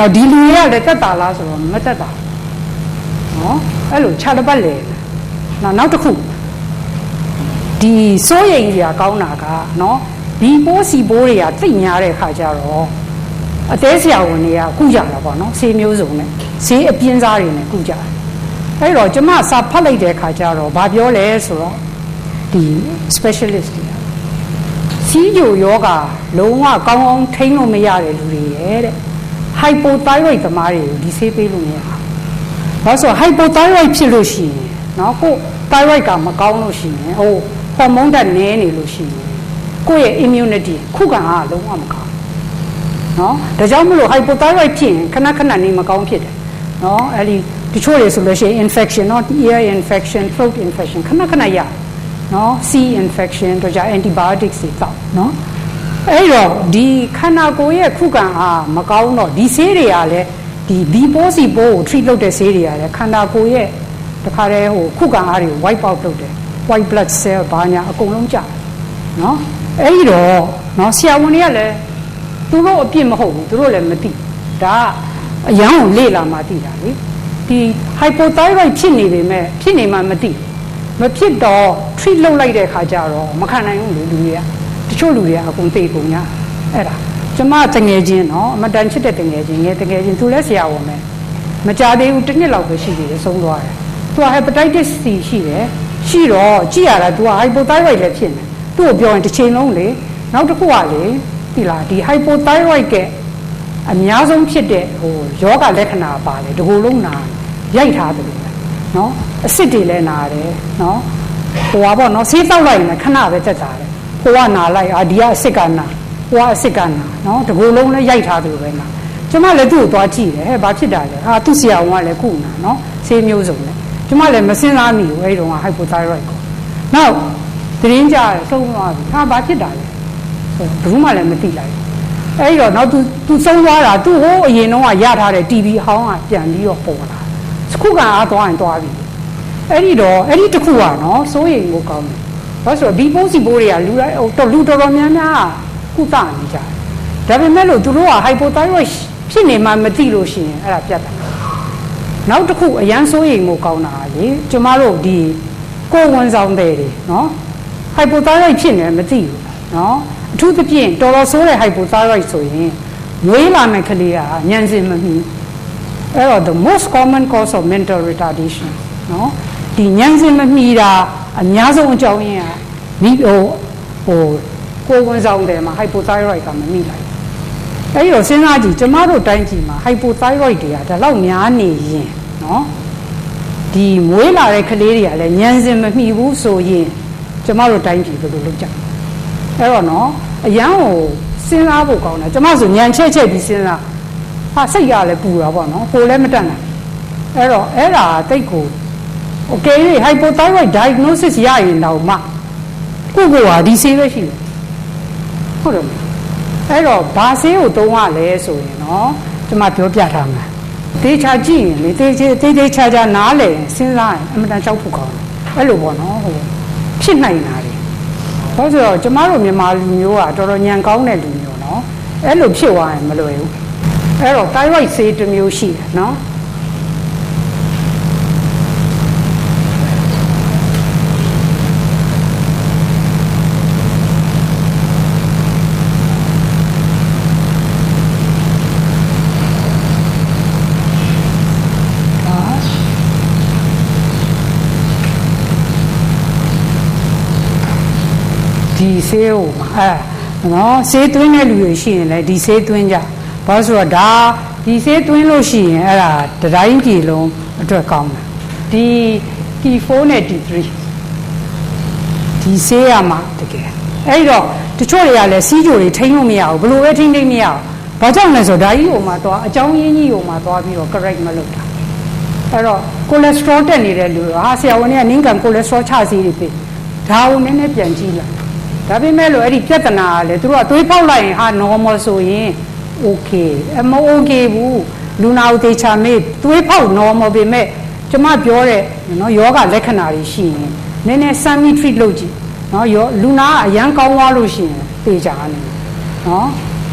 တော့ဒီလူတွေကလည်းတက်တာလားဆိုတော့မတက်တာနော်အဲ့လိုခြားတစ်ပတ်လေနောက်တစ်ခုဒီစိုးရိမ်စရာကောင်းတာကနော်ဒီပိုးစီပိုးတွေကသိညာတဲ့ခါကျတော့အသေးဆရာဝန်တွေကကုကြတာပေါ့နော်ဆေးမျိုးစုံနဲ့ဆေးအပြင်းစားတွေနဲ့ကုကြတယ်အဲ့တော့ကျမစာဖတ်လိုက်တဲ့ခါကျတော့ဘာပြောလဲဆိုတော့ဒီ specialist တွေစီးကြိုယောဂလုံးဝကောင်းကောင်းထိန်းလို့မရတဲ့လူတွေရဲ့တဲ့ hypothyroid သမားတွေကိုဒီဆေးပေးလို့မရဘူး။ဘာလို့ဆို hypothyroid ဖြစ်လို့ရှိရင်နော်ကို thyroid ကမကောင်းလို့ရှိရင်ဟိုဟော်မုန်းဓာတ်နည်းနေလို့ရှိရင်ကိုယ့်ရဲ့ immunity ခုခံအားလုံးဝမကောင်း။နော်ဒါကြောင့်မလို့ hypothyroid ဖြစ်ရင်ခဏခဏနေမကောင်းဖြစ်တယ်။နော်အဲ့ဒီတချို့တွေဆိုလို့ရှိရင် infection နော် ear infection throat infection ခဏခဏရနော် C infection တို့ကြ antibiotics တွေတောက်နော်အဲ့တော့ဒီခန္ဓာကိုယ်ရဲ့ခုခံအားမကောင်းတော့ဒီဆေးတွေကလည်းဒီ B ပိုးစီပိုးကို treat လုပ်တဲ့ဆေးတွေကလည်းခန္ဓာကိုယ်ရဲ့တခါတည်းဟိုခုခံအားတွေကို wipe out လုပ်တယ် white blood cell ဘာညာအကုန်လုံးကျနော်အဲ့ဒီတော့နော်ဆရာဝန်တွေကလည်းသူတို့အပြစ်မဟုတ်ဘူးသူတို့လည်းမသိဒါအရန်ကိုလေ့လာမှသိတာလေဒီ hypothyroid ဖြစ်နေပေမဲ့ဖြစ်နေမှမသိမဖြစ်တော့ treat လုပ်လိုက်တဲ့ခါကျတော့မခံနိုင်ဘူးလူတွေကတချို့လူတွေကအကုန်သိကုန်냐အဲ့ဒါကျမတငယ်ချင်းနော်အမတန်ချစ်တဲ့တငယ်ချင်းငယ်တငယ်ချင်းသူလည်းဆရာဝန်ပဲမကြသေးဘူးတစ်နှစ်လောက်ပဲရှိသေးတယ်ဆုံးသွားတယ်သူက hepatitis C ရှိတယ်ရှိတော့ကြည့်ရတာသူက hypothyroid လည်းဖြစ်နေသူ့ကိုပြောရင်တစ်ချိန်လုံးလေနောက်တစ်ခုကလေဒီလားဒီ hypothyroid ကအများဆုံးဖြစ်တဲ့ဟိုယောဂလက္ခဏာပါလေဒီလိုလုံးနာရိုက်ထားတယ်လို့နော်အစ်စ်တွေလည်းနာတယ်နော်ဟိုပါပေါ့နော်ဆေးတောက်လိုက်ရင်ခဏပဲတက်တာတယ်ဟိုကနာလိုက်အာဒီကအစ်စ်ကနာဟိုကအစ်စ်ကနာနော်ဒီလိုလုံးလည်းရိုက်ထားတယ်လို့ပဲနာကျမလည်းသူ့ကိုသွားကြည့်တယ်ဟဲ့ဘာဖြစ်တာလဲဟာသူ့ဆရာဝန်ကလည်းခုနာနော်ဆေးမျိုးစုံနဲ့ကျမလည်းမစင်းစားမိဘူးအဲ့ဒီတော့ hypothyroid ကိုနောက်သတင်းကြတယ်ဆုံးသွားပြီဟာဘာဖြစ်တာလဲဘယ်မှလည်းမသိလိုက်အဲ့ဒီတော့နောက်သူဆုံးသွားတာသူ့ဟိုအရင်တော့ရထားတဲ့ TB အဟောင်းကပြန်ပြီးတော့ပေါ်လာခုကအားသွားရင်သွားပြီအဲ့ဒီတော့အဲ့ဒီတစ်ခုကနော်စိုးရိမ်ဖို့ကောင်းတယ်ဘာလို့ဆိုတော့ဒီပိုးစီပိုးတွေကလူတော်တော်များများကုသနေကြတယ်ဒါပေမဲ့လို့သူတို့က hypothyroid ဖြစ်နေမှမသိလို့ရှိရင်အဲ့ဒါပြတ်တယ်နောက်တစ်ခုအရန်စိုးရိမ်ဖို့ကောင်းတာလေကျမတို့ဒီကိုယ်ဝန်ဆောင်တွေနော် hypothyroid ဖြစ်နေမသိဘူးနော်အထူးသဖြင့်တော်တော်ဆိုးတဲ့ hypothyroid ဆိုရင်မွေးလာမယ့်ကလေးကညံစင်မမီအဲ့တော့ the most common cause of mental retardation နော်ဒီညံစင်မမီတာအများဆုံးအကြောင်းရင်းကမိဟိုကိုယ်ဝန်ဆောင်တယ်မှာ hypothyroid ကမမိလိုက်အဲ့ဒီတော့စဉ်းစားကြည့်ကျမတို့တိုင်းပြည်မှာ hypothyroid တွေကဒါလောက်များနေရင်နော်ဒီမွေးလာတဲ့ကလေးတွေကလည်းညံစင်မမိဘူးဆိုရင်ကျမတို့တိုင်းပြည်ဘယ်လိုလုပ်ကြအဲ့တော့နော်အရန်ကိုစဉ်းစားဖို့ကောင်းတယ်ကျမဆိုညံချက်ပြီးစဉ်းစားဟာစိတ်ရလည်းပူတာပေါ့နော်ပိုလည်းမတတ်နိုင်အဲ့တော့အဲ့ဒါတိတ်ကိုโอเค hypothyroid diagnosis ရရင်တော့မှကိုကဒီဆေးပဲရှိတယ်ဟုတ်တယ်အဲ့တော့ဘာဆေးကိုသုံးရလဲဆိုရင်နော်ကျမပြောပြထားမှာတေချာကြည့်ရင်လေတေချာနားလေစဉ်းစားရင်အမှန်တန်ကြောက်ဖို့ကောင်းတယ်အဲ့လိုပေါ့နော်ဟိုဖြစ်နိုင်တာလေဘာလို့ဆိုတော့ကျမတို့မြန်မာလူမျိုးကတော်တော်ညံကောင်းတဲ့လူမျိုးနော်အဲ့လိုဖြစ်သွားရင်မလွယ်ဘူးအဲ့တော့ thyroid ဆေးတစ်မျိုးရှိတယ်နော်ဒီဆေးကိုနော်ဆေးသွင်းတဲ့လူတွေရှိရင်လည်းဒီဆေးသွင်းကြဘာလို့ဆိုတော့ဒါဒီဆေးသွင်းလို့ရှိရင်အဲ့ဒါတတိုင်းပြည်လုံးအတွက်ကောင်းတယ်ဒီ T4 နဲ့ T3 ဒီဆေးရမှာတကယ်အဲ့တော့တချို့တွေကလည်းစီးကြိုတွေထိန်းလို့မရဘူးဘလို့ပဲထိန်းမရဘူးဘာကြောင့်လဲဆိုတော့ဒါကြီးဟိုမှာတော့အကြောင်းရင်းကြီးဟိုမှာသွားပြီးတော့ correct မလုပ်တာအဲ့တော့ cholesterol တက်နေတဲ့လူဟာဆရာဝန်တွေကနင်းကန် cholesterol ချဆေးတွေပေး ဒါကိုနည်းနည်းပြန်ကြည့်လိုက်ဒါပေမဲ့လို့အဲ့ဒီပြဿနာကလေသူတို့ကသွေးပေါက်လိုက်ရင်ဟာ normal ဆိုရင် okay မ okay ဘူးလူနာကိုတေချာမေးသွေးပေါက် normal ပေမဲ့ကျမပြောတဲ့နော်ယောဂလက္ခဏာတွေရှိရင်နည်းနည်း semi treat လုပ်ကြည့်နော်လူနာကအရန်ကောင်းသွားလို့ရှိရင်တေချာနေနော်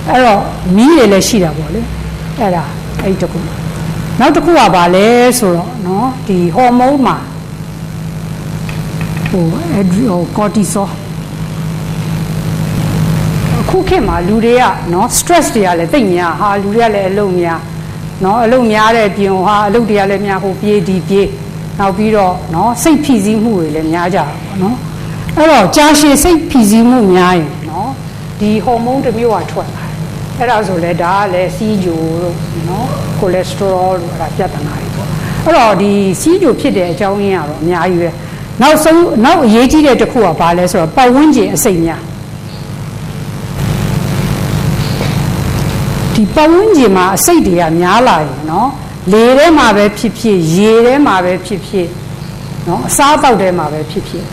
အဲ့တော့မီးတွေလည်းရှိတာပေါ့လေအဲ့ဒါအဲ့တခုနောက်တစ်ခုကဘာလဲဆိုတော့နော်ဒီဟော်မုန်းမှာဟိုကော်တီဆောအခုခေတ်မှာလူတွေကနော် stress တွေကလည်းတိတ်များဟာလူတွေကလည်းအလုပ်များနော်အလုပ်များတဲ့အပြင်ဟာအလုပ်တွေကလည်းများဟိုပြေးဒီပြေးနောက်ပြီးတော့နော်စိတ်ဖိစီးမှုတွေလည်းများကြတာပေါ့နော်အဲ့တော့ကြာရှည်စိတ်ဖိစီးမှုများရင်နော်ဒီဟော်မုန်းတစ်မျိုးကထွက်လာအဲ့ဒါဆိုလဲဒါကလည်းစီးကြိုတို့နော်ကိုလက်စတရောတို့အဲ့ဒါပြဿနာတွေပေါ့အဲ့တော့ဒီစီးကြိုဖြစ်တဲ့အကြောင်းရင်းကတော့အများကြီးပဲနောက်အရေးကြီးတဲ့တစ်ခုကဘာလဲဆိုတော့ပတ်ဝန်းကျင်အစိတ်များဒီပတ်ဝန်းကျင်မှာအစိတ်တွေကများလာရင်နော်လေထဲမှာပဲဖြစ်ဖြစ်ရေထဲမှာပဲဖြစ်ဖြစ်နော်အစားအသောက်ထဲမှာပဲဖြစ်ဖြစ်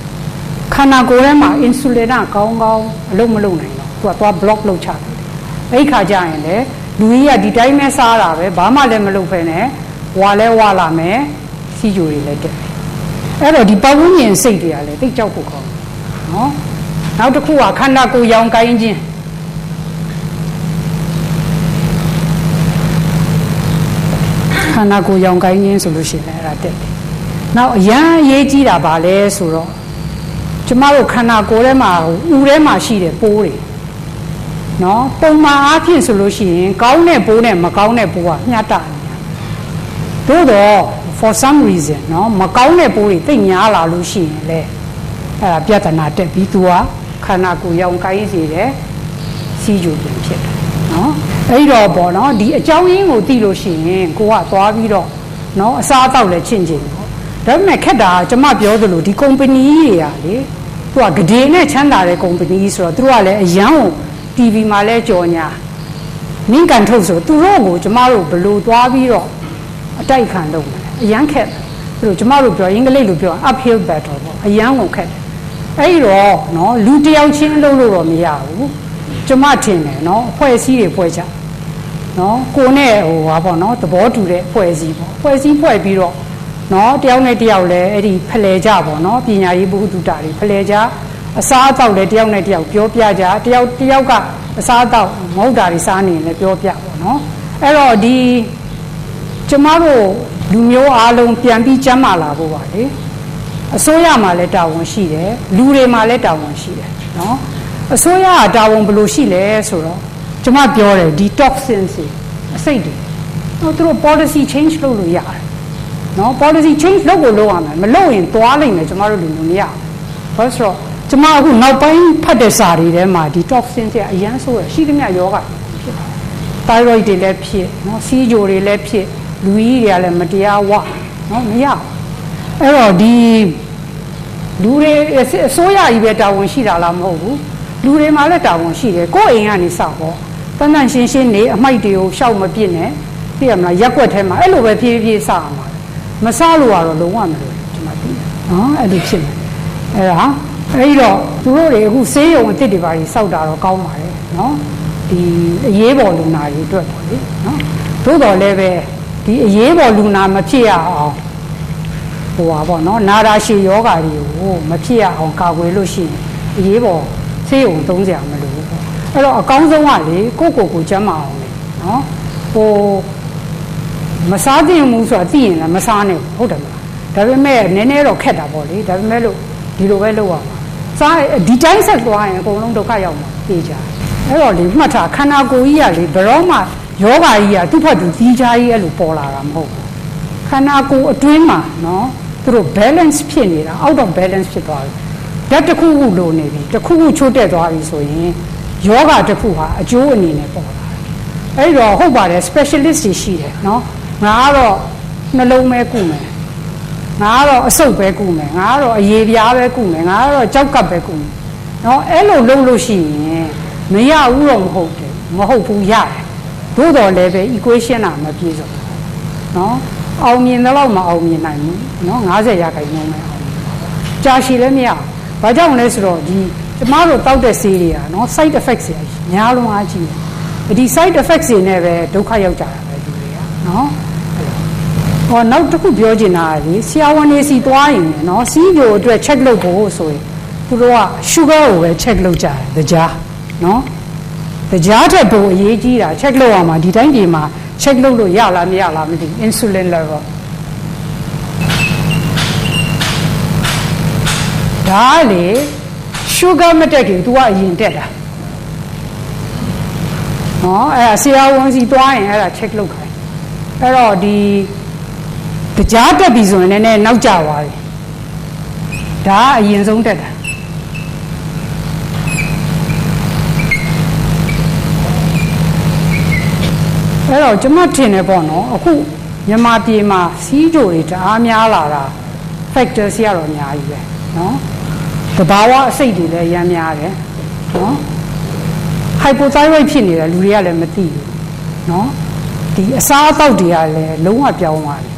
ခန္ဓာကိုယ်ထဲမှာအင်ဆူလင်ကကောင်းကောင်းအလုပ်မလုပ်နိုင်တော့သူကသွား block လုပ်ချတယ်အဲ့ခါကျရင်လေလူကြီးကဒီတိုင်းပဲစားတာပဲဘာမှလည်းမလုပ်ဖ ೇನೆ ဝါလဲဝါလာမယ်စီးကြိုတွေလည်းတက်တယ်အဲ့တော့ဒီပတ်ဝန်းကျင်စိတ်တွေကလည်းသိကြောက်ဖို့ကောင်းနော်နောက်တစ်ခုကခန္ဓာကိုယ်ရောင်ကိုင်းခြင်းခန္ဓာကိုယ်ရောင်ကိုင်းခြင်းဆိုလို့ရှိရင်အဲ့ဒါတက်တယ်နောက်အရန်ရေးကြည့်တာပါလဲဆိုတော့ကျမတို့ခန္ဓာကိုယ်ထဲမှာဥထဲမှာရှိတဲ့ပိုးတွေနော်ပုံမှန်အားဖြင့်ဆိုလို့ရှိရင်ကောင်းတဲ့ပိုးနဲ့မကောင်းတဲ့ပိုးကမျှတနေတယ်သို့တော့ for some reason နော်မကောင်းတဲ့ပိုးတွေသိများလာလို့ရှိရင်လေအဲ့ဒါပြဿနာတက်ပြီးသူကခန္ဓာကိုယ်ရောင်ကိုင်းစေတယ်စီးကြိုပြန်ဖြစ်တယ်နော်အဲ့တော့ပေါ့နော်ဒီအကြောင်းရင်းကိုသိလို့ရှိရင်ကိုကသွားပြီးတော့နော်အစားအသောက်လည်းချင့်ချင်ပေါ့ဒါပေမဲ့ခက်တာကျမပြောသလိုဒီ company တွေကလေသူကဂဒေနဲ့ချမ်းသာတဲ့ company ဆိုတော့သူကလည်းအရန်ကို TV မှာလဲကြော်ညာနင်းကန်ထုတ်ဆိုသူတို့ကိုကျမတို့ဘလို့သွားပြီးတော့အတိုက်ခံလုပ်တယ်အရန်ခက်တယ်သူတို့ကျမတို့ပြောအင်္ဂလိပ်လိုပြော uphill battle ပေါ့အရန်ကိုခက်တယ်အဲ့တော့နော်လူတယောက်ချင်းလုပ်လို့တော့မရဘူးကျမထင်တယ်နော်အဖွဲ့အစည်းတွေဖွဲ့ကြနော်ကိုနဲ့ဟိုဟာပေါ့နော်သဘောတူတဲ့အဖွဲ့အစည်းပေါ့အဖွဲ့အစည်းဖွဲ့ပြီးတော့နော်တယောက်နဲ့တယောက်လဲအဲ့ဒီဖလှယ်ကြပေါ့နော်ပညာရေးဘုဟုတုတတွေဖလှယ်ကြအစားအသောက်လည်းတယောက်နဲ့တယောက်ပြောပြကြတယောက်ကအစားအသောက်မဟုတ်တာတွေစားနေလည်းပြောပြပေါ့နော်အဲ့တော့ဒီကျမတို့လူမျိုးအားလုံးပြန်ပြီးကျန်းမာလာဖို့ပါလေအစိုးရမှာလည်းတာဝန်ရှိတယ်လူတွေမှာလည်းတာဝန်ရှိတယ်နော်အစိုးရကတာဝန်ဘယ်လိုရှိလဲဆိုတော့ကျမပြောတယ်ဒီ toxins တွေအစိတ်တွေတော့သူတို့ policy change လုပ်လို့ရတယ်နော် policy change လုပ်ကိုလုပ်ရမယ်မလုပ်ရင်သွားလိမ့်မယ်ကျမတို့လူမျိုးမရဘူးဘာလို့ဆိုတော့ကျမအခုနောက်ပိုင်းဖတ်တဲ့စာတွေထဲမှာဒီ toxins တွေအရန်ဆိုးရရှိသမျှယောဂဖြစ်တယ် thyroid တွေလည်းဖြစ်နော်စီးကြိုတွေလည်းဖြစ်လူကြီးတွေကလည်းမတရားဝနော်မရအဲ့တော့ဒီလူတွေအစိုးရကြီးပဲတာဝန်ရှိတာလားမဟုတ်ဘူးလူတွေမှာလည်းတာဝန်ရှိတယ်ကိုယ့်အိမ်ကနေစပေါ့တန်တန်ရှင်းရှင်းနေအမိုက်တွေကိုရှောက်မပြစ်နဲ့သိရမလားရက်ွက်ထဲမှာအဲ့လိုပဲဖြည်းဖြည်းစရမှာမစလို့ကတော့လုံးဝမလို့ဒီမှာသိတယ်နော်အဲ့လိုဖြစ်မယ်အဲ့ဒါအဲ့တော့သူတို့တွေအခုဆေးရုံအစ်စ်တွေပါကြီးစောက်တာတော့ကောင်းပါတယ်နော်ဒီအရေးပေါ်လူနာတွေအတွက်ပေါ့လေနော်သို့တော်လည်းပဲဒီအရေးပေါ်လူနာမဖြစ်ရအောင်ဟိုပါပေါ့နော်နာရာရှည်ယောဂါတွေကိုမဖြစ်ရအောင်ကာကွယ်လို့ရှိရင်အရေးပေါ်ဆေးရုံသုံးစရာမလိုဘူးပေါ့အဲ့တော့အကောင်းဆုံးကလေကိုကျန်းမာအောင်လေနော်ဟိုမစားသင့်ဘူးဆိုတာသိရင်လည်းမစားနဲ့ဟုတ်တယ်မလားဒါပေမဲ့နည်းနည်းတော့ခက်တာပေါ့လေဒါပေမဲ့လို့ဒီလိုပဲလုပ်ရမှာစားဒီတိုင်းဆက်သွားရင်အကုန်လုံးဒုက္ခရောက်မှာသိကြအဲ့တော့လေမှတ်ထားခန္ဓာကိုယ်ကြီးကလေဘယ်တော့မှယောဂါကြီးကသူ့ဖတ်သူကြီးချာကြီးအဲ့လိုပေါ်လာတာမဟုတ်ဘူးခန္ဓာကိုယ်အတွင်းမှာနော်သူတို့ balance ဖြစ်နေတာ out of balance ဖြစ်သွားတယ်ဓာတ်တစ်ခုခုလိုနေပြီတစ်ခုခုချိုးတက်သွားပြီဆိုရင်ယောဂတစ်ခုဟာအကျိုးအနေနဲ့ပေါ်လာတယ်အဲ့တော့ဟုတ်ပါတယ် specialist တွေရှိတယ်နော်ငါကတော့နှလုံးပဲကုမယ်ငါကတော့အဆုပ်ပဲကုမယ်ငါကတော့အရေပြားပဲကုမယ်ငါကတော့ကြောက်ကပ်ပဲကုမယ်နော်အဲ့လိုလုပ်လို့ရှိရင်မရဘူးတော့မဟုတ်ဘူးရတယ်သို့တော်လည်းပဲ equation ကမပြည့်စုံနော်အောင်မြင်တော့မအောင်မြင်နိုင်ဘူးနော်90%နဲ့အောင်ကြာရှည်လည်းမရဘာ ဘာကြောင့်လဲဆိုတော့ဒီကျမတို့တောက်တဲ့ဆေးတွေကနော် side effects တွေများလုံးအားကြီးတယ်ဒီ side effects တွေနဲ့ပဲဒုက္ခရောက်ကြတာပဲလူတွေကနော်ဟောနောက်တစ်ခုပြောချင်တာကလေဆရာဝန်တွေစီသွားရင်နော်စီးကိုအတွက် check လုပ်ဖို့ဆိုရင်သူတို့က sugar ကိုပဲ check လုပ်ကြတယ်ကြားနော်ကြားတဲ့ပုံအရေးကြီးတာ check လုပ်ရမှာဒီတိုင်းဒီမှာ check လုပ်လို့ရလားမရလားမသိ insulin level ဒါလေ sugar မတက်ခင် तू ကအရင်တက်တာနော်အဲ့ဒါဆရာဝန်စီသွားရင်အဲ့ဒါ check လုပ်ခိုင်းအဲ့တော့ဒီကြားတက်ပြီဆိုရင်လည်းနောက်ကျသွားပြီဒါအရင်ဆုံးတက်တာအဲ့တော့ကျမထင်တယ်ပေါ့နော်အခုမြန်မာပြည်မှာစီးကြိုတွေတအားများလာတာ factor စီကတော့အများကြီးပဲနော်တဘာဝအစိတ်တွေလည်းရမ်းများတယ်နော် hypothyroid ဖြစ်နေတယ်လူတွေကလည်းမသိဘူးနော်ဒီအစားအသောက်တွေကလည်းလုံးဝပြောင်းသွားတယ်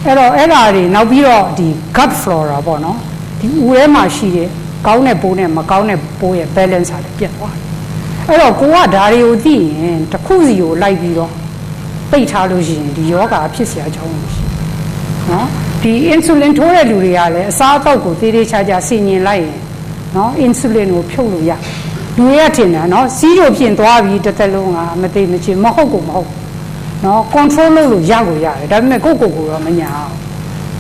အဲ့တော့အဲ့ဓာတွေနောက်ပြီးတော့ဒီ gut flora ပေါ့နော်ဒီဦးထဲမှာရှိတဲ့ကောင်းတဲ့ပိုးနဲ့မကောင်းတဲ့ပိုးရဲ့ balance ဟာလည်းပြတ်သွားတယ်အဲ့တော့ကိုကဓာတွေကိုသိရင်တစ်ခုစီကိုလိုက်ပြီးတော့ပိတ်ထားလို့ရှိရင်ဒီယောဂဖြစ်เสียအကြောင်းမရှိနော်ဒီ insulin ထိုးတဲ့လူတွေကလည်းအစားအသောက်ကိုသေးသေးချာချာဆင်ញင်လိုက်ရင်နော် insulin ကိုဖြုတ်လို့ရလူတွေကထင်တယ်နော်စီးတို့ပြင်သွားပြီးတစ်သက်လုံးကမသိမချင်းမဟုတ်ကိုမဟုတ်နော် control လုပ်လို့ရတယ်ဒါပေမဲ့ကိုယ့်ကိုယ်ကိုတော့မညာအောင်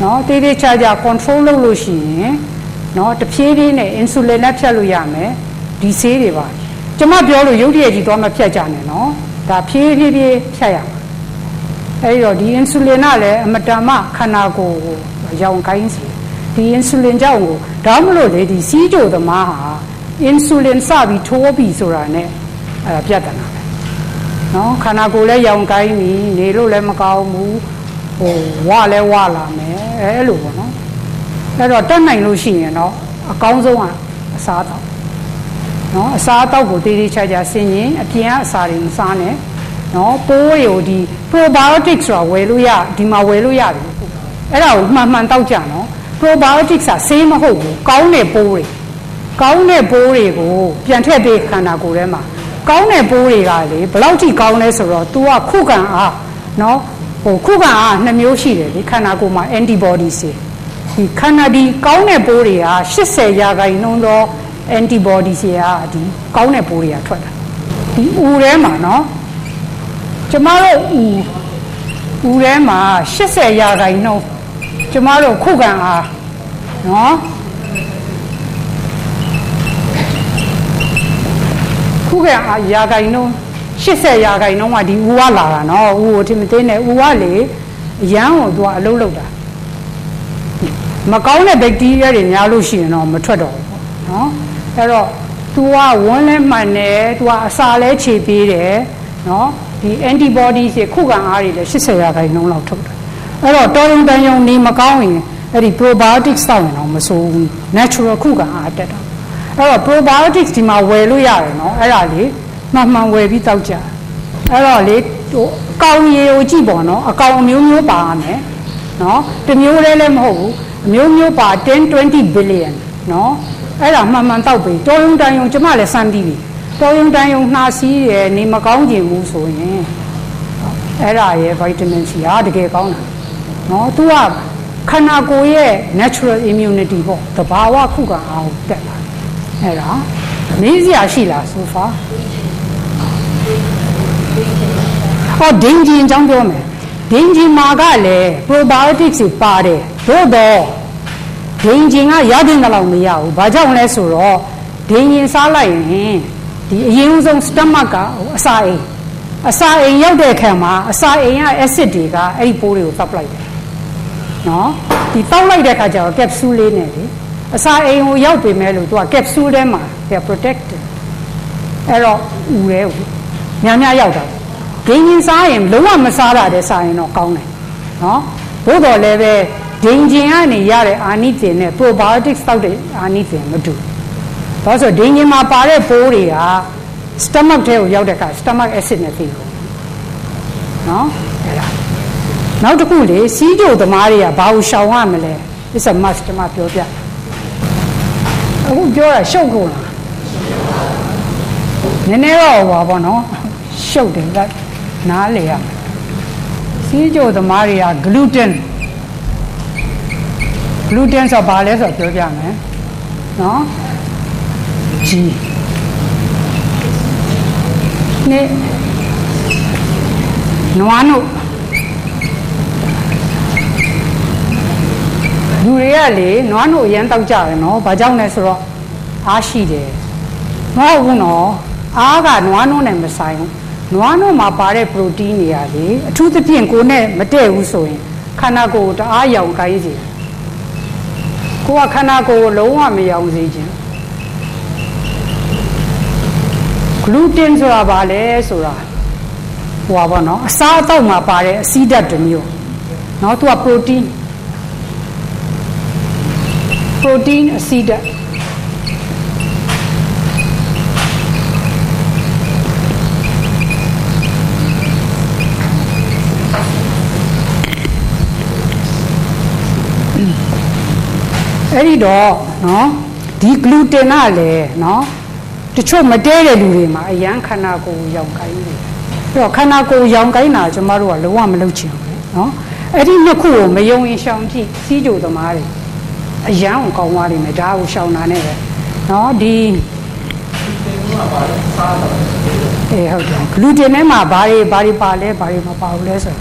နော်သေးသေးချာချာ control လုပ်လို့ရှိရင်နော်တဖြည်းဖြည်းနဲ့ insulin နဲ့ဖြတ်လို့ရမယ်ဒီဆေးတွေပါကျွန်မပြောလို့ရုပ်တရက်ကြီးသွားမဖြတ်ကြနဲ့နော်ဒါဖြည်းဖြည်းဖြတ်ရမှာအဲ့တော့ဒီ insulin ကလည်းအမတန်မှခန္ဓာကိုယ်ကိုရောင်ကိုင်းစီဒီ insulin ကြောင့်ကိုဒါမှမဟုတ်လေဒီစီးကြိုသမားဟာ insulin စပြီးထိုးပြီးဆိုတာနဲ့အဲ့ဒါပြဿနာပဲနော်ခန္ဓာကိုယ်လည်းရောင်ကိုင်းပြီးနေလို့လည်းမကောင်းဘူးဟိုဝလည်းဝလာမယ်အဲ့လိုပေါ့နော်အဲ့တော့တက်နိုင်လို့ရှိရင်တော့အကောင်းဆုံးကအစားအသောက်နော်အစားအသောက်ကိုတေးသေးချာချာဆင်ရင်အပြင်ကအစာတွေမစားနဲ့နော်ပိုးတွေကိုဒီ probiotics ဆိုတာဝယ်လို့ရဒီမှာဝယ်လို့ရတယ်အဲ့ဒါကိုမှန်တောက်ကြနော် probiotics ကဆေးမဟုတ်ဘူးကောင်းတဲ့ပိုးတွေကိုပြန်ထည့်ပေးခန္ဓာကိုယ်ထဲမှာကောင်းတဲ့ပိုးတွေကလေဘယ်လောက်ထိကောင်းလဲဆိုတော့ तू ကခုခံအားနော်ဟိုခုခံအား2မျိုးရှိတယ်လေခန္ဓာကိုယ်မှာ antibody တွေဒီခန္ဓာဒီကောင်းတဲ့ပိုးတွေက80%သော antibody တွေကဒီကောင်းတဲ့ပိုးတွေကထွက်တာဒီဦးထဲမှာနော်ကျမတို့ဦးထဲမှာ80%ကျမတို့ခုခံအားနော်ခုခံအားရာခိုင်နှုန်း80%ကဒီဦးကလာတာနော်ဦးကိုထင်မသိနဲ့ဦးကလေရမ်းကိုသူကအလုံးလုံးတာမကောင်းတဲ့ဘက်တီးရီးယားတွေများလို့ရှိရင်တော့မထွက်တော့ဘူးပေါ့နော်အဲ့တော့ तू ကဝန်းလဲမှန်တယ် तू ကအစာလဲခြေပေးတယ်နော်ဒီ antibody တွေခုခံအားတွေလည်း80%လောက်ထုတ်တယ်အဲ့တော့တော်ရုံတန်ရုံနေမကောင်းရင်အဲ့ဒီ probiotics တောက်ရင်တော့မဆိုးဘူး natural ခုခံအားတက်တာအဲ့တော့ probiotics ဒီမှာဝယ်လို့ရတယ်နော်အဲ့ဒါလေမှန်ဝယ်ပြီးတောက်ကြအဲ့တော့လေဟိုအကောင်ရေကိုကြည့်ပေါ့နော်အကောင်မျိုးပါရမယ်နော်တမျိုးတည်းလည်းမဟုတ်ဘူးအမျိုးပါ10-20 billion နော်အဲ့ဒါမှန်တောက်ပြီတော်ရုံတန်ရုံကျမလည်းစမ်းပြီးပြီတော်ရုံတန်ရုံနှာစီးရယ်နေမကောင်းခြင်းဘူးဆိုရင်အဲ့ဒါရဲ့ vitamin C ဟာတကယ်ကောင်းတာနော်သူကခန္ဓာကိုယ်ရဲ့ natural immunity ပေါ့သဘာဝခုခံအားကိုတက်လာအဲ့ဒါမေးစရာရှိလား so far ဟောဒင်းဂျင်အကြောင်းပြောမယ်ဒင်းဂျင်မှာကလည်း probiotics တွေပါတယ်သို့တော့ဒင်းဂျင်ကရတဲ့လောက်မရဘူးဘာကြောင့်လဲဆိုတော့ဒင်းဂျင်စားလိုက်ရင်ဒီအရင်ဆုံး stomach ကအစာအိမ်ရောက်တဲ့အခါမှာအစာအိမ်က acid တွေကအဲ့ဒီပိုးတွေကိုတောက်လိုက်တယ်နော်ဒီတောက်လိုက်တဲ့အခါကျတော့ capsule လေးနဲ့လေအစာအိမ်ကိုရောက်ပြီမဲ့လို့သူက capsule ထဲမှာ they are protected အဲ့တော့ဦးရဲကိုများရောက်တာဒင်းဂျင်စားရင်လုံးဝမစားတာတဲ့စားရင်တော့ကောင်းတယ်နော်ဘို့တော်လည်းပဲဒင်းဂျင်ကနေရတဲ့အာနိသင်နဲ့ probiotics တောက်တဲ့အာနိသင်မတူဘာလို့ဆိုဒင်းဂျင်မှာပါတဲ့ပိုးတွေက stomach ထဲကိုရောက်တဲ့အခါ stomach acid နဲ့သိတယ်နော်အဲ့ဒါနောက်တစ်ခုလေစီးကြိုသမားတွေကဘာလို့ရှောင်ရမလဲ it's a must ကျွန်မပြောပြ အခုပြောတာရှုပ်ကုန်လားနည်းနည်းတော့ပါပေါ့နော်ရှုပ်တယ်ကနားလေရစီးကြိုသမားတွေက gluten ဆိုဘာလဲဆိုတော့ပြောပြမယ်နော်G နဲ့နွားနို့လူတွေကလေနွားနို့အရန်တောက်ကြတယ်နော်ဘာကြောင့်လဲဆိုတော့အားရှိတယ်မဟုတ်ဘူးနော်အားကနွားနို့နဲ့မဆိုင်ဘူးနွားနို့မှာပါတဲ့ protein တွေကလေအထူးသဖြင့်ကိုယ်နဲ့မတည့်ဘူးဆိုရင်ခန္ဓာကိုယ်တအားရောင်ကိုင်းစေကိုကခန္ဓာကိုယ်လုံးဝမရောင်စေခြင်းဂလူတင်ဆိုတာဘာလဲဆိုတာဟိုပါဘောနော်အစားအသောက်မှာပါတဲ့အဆီဓာတ်တစ်မျိုးနော်သူက protein အဆီဓာတ်အဲ့ဒီတော့နော်ဒီဂလူတင်ကလည်းနော်တချို့မတဲတဲ့လူတွေမှာအရန်ခန္ဓာကိုယ်ရောင်ကိုင်းနေတယ်အဲ့တော့ခန္ဓာကိုယ်ရောင်ကိုင်းတာကျမတို့ကလုံးဝမလုပ်ချင်ဘူးနော်အဲ့ဒီနှစ်ခုကိုမယုံရင်ရှောင်ကြည့်စီးကြိုသမားတွေအရန်ကိုကောင်းသွားလိမ့်မယ်ဒါကိုရှောင်တာနဲ့ပဲနော်ဒီဟုတ်တယ်ဂလူတင်ထဲမှာဘာတွေပါလဲဘာတွေမပါဘူးလဲဆို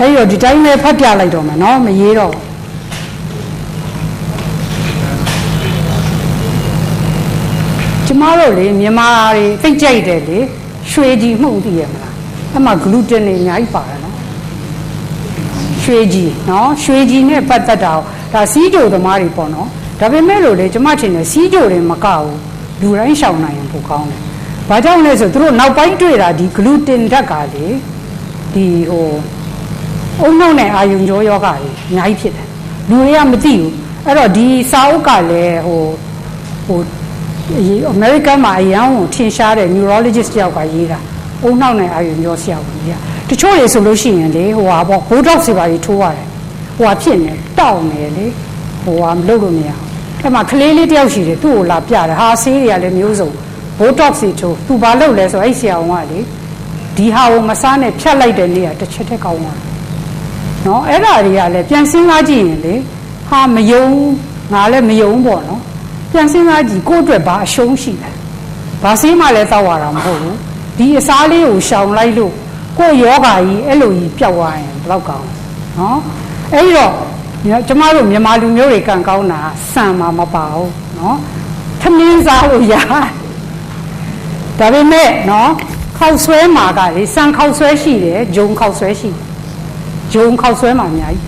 အဲ့တော့ဒီတိုင်းပဲဖတ်ပြလိုက်တော့မယ်နော်မရေးတော့ကျမတို့လေမြန်မာတွေသိကြိုက်တယ်လေရွှေကြီးမှုန့်သိရမလားအဲ့မှာဂလူတင်တွေအများကြီးပါတယ်နော်ရွှေကြီးနော်ရွှေကြီးနဲ့ပတ်သက်တာဒါစီးကြိုသမားတွေပေါ့နော်ဒါပေမဲ့လို့လေကျမထင်တယ်စီးကြိုတွေမကဘူးလူတိုင်းရှောင်နိုင်ရင်ပိုကောင်းတယ်ဘာကြောင့်လဲဆိုသူတို့နောက်ပိုင်းတွေ့တာဒီဂလူတင်ဓာတ်ကလေဒီဟိုအုံနောက်နဲ့အာယုံကြောယောဂါတွေအများကြီးဖြစ်တယ်လူတွေကမသိဘူးအဲ့တော့ဒီစာအုပ်ကလည်းဟိုအမေရိကန်မှာအရန်ကိုထင်ရှားတဲ့ neurologist တယောက်ကရေးတာအုံနောက်နဲ့အာယုံကြောဆရာဝန်ကြီးကတချို့တွေဆိုလို့ရှိရင်လေဟိုဟာပေါ့ botox တွေပါကြီးထိုးရတယ်ဟိုဟာဖြစ်နေတောက်နေလေဟိုဟာမလုပ်လို့မရဘူးအဲ့မှာကလေးလေးတယောက်ရှိတယ်သူ့ကိုလာပြတယ်ဟာဆေးတွေကလည်းမျိုးစုံ botox တွေထိုးသူဘာလုပ်လဲဆိုအဲ့ဆရာဝန်ကလေဒီဟာကိုမစားနဲ့ဖြတ်လိုက်တဲ့နေ့ကတစ်ချက်တည်းကောင်းသွားနော်အဲ့ဒါတွေကလည်းပြန်စဉ်းစားကြည့်ရင်လေဟာမယုံငါလည်းမယုံပေါ့နော်ပြန်စဉ်းစားကြည့်ကိုယ့်အတွက်ဘာအရှုံးရှိလဲဘာဆေးမှလည်းတောက်ရတာမဟုတ်ဘူးဒီအစားလေးကိုရှောင်လိုက်လို့ကိုယ့်ယောဂါကြီးအဲ့လိုကြီးပျောက်သွားရင်ဘယ်တော့ကောင်းနော်အဲ့ဒီတော့ကျမတို့မြန်မာလူမျိုးတွေကံကောင်းတာစံမှာမပါဘူးနော်ထမင်းစားလို့ရဒါပေမဲ့နော်ခောက်ဆွဲမှာကလေစံခောက်ဆွဲရှိတယ်ဂျုံခောက်ဆွဲရှိတယ်ဂျုံခောက်ဆွဲမှာအများကြီး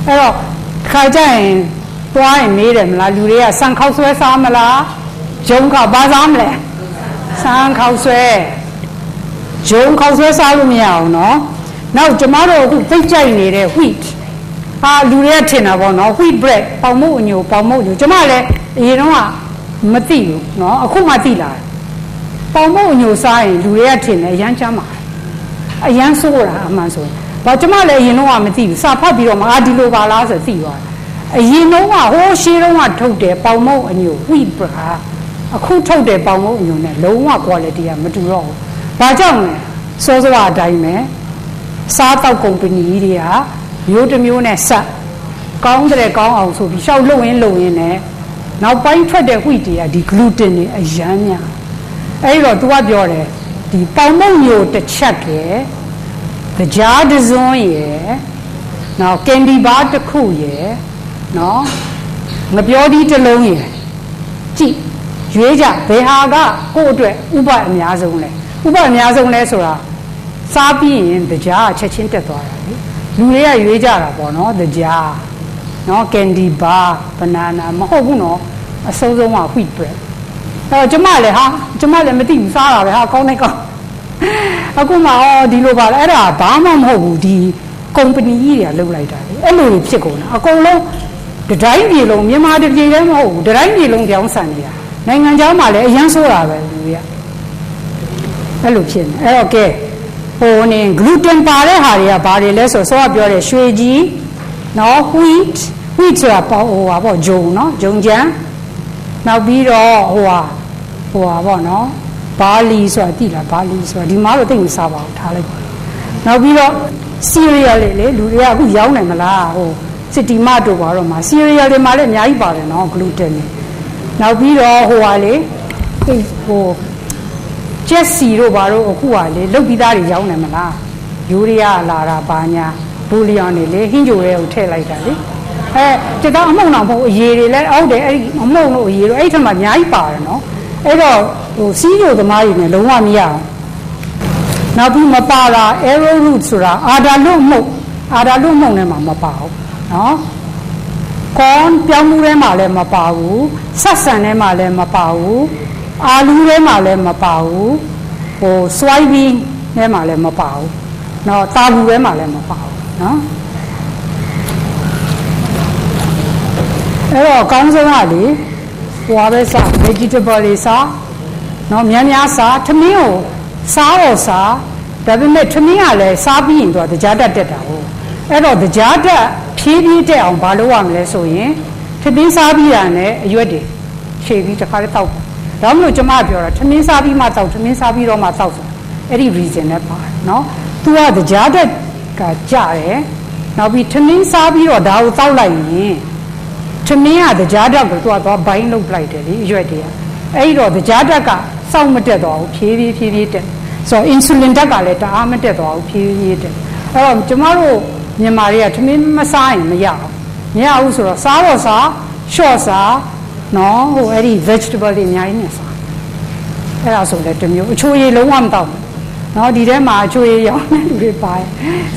အဲ့တော့ခါကြရင်တွားရင်မေးတယ်မလားလူတွေကစံခောက်ဆွဲစားမလားဂျုံခောက်ဘာစားမလဲစံခောက်ဆွဲဂျုံခောက်ဆွဲစားလို့မရအောင်နော်နောက်ကျမတို့အခုသိကြိုက်နေတဲ့ wheat ဟာလူတွေကထင်တာပေါ့နော် wheat bread ပေါင်မုတ်အညိုကျမလည်းအရင်တော့မသိဘူးနော်အခုမှသိလာတယ်ပေါင်မုတ်အညိုစားရင်လူတွေကထင်တယ်အရန်ချမ်းပါအရန်ဆိုးတာအမှန်ဆိုရင်ဘာကျမလည်းအရင်တော့မသိဘူးစာဖတ်ပြီးတော့အာဒီလိုပါလားဆိုသိသွားတယ်အရင်တော့ဟိုးရှေးတော့ထုတ်တယ်ပေါင်မုတ်အညို wheat bread အခုထုတ်တယ်ပေါင်မုတ်အညိုနဲ့လုံးဝ quality ကမတူတော့ဘူးဘာကြောင့်လဲစောစောအတိုင်းပဲစားတောက်ကုမ္ပဏီတွေကမျိုးတစ်မျိုးနဲ့ဆက်ကောင်းတဲ့ကောင်းအောင်ဆိုပြီးရှောက်လုပ်ရင်းနဲ့နောက်ပိုင်းထွက်တဲ့ wheat တွေကဒီ gluten တွေအရမ်းများအဲ့တော့ तू ကပြောတယ်ဒီပေါင်မုတ်မျိုးတစ်ချက်ကကြားတစ်စွန်းရယ်နောက်ကင်ဒီဘာတစ်ခုရယ်နော်ငပြောဒီတစ်လုံးရယ်ကြည့်ရွေးကြဘယ်ဟာကကိုယ့်အတွက်ဥပအများဆုံးလဲဥပအများဆုံးလဲဆိုတာစားပြီးရင်ကြားချက်ချင်းတက်သွားတာလေလူတွေကရွေးကြတာပေါ့နော်ကြားနော်ကင်ဒီဘာဘနာနာမဟုတ်ဘူးနော်အဆုံးဆုံးက wheat bread အဲ့တော့ကျမလည်းမသိဘူးစားတာပဲဟာကောင်းနေကောင်းအခုမှဒီလိုပါလဲအဲ့ဒါဘာမှမဟုတ်ဘူးဒီကုမ္ပဏီကြီးတွေကလုပ်လိုက်တာလေအဲ့လိုဖြစ်ကုန်တာအကုန်လုံး တတိုင်းပြည်လုံးမြန်မာတပြည်လည်းမဟုတ်ဘူးတတိုင်းပြည်လုံးပြောင်းဆန်နေတာနိုင်ငံခြားမှာလည်းအရန်ဆိုးတာပဲလူတွေကအဲ့လိုဖြစ်နေအဲ့တော့ကဲဟိုနေ gluten ပါတဲ့ဟာတွေကဘာတွေလဲဆိုတော့ပြောတယ်ရွှေကြီးနော် wheat ဆိုတာပေါ့ဟိုပါပေါ့ဂျုံနော်ဂျုံကြမ်းနောက်ပြီးတော့ဟိုပါပေါ့နော်ဘာလီဆိုတာသိလားဘာလီဆိုတာဒီမှာတော့သိမစားပါဘူးထားလိုက်ပါနောက်ပြီးတော့ cereal လေလူတွေကအခုရောင်းနိုင်မလားဟိုစစ်တီမတို့ပါတော့မှာ cereal တွေမှာလည်းအများကြီးပါတယ်နော် gluten တွေနောက်ပြီးတော့ဟိုဟာလေဟိုကျက်စီတို့ဘာတို့အခုဟာလေလုတ်ပြီးသားတွေရောင်းနိုင်မလားယူရီးယားလာတာဘာညာဘူလီယွန်တွေလေဟင်းကြိုတွေကိုထည့်လိုက်တာလေတက်တော့အမုံအောင်ပေါ့အရေတွေလည်းအောက်တယ်အဲ့ဒီအမုံလို့အရေတို့အဲ့ထက်မှအများကြီးပါတယ်နော်အဲ့တော့ဟိုစီးကြိုသမားတွေနဲ့လုံးဝမရအောင်နောက်ပြီးမပါတာ arrow root ဆိုတာအာဒါလွတ်မှုန့်နဲ့မှမပါဘူးနော်ကွန်ပြောင်းမှုထဲမှာလည်းမပါဘူးဆက်ဆန်ထဲမှာလည်းမပါဘူးအာလူထဲမှာလည်းမပါဘူးဟို soybean ထဲမှာလည်းမပါဘူးနော်တာဘူးထဲမှာလည်းမပါဘူးနော်အဲ့တော့အကောင်းဆုံးကလေဟိုပါပဲစား vegetable တွေစားနော်များစားထမင်းကိုစားတော့စားဒါပေမဲ့ထမင်းကလည်းစားပြီးရင်တော့ကြားတက်တာဟုတ်အဲ့တော့ကြားတက်ဖြည်းဖြည်းတက်အောင်ဘာလုပ်ရမလဲဆိုရင်ထမင်းစားပြီးတာနဲ့အရွက်တွေခြေပြီးတစ်ခါလေးတောက်ဒါမှမဟုတ်ကျမပြောတာထမင်းစားပြီးမှတောက်ထမင်းစားပြီးတော့မှတောက်ဆိုအဲ့ဒီ reason နဲ့ပါတယ်နော်သူကကြားတက်ကကြတယ်နောက်ပြီးထမင်းစားပြီးတော့ဒါကိုတောက်လိုက်ရင်ထမင်းကကြားတက်ကိုသူကသွားဘိုင်းလုပ်လိုက်တယ်လေအရွက်တွေကအဲ့ဒီတော့ကြားတက်ကစောင့်မတက်တော့ဘူးဖြည်းဖြည်းတက်ဆိုတော့ insulin တက်ကလည်းတအားမတက်တော့ဘူးဖြည်းဖြည်းတက်အဲ့တော့ကျမတို့မြန်မာတွေကထမင်းမစားရင်မရဘူးဆိုတော့စားတော့စား short စားနော်ဟိုအဲ့ဒီ vegetable တွေအများကြီးနဲ့စားအဲ့ဒါဆိုလည်းတစ်မျိုးအချိုရည်လုံးဝမတောက်ဘူးနော်ဒီထဲမှာအချိုရည်ရောင်းတဲ့လူတွေပါတယ်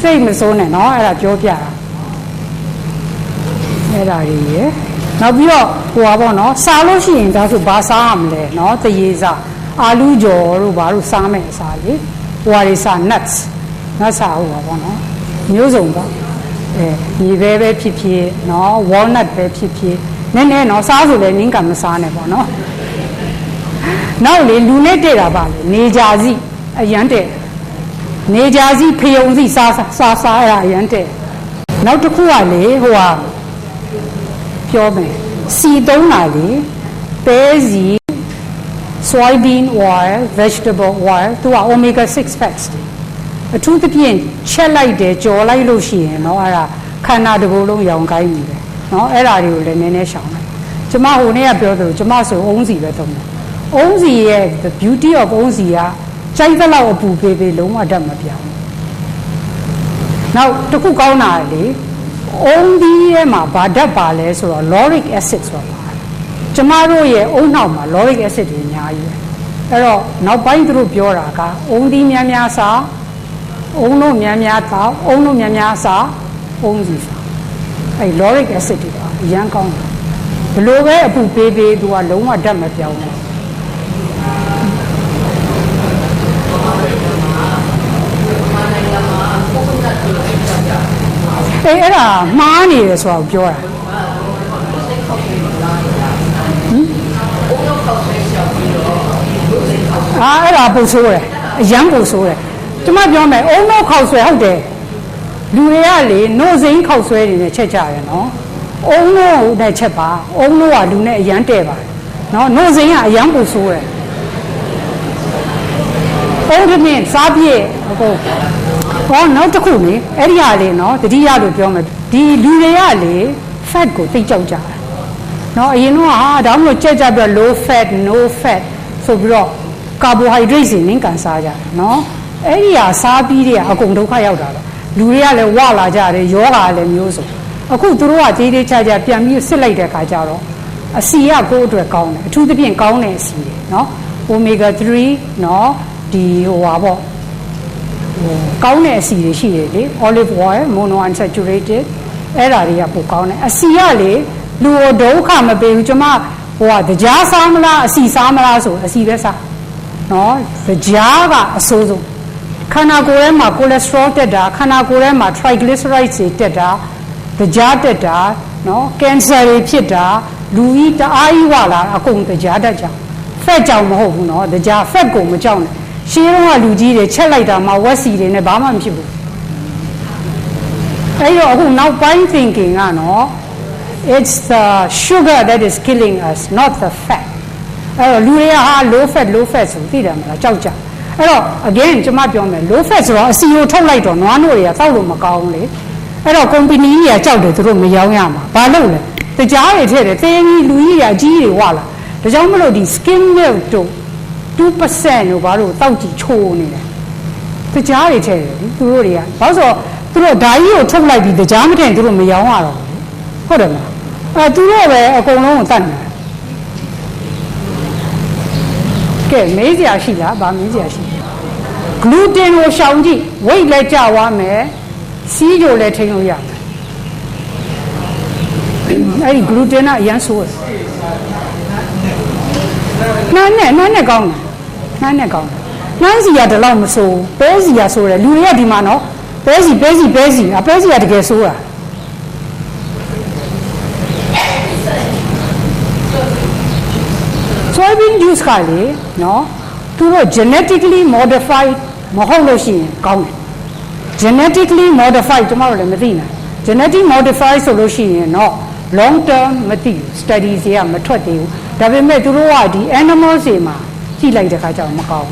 စိတ်မစိုးနဲ့နော်အဲ့ဒါပြောပြတာအဲ့ဒါတွေရယ်နောက်ပြီးတော့ဟိုပါပေါ့နော်စားလို့ရှိရင်ဒါဆိုဘာစားရမလဲနော်သရေစားအာလူကြော်တို့ဘာလို့စားမယ်အစားလေဟိုဟာတွေစား nuts စားဟိုပါပေါ့နော်မျိုးစုံပေါ့ညီပဲဖြစ်ဖြစ်နော် walnut ပဲဖြစ်ဖြစ်နည်းနည်းနော်စားဆိုလည်းနင်းကမစားနဲ့ပေါ့နော်နောက်လေလူနဲ့တဲ့တာပါလေနေကြစီအရန်တဲ့နေကြစီဖယုံစီစားအဲ့ဒါအရန်တဲ့နောက်တစ်ခုကလေဟိုဟာပြောမယ်စီသုံးတာလေပဲစီ soybean oil vegetable oil သူက omega 6 fats အထူးသဖြင့်ချက်လိုက်တယ်ကြော်လိုက်လို့ရှိရင်เนาะအဲ့ဒါခန္ဓာတစ်ခုလုံးရောင်ကိုင်းနေတယ်เนาะအဲ့ဒါတွေကိုလည်းနည်းနည်းရှောင်လိုက်ကျမဟိုနေ့ကပြောသလိုကျမဆိုအုံးစီပဲသုံးတယ်အုံးစီရဲ့ the beauty of အုံးစီကကြိုက်သလောက်အပူပေးလုံးဝတတ်မပြောင်းနောက်တစ်ခုကောင်းတာလေအုံးဒီရဲ့မှာဗာဓာတ်ပါလဲဆိုတော့ lauric acid ဆိုတာကျမတို့ရဲ့အုံးနှောက်မှာ lauric acid တွေအများကြီးပဲအဲ့တော့နောက်ပိုင်းသူတို့ပြောတာကအုံးဒီများစားအုံးတို့များတောက်အုံးတို့များစားအုံးစီစားအဲ့ lauric acid တွေကအရန်ကောင်းတယ်ဘလို့ပဲအပူပေးသူကလုံးဝဓာတ်မပြောင်းဘူးအဲ့ဒါမှားနေတယ်ဆိုတော့ပြောတာအဲ့ဒါပို့ဆိုးတယ်အရန်ပို့ဆိုးတယ်ကျမပြောမယ်အုံတော့ခောက်ဆွဲဟုတ်တယ်လူတွေကလေနှုတ်စိမ်းခောက်ဆွဲနေနဲ့ချက်ကြရနော်အုံတော့နဲ့ချက်ပါအုံတော့ကလူနဲ့အရန်တဲ့ပါတယ်နော်နှုတ်စိမ်းကအရန်ပို့ဆိုးတယ်အုံးနဲ့စားပြည့်ဟုတ်ဟောနောက်တစ်ခုလေအဲ့ဒီဟာလေနော်တတိယလို့ပြောမယ်ဒီလူတွေကလေ fat ကိုသိကြောက်ကြတယ်နော်အရင်တော့ဒါမှမဟုတ်ကြက်ကြပြီး low fat no fat ဆိုပြီးတော့ carbohydrate တွေနင်းကန်စားကြတယ်နော်အဲ့ဒီဟာစားပြီးတွေကအကုန်ဒုက္ခရောက်တာပဲလူတွေကလည်းဝလာကြတယ်ယောဂါလည်းမျိုးစုံအခုသူတို့ကသေးသေးချာချာပြန်ပြီးစစ်လိုက်တဲ့ခါကျတော့အစီကကိုယ့်အတွက်ကောင်းတယ်အထူးသဖြင့်ကောင်းတဲ့အစီတွေနော် omega 3နော်ဒီဟိုပါပေါ့ကောင်းတဲ့အစီတွေရှိတယ်လေ olive oil monounsaturated အဲ့ဒါတွေကပိုကောင်းတယ်အစီကလေလူဒုက္ခမပေးဘူးကျမဟိုကကြားစားမလားအစီစားမလားဆိုအစီပဲစားနော်ကြားကအဆိုးဆုံးခန္ဓာကိုယ်ထဲမှာ cholesterol တက်တာခန္ဓာကိုယ်ထဲမှာ triglycerides တွေတက်တာကြားတက်တာ နော်ကင်ဆာတွေဖြစ်တာလူကြီးတအားကြီးဝလာအကုန်တရားတတ်ကြဖက်ကြောင်မဟုတ်ဘူးနော်တရားဖက်ကိုမကြောက်နဲ့ရှင်းတော့လူကြီးတွေချက်လိုက်တာမှဝက်စီတွေနဲ့ဘာမှမဖြစ်ဘူးအဲ့တော့အခုနောက်ပိုင်း thinking ကနော် it's the sugar that is killing us not the fat အဲ့တော့လူတွေကဟာ low fat ဆိုသိတယ်မလားကြောက်ကြအဲ့တော့ again ကျွန်မပြောမယ် low fat ဆိုတော့အစီကိုထုတ်လိုက်တော့နွားနို့တွေကတောက်လို့မကောင်းလေအဲ့တော့ company ကြီးကကြောက်တယ်သူတို့မရောင်းရမှာဘာလို့လဲတရားတွေထည့်တယ်တင်းကြီးလူကြီးတွေအကြီးတွေဝလာဒါကြောင့်မလို့ဒီ skim milk တို့ 2% တို့ဘာလို့တောက်ကြည့်ချိုးနေတယ်တရားတွေထည့်တယ်သူတို့တွေကဘာလို့ဆိုတော့သူတို့ဓာကြီးကိုထုတ်လိုက်ပြီးတရားမထည့်သူတို့မရောင်းရတော့ဟုတ်တယ်မလားအဲသူတို့ပဲအကုန်လုံးကိုတတ်နေတယ်ကဲမေးစရာရှိလားဗာမေးစရာရှိဂလူတင်ကိုရှောင်ကြည့် weight လည်းကျသွားမယ်စီးကြိုလည်းထိန်းလို့ရမယ်အဲ့ဒီဂလူတင်ကအရန်ဆိုးတယ်နားနဲ့ကောင်းတယ်နားစီကတလောက်မဆိုးပဲစီကဆိုးတယ်လူတွေကဒီမှာနော်ပဲစီကတကယ်ဆိုးတာsoybean juice ကလေနော်သူတို့ genetically modified မဟုတ်လို့ရှိရင်ကောင်းတယ် genetically modified ကျွန်တော်တို့လည်းမသိနိုင် genetic modified ဆိုလို့ရှိရင်တော့ long term မသိ studies တွေကမထွက်သေးဘူးဒါပေမဲ့သူတို့ကဒီ animals တွေမှာကြည့်လိုက်တဲ့ခါကျတော့မကောင်း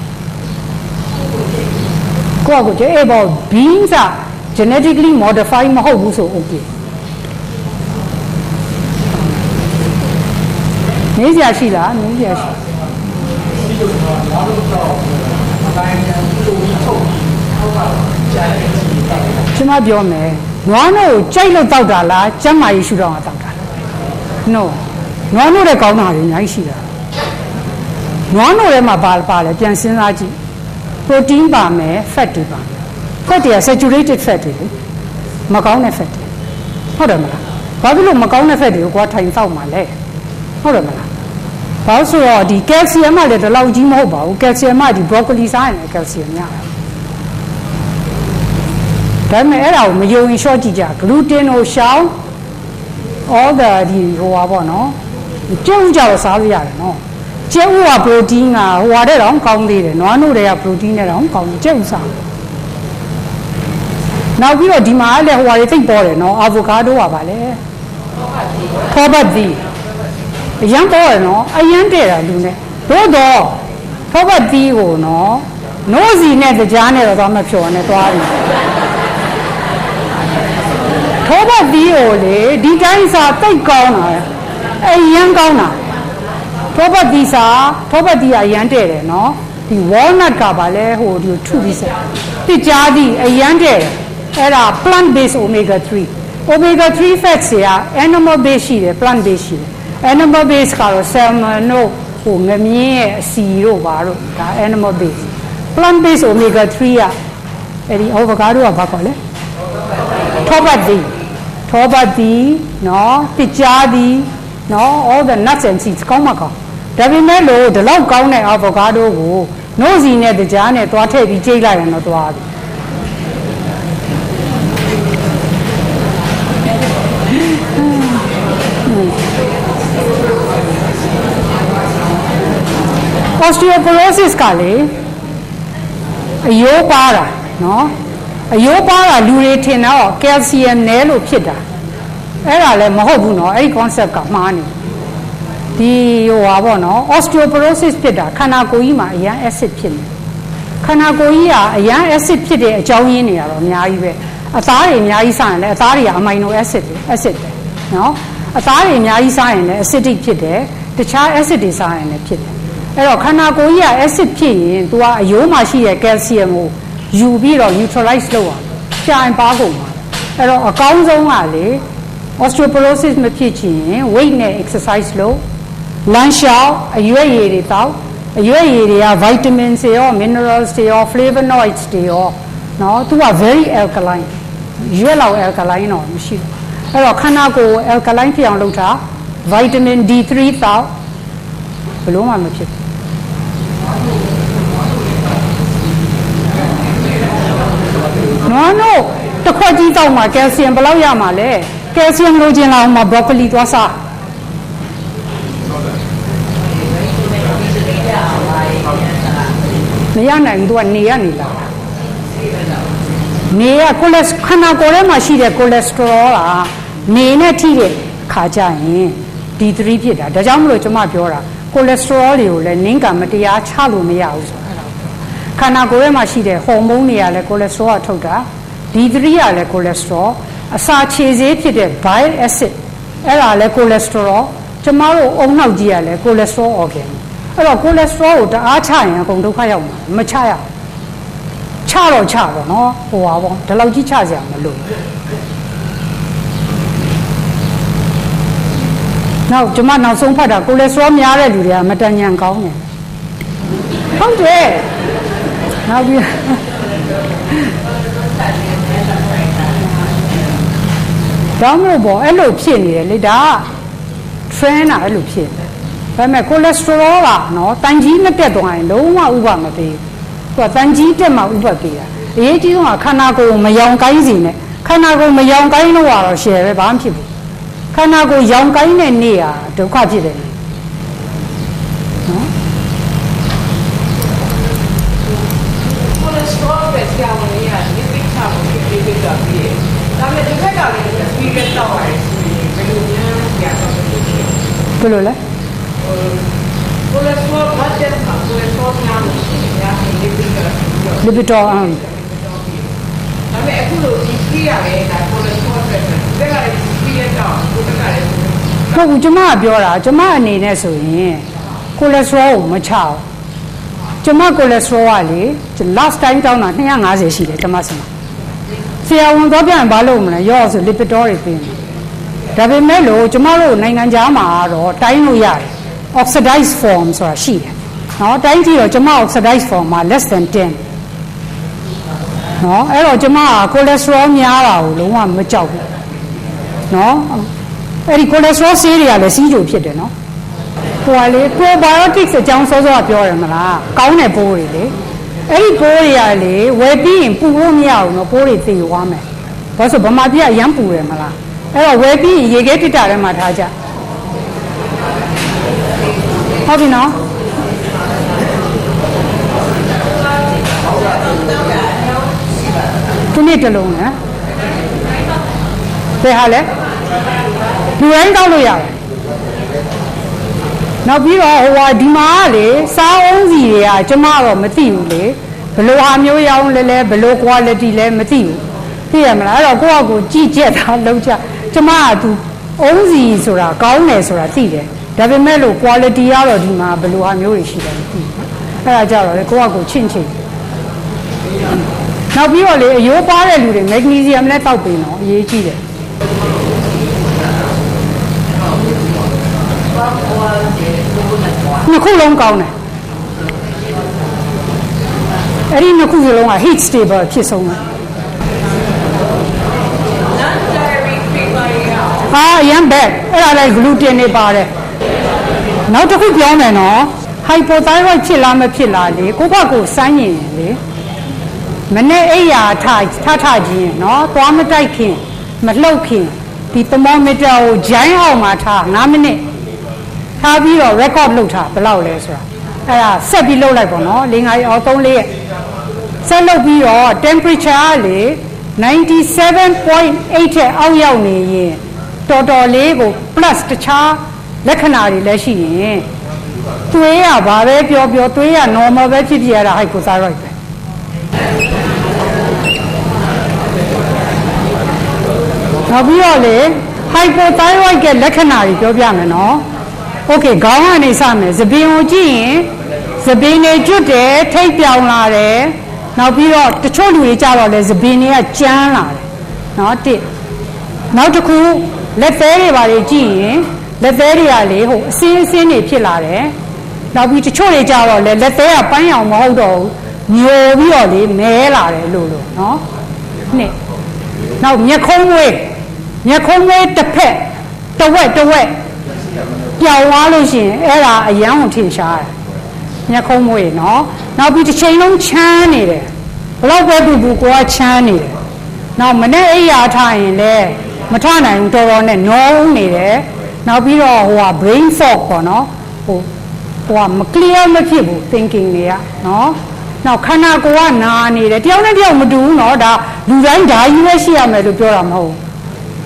ကိုကျအဲ့ဘော beans က genetically modified မဟုတ်ဘူးဆို okay မေးစရာရှိလားမေးစရာရှိကျွန်မပြောမယ်နွားနို့ကိုကြိုက်လို့တောက်တာလားကျန်းမာရေးရှုထောင့်ကတောက်တာလား no နွားနို့တဲ့ကောင်းတာတွေအများကြီးရှိတာနွားနို့ထဲမှာပါလဲပြန်စဉ်းစားကြည့် protein ပါမယ် fat တွေပါမယ် fat တွေက saturated fat တွေလေမကောင်းတဲ့ fat တွေဟုတ်တယ်မလားဘာဖြစ်လို့မကောင်းတဲ့ fat တွေကိုကွာထိုင်တောက်မှာလဲဟုတ်တယ်မလားဘာလို့ဆိုတော့ဒီ calcium ကလည်းဒီလောက်ကြီးမဟုတ်ပါဘူး calcium ကဒီ broccoli စားရင်လည်း calcium ရတယ်ဒါပေမဲ့အဲ့ဒါကိုမယုံရင် short ကြည့်ကြ gluten ကိုရှောင် all the ဒီဟိုပါပေါ့နော်ကျုပ်ကြတော့စားလို့ရတယ်နော်ကျုပ်က protein ကဟိုဟာတဲ့တော့ကောင်းသေးတယ်နွားနို့တွေက protein နဲ့တော့ကောင်းတယ်ကျုပ်စားနောက်ပြီးတော့ဒီမှာလည်းဟိုဟာတွေသိပ်ပေါ်တယ်နော် avocado ကပါလေထောပတ်သီးအရန်ပေါ်ရနော်အရန်တဲ့တာလူနဲ့တို့တော့ထောပတ်သီးကိုနော်နိုးစီနဲ့ကြားနဲ့တော့သွားမဖြော်နဲ့သွားပြီထောပတ်သီးကိုလေဒီတိုင်းစားတိတ်ကောင်းတာအရန်ကောင်းတာထောပတ်သီးကအရန်တဲ့တယ်နော်ဒီ walnut ကပါလေဟိုဒီထုပြီးစားတိကြားသီးအရန်တဲ့အဲ့ဒါ plant based omega 3 fats တွေက animal based ရှိတယ် plant based ရှိတယ် animal base ကတော့ salmon တို့ဟိုငမြင်းရဲ့အစီတို့ပါတို့ဒါ animal base plant base omega 3ကအဲ့ဒီ avocado ကဘာခေါ်လဲထောပတ်သီးနော်ပစ်ကြားသီးနော် all the nuts and seeds ကောင်းမှာကောင်းဒါပေမဲ့လို့ဒီလောက်ကောင်းတဲ့ avocado ကိုနို့စီနဲ့ကြားနဲ့သွားထည့်ပြီးကြိတ်လိုက်ရင်တော့သွားပြီosteoporosis ကလေအယိုးပါတာနော်အယိုးပါတာလူတွေထင်တော့ calcium နည်းလို့ဖြစ်တာအဲ့ဒါလည်းမဟုတ်ဘူးနော်အဲ့ဒီ concept ကမှားနေဒီဟိုပါပေါ့နော် osteoporosis ဖြစ်တာခန္ဓာကိုယ်ကြီးမှာအရန် acid ဖြစ်နေခန္ဓာကိုယ်ကြီးကအရန် acid ဖြစ်တဲ့အကြောင်းရင်းတွေကတော့အများကြီးပဲအသားတွေအများကြီးစားရင်လည်းအသားတွေက amino acid ပဲနော်အသားတွေအများကြီးစားရင်လည်း acidic ဖြစ်တယ်တခြား acid တွေစားရင်လည်းဖြစ်တယ်အဲ့တော့ခန္ဓာကိုယ်ကြီးက acid ဖြစ်ရင် तू ကအယိုးမှာရှိတဲ့ calcium ကိုယူပြီးတော့ neutralize လုပ်အောင်ကြာရင်ပါကုန်ပါအဲ့တော့အကောင်းဆုံးကလေ osteoporosis မဖြစ်ချင် weight နဲ့ exercise လုပ်လမ်းလျှောက်အရွက်ရည်တွေတောက်အရွက်ရည်တွေက vitamins တွေရော minerals တွေရော flavonoids တွေရောနော် तू က very alkaline ရွက်လောက် alkaline တော့မရှိဘူးအဲ့တော့ခန္ဓာကိုယ် alkaline ဖြစ်အောင်လုပ်တာ vitamin D3 တောက်ဘယ်လို့မှမဖြစ်နွားနို့တစ်ခွက်ကြီးတောက်မှာ calcium ဘယ်လောက်ရမှာလဲ ယ်လ်ဆီယမ်လိုချင်လာအောင်မှာဘရော့ကိုလီသွားစားမရနိုင်ဘူးသူကနေရနေလာနေရကိုလက်ခန္ဓာကိုယ်ထဲမှာရှိတဲ့ကိုလက်စတရောကနေနဲ့ထိတဲ့ခါကြရင် D3 ဖြစ်တာဒါကြောင့်မလို့ကျွန်မပြောတာကိုလက်စတရောတွေကိုလည်းနင်းကမတရားချလို့မရဘူးဆိုတာခန္ဓာကိုယ်ထဲမှာရှိတဲ့ဟော်မုန်းတွေကလည်းကိုလက်စတရောထုတ်တာ D3 ကလည်းကိုလက်စတရောအစာခြေဆေးဖြစ်တဲ့ bile acid အဲ့ဒါလည်းကိုလက်စတရောကျမတို့အုံနောက်ကြီးကလည်းကိုလက်စတရော organ အဲ့တော့ကိုလက်စတရောကိုတအားချရင်အကုန်ဒုက္ခရောက်မှာမချရချတော့နော်ဟိုပါပေါ့ဒီလောက်ကြီးချစရာမလိုနောက်ကျမနောက်ဆုံးဖတ်တာကိုလက်စတရောများတဲ့လူတွေကမတန်ညံကောင်းတယ်ဟုတ်တယ်နောက်ပြီးဒါမှမဟုတ်ပေါ့အဲ့လိုဖြစ်နေတယ်လေဒါက trend อ่ะအဲ့လိုဖြစ်တယ်ဒါပေမဲ့ကိုလက်စတရောကနော်တန်ကြီးမတက်သွားရင်လုံးဝဥပမပေးသူကတန်ကြီးတက်မှဥပပေးတာအရေးကြီးဆုံးကခန္ဓာကိုယ်မယောင်ကိုင်းစီနဲ့ခန္ဓာကိုယ်မယောင်ကိုင်းလို့တော့ share ပဲဘာမှဖြစ်ဘူးခန္ဓာကိုယ်ယောင်ကိုင်းတဲ့နေ့ဟာဒုက္ခဖြစ်တယ်နော်ကိုလက်စတရောပဲကြောင်းနေရတယ်ဒီပိတ်ချဖို့ဒီပိတ်တာပြီးဒါပေမဲ့ဒီဘက်ကလည်း experience တော့ပါတယ်ဆိုရင်ဘယ်လိုများကြာတော့ဖြစ်ဖြစ်ဘယ်လိုလဲကိုလက်စတရောဘာတဲ့မှာကိုလက်စတရောများလို့ရှိရင်များဒီပိတ်တာလီပီတော်ဒါပေမဲ့အခုလိုဒီကြီးရတယ်ဒါကိုလက်စတရောပဲဒါကလည်း experience တော့ကိုတက်ကလည်းဟုတ်ဘူးကျမကပြောတာကျမအနေနဲ့ဆိုရင်ကိုလက်စတရောကိုမချအောင်ကျမကိုလက်စတရောကလေ last time တောင်းတာ250ရှိတယ်ကျမစမှာဆရာဝန်တော့ပြန်ဘာလို့မလဲရော့ဆိုလီပီတော်တွေပြင်ဒါပေမဲ့လို့ကျမတို့နိုင်ငံခြားမှာတော့တိုင်းလို့ရတယ် oxidized form ဆိုတာရှိတယ်နော်တိုင်းကြည့်တော့ကျမ oxidized form မှာ less than 10နော်အဲ့တော့ကျမကကိုလက်စတရောများတာကိုလုံးဝမကြောက်ဘူးနော်အဲ့ဒီကိုလက်စတရောဆေးတွေကလည်းစီးကြိုဖြစ်တယ်နော်ဟိုကလေ probiotics အကြောင်းစောစောကပြောတယ်မလားကောင်းတဲ့ပိုးတွေလေအဲ့ဒီပိုးတွေကလေဝယ်ပြီးရင်ပူလို့မရဘူးနော်ပိုးတွေသေသွားမယ်ဘာလို့ဆိုဗမာပြည်ကအရန်ပူတယ်မလားအဲ့တော့ဝယ်ပြီးရေခဲတစ်တာထဲမှာထားကြဟုတ်ပြီနော်ဒီနေ့တလုံးနဲ့ဘယ်ဟာလဲလူတိုင်းတောက်လို့ရတယ်နောက်ပြီးတော့ဟိုဟာဒီမှာလေစားအောင်စီတွေကကျမတော့မသိဘူးလေဘယ်လိုဟာမျိုးရောင်းလဲဘယ်လို quality လဲမသိဘူးသိရမလားအဲ့တော့ကိုယ့်အကိုကြည့်ချက်တာလုံးချကျမကသူအုံးစီဆိုတာကောင်းတယ်ဆိုတာသိတယ်ဒါပေမဲ့လို့ quality ကတော့ဒီမှာဘယ်လိုဟာမျိုးတွေရှိတယ်မသိဘူးအဲ့ဒါကြတော့လေကိုယ့်အကိုချင့်နောက်ပြီးတော့လေအယိုးပါတဲ့လူတွေ magnesium လည်းတောက်ပေးနော်အရေးကြီးတယ်နှစ်ခုလုံးကောင်းတယ်အဲ့ဒီနှစ်ခုစလုံးက heat stable ဖြစ်ဆုံးတယ်ဟာရမ်းဘက်အဲ့ဒါလည်း gluten တွေပါတယ်နောက်တစ်ခုပြောမယ်နော် hypothyroid ဖြစ်လားမဖြစ်လားလေကိုယ့်ဘက်ကိုစမ်းရင်လေမနေ့အိယာထခြင်းနော်သွားမတိုက်ခင်မလှုပ်ခင်ဒီ thermometer ကိုဂျိုင်းအောင်မှာထား9မိနစ်ထားပြီးတော့ record လုပ်ထားဘယ်လောက်လဲဆိုတာအဲ့ဒါဆက်ပြီးလုပ်လိုက်ပေါ့နော်၄-၅ရက်3-4ရက်ဆက်လုပ်ပြီးတော့ temperature ကလေ97.8 တဲ့အောက်ရောက်နေရင်တော်တော်လေးကို plus တခြားလက္ခဏာတွေလည်းရှိရင်သွေးကဘာပဲပြောသွေးက normal ပဲဖြစ်ရတာ hypothyroid ပဲနောက်ပြီးတော့လေ hypothyroid ရဲ့လက္ခဏာတွေပြောပြမယ်နော် okay ခေါင်းကနေစမယ်သပင်ကိုကြည့်ရင်သပင်တွေကျွတ်တယ်ထိတ်ပြောင်လာတယ်နောက်ပြီးတော့တချို့လူတွေကြတော့လေသပင်တွေကကျန်းလာတယ်နော်နောက်တစ်ခုလက်သေးတွေပါလေကြည့်ရင်လက်သေးတွေကလေဟိုအစင်းတွေဖြစ်လာတယ်နောက်ပြီးတချို့တွေကြတော့လေလက်သေးကပန်းအောင်မဟုတ်တော့ဘူးညိုပြီးတော့လေမဲလာတယ်လို့နော်နှစ်နောက်မျက်ခုံးမွေးတစ်ဖက်တဝက်ပြောင်းသွားလို့ရှိရင်အဲ့ဒါအယံကိုထင်ရှားတယ်မျက်ခုံးမွေးနော်နောက်ပြီးတစ်ချိန်လုံးချမ်းနေတယ်ဘလောက်ပဲပူကိုကချမ်းနေတယ်နောက်မနေ့အိယာထားရင်လေ မထနိုင်ဘူးတော်တော်နဲ့နှောနေတယ်နောက်ပြီးတော့ဟိုက brain fog ပေါ့နော်ဟိုကမ clear မဖြစ်ဘူး thinking တွေကနော်နောက်ခန္ဓာကိုယ်ကနာနေတယ်တယောက်နဲ့တယောက်မတူဘူးနော်ဒါလူတိုင်းဓာကြီးပဲရှိရမယ်လို့ပြောတာမဟုတ်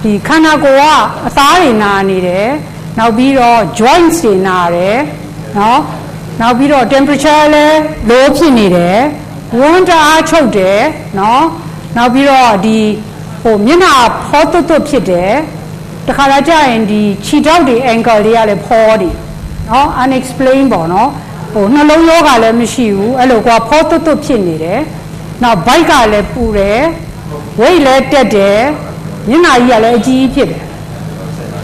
ဒီခန္ဓာကိုယ်ကအသားတွေနာနေတယ်နောက်ပြီးတော့ joints တွေနာတယ်နော်နောက်ပြီးတော့ temperature လည်း low ဖြစ်နေတယ်ဝမ်းတအားချုပ်တယ်နော်နောက်ပြီးတော့ဒီဟိုမျက်နှာဖောတွတ်တွတ်ဖြစ်တယ်တခါလာကြရင်ဒီခြေထောက်တွေ ankle တွေကလည်းဖောတယ်နော် unexplained ပေါ့နော်ဟိုနှလုံးရောဂါလည်းမရှိဘူးအဲ့လိုကွာဖောတွတ်တွတ်ဖြစ်နေတယ်နောက် bike ကလည်းပူတယ် weight လည်းတက်တယ်မျက်နှာကြီးကလည်းအကြီးဖြစ်တယ်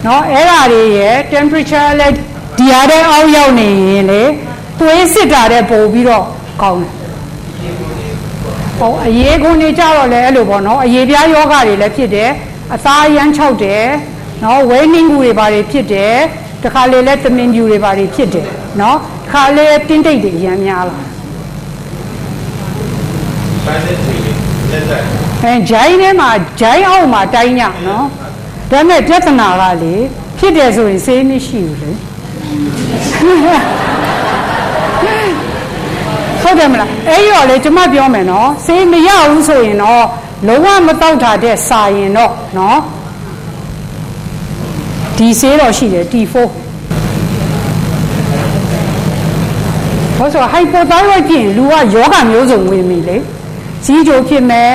နော်အဲ့ဓာတွေရဲ့ temperature လည်းဒီရတဲ့အောက်ရောက်နေရင်လေသွေးစစ်တာတဲ့ပို့ပြီးတော့ကောင်းတယ်ဟောအရေးကုန်နေကြတော့လေအဲ့လိုပေါ့နော်အရေးပြားယောဂတွေလည်းဖြစ်တယ်အသားရမ်းချောက်တယ်နော်ဝဲနှင်းကူတွေဘာတွေဖြစ်တယ်တခါလေလည်းသမင်ပြူတွေဘာတွေဖြစ်တယ်နော်တခါလေတင်းတိတ်တွေရမ်းများလာဂျိုင်းထဲမှာဂျိုင်းအောက်မှာတိုင်းညနော်ဒါမဲ့ပြဿနာကလေဖြစ်တယ်ဆိုရင်ဆေးမရှိဘူးလေဟုတ်တယ်မလားအဲ့ရောလေကျွန်မပြောမယ်နော်ဆေးမရဘူးဆိုရင်တော့လုံးဝမတောက်တာတဲ့စာရင်တော့နော်ဒီဆေးတော့ရှိတယ် T4 ဘာလို့ hypothyroid ဖြစ်ရင်လူကယောဂမျိုးစုံဝင်ပြီလေစီးကြိုဖြစ်မယ်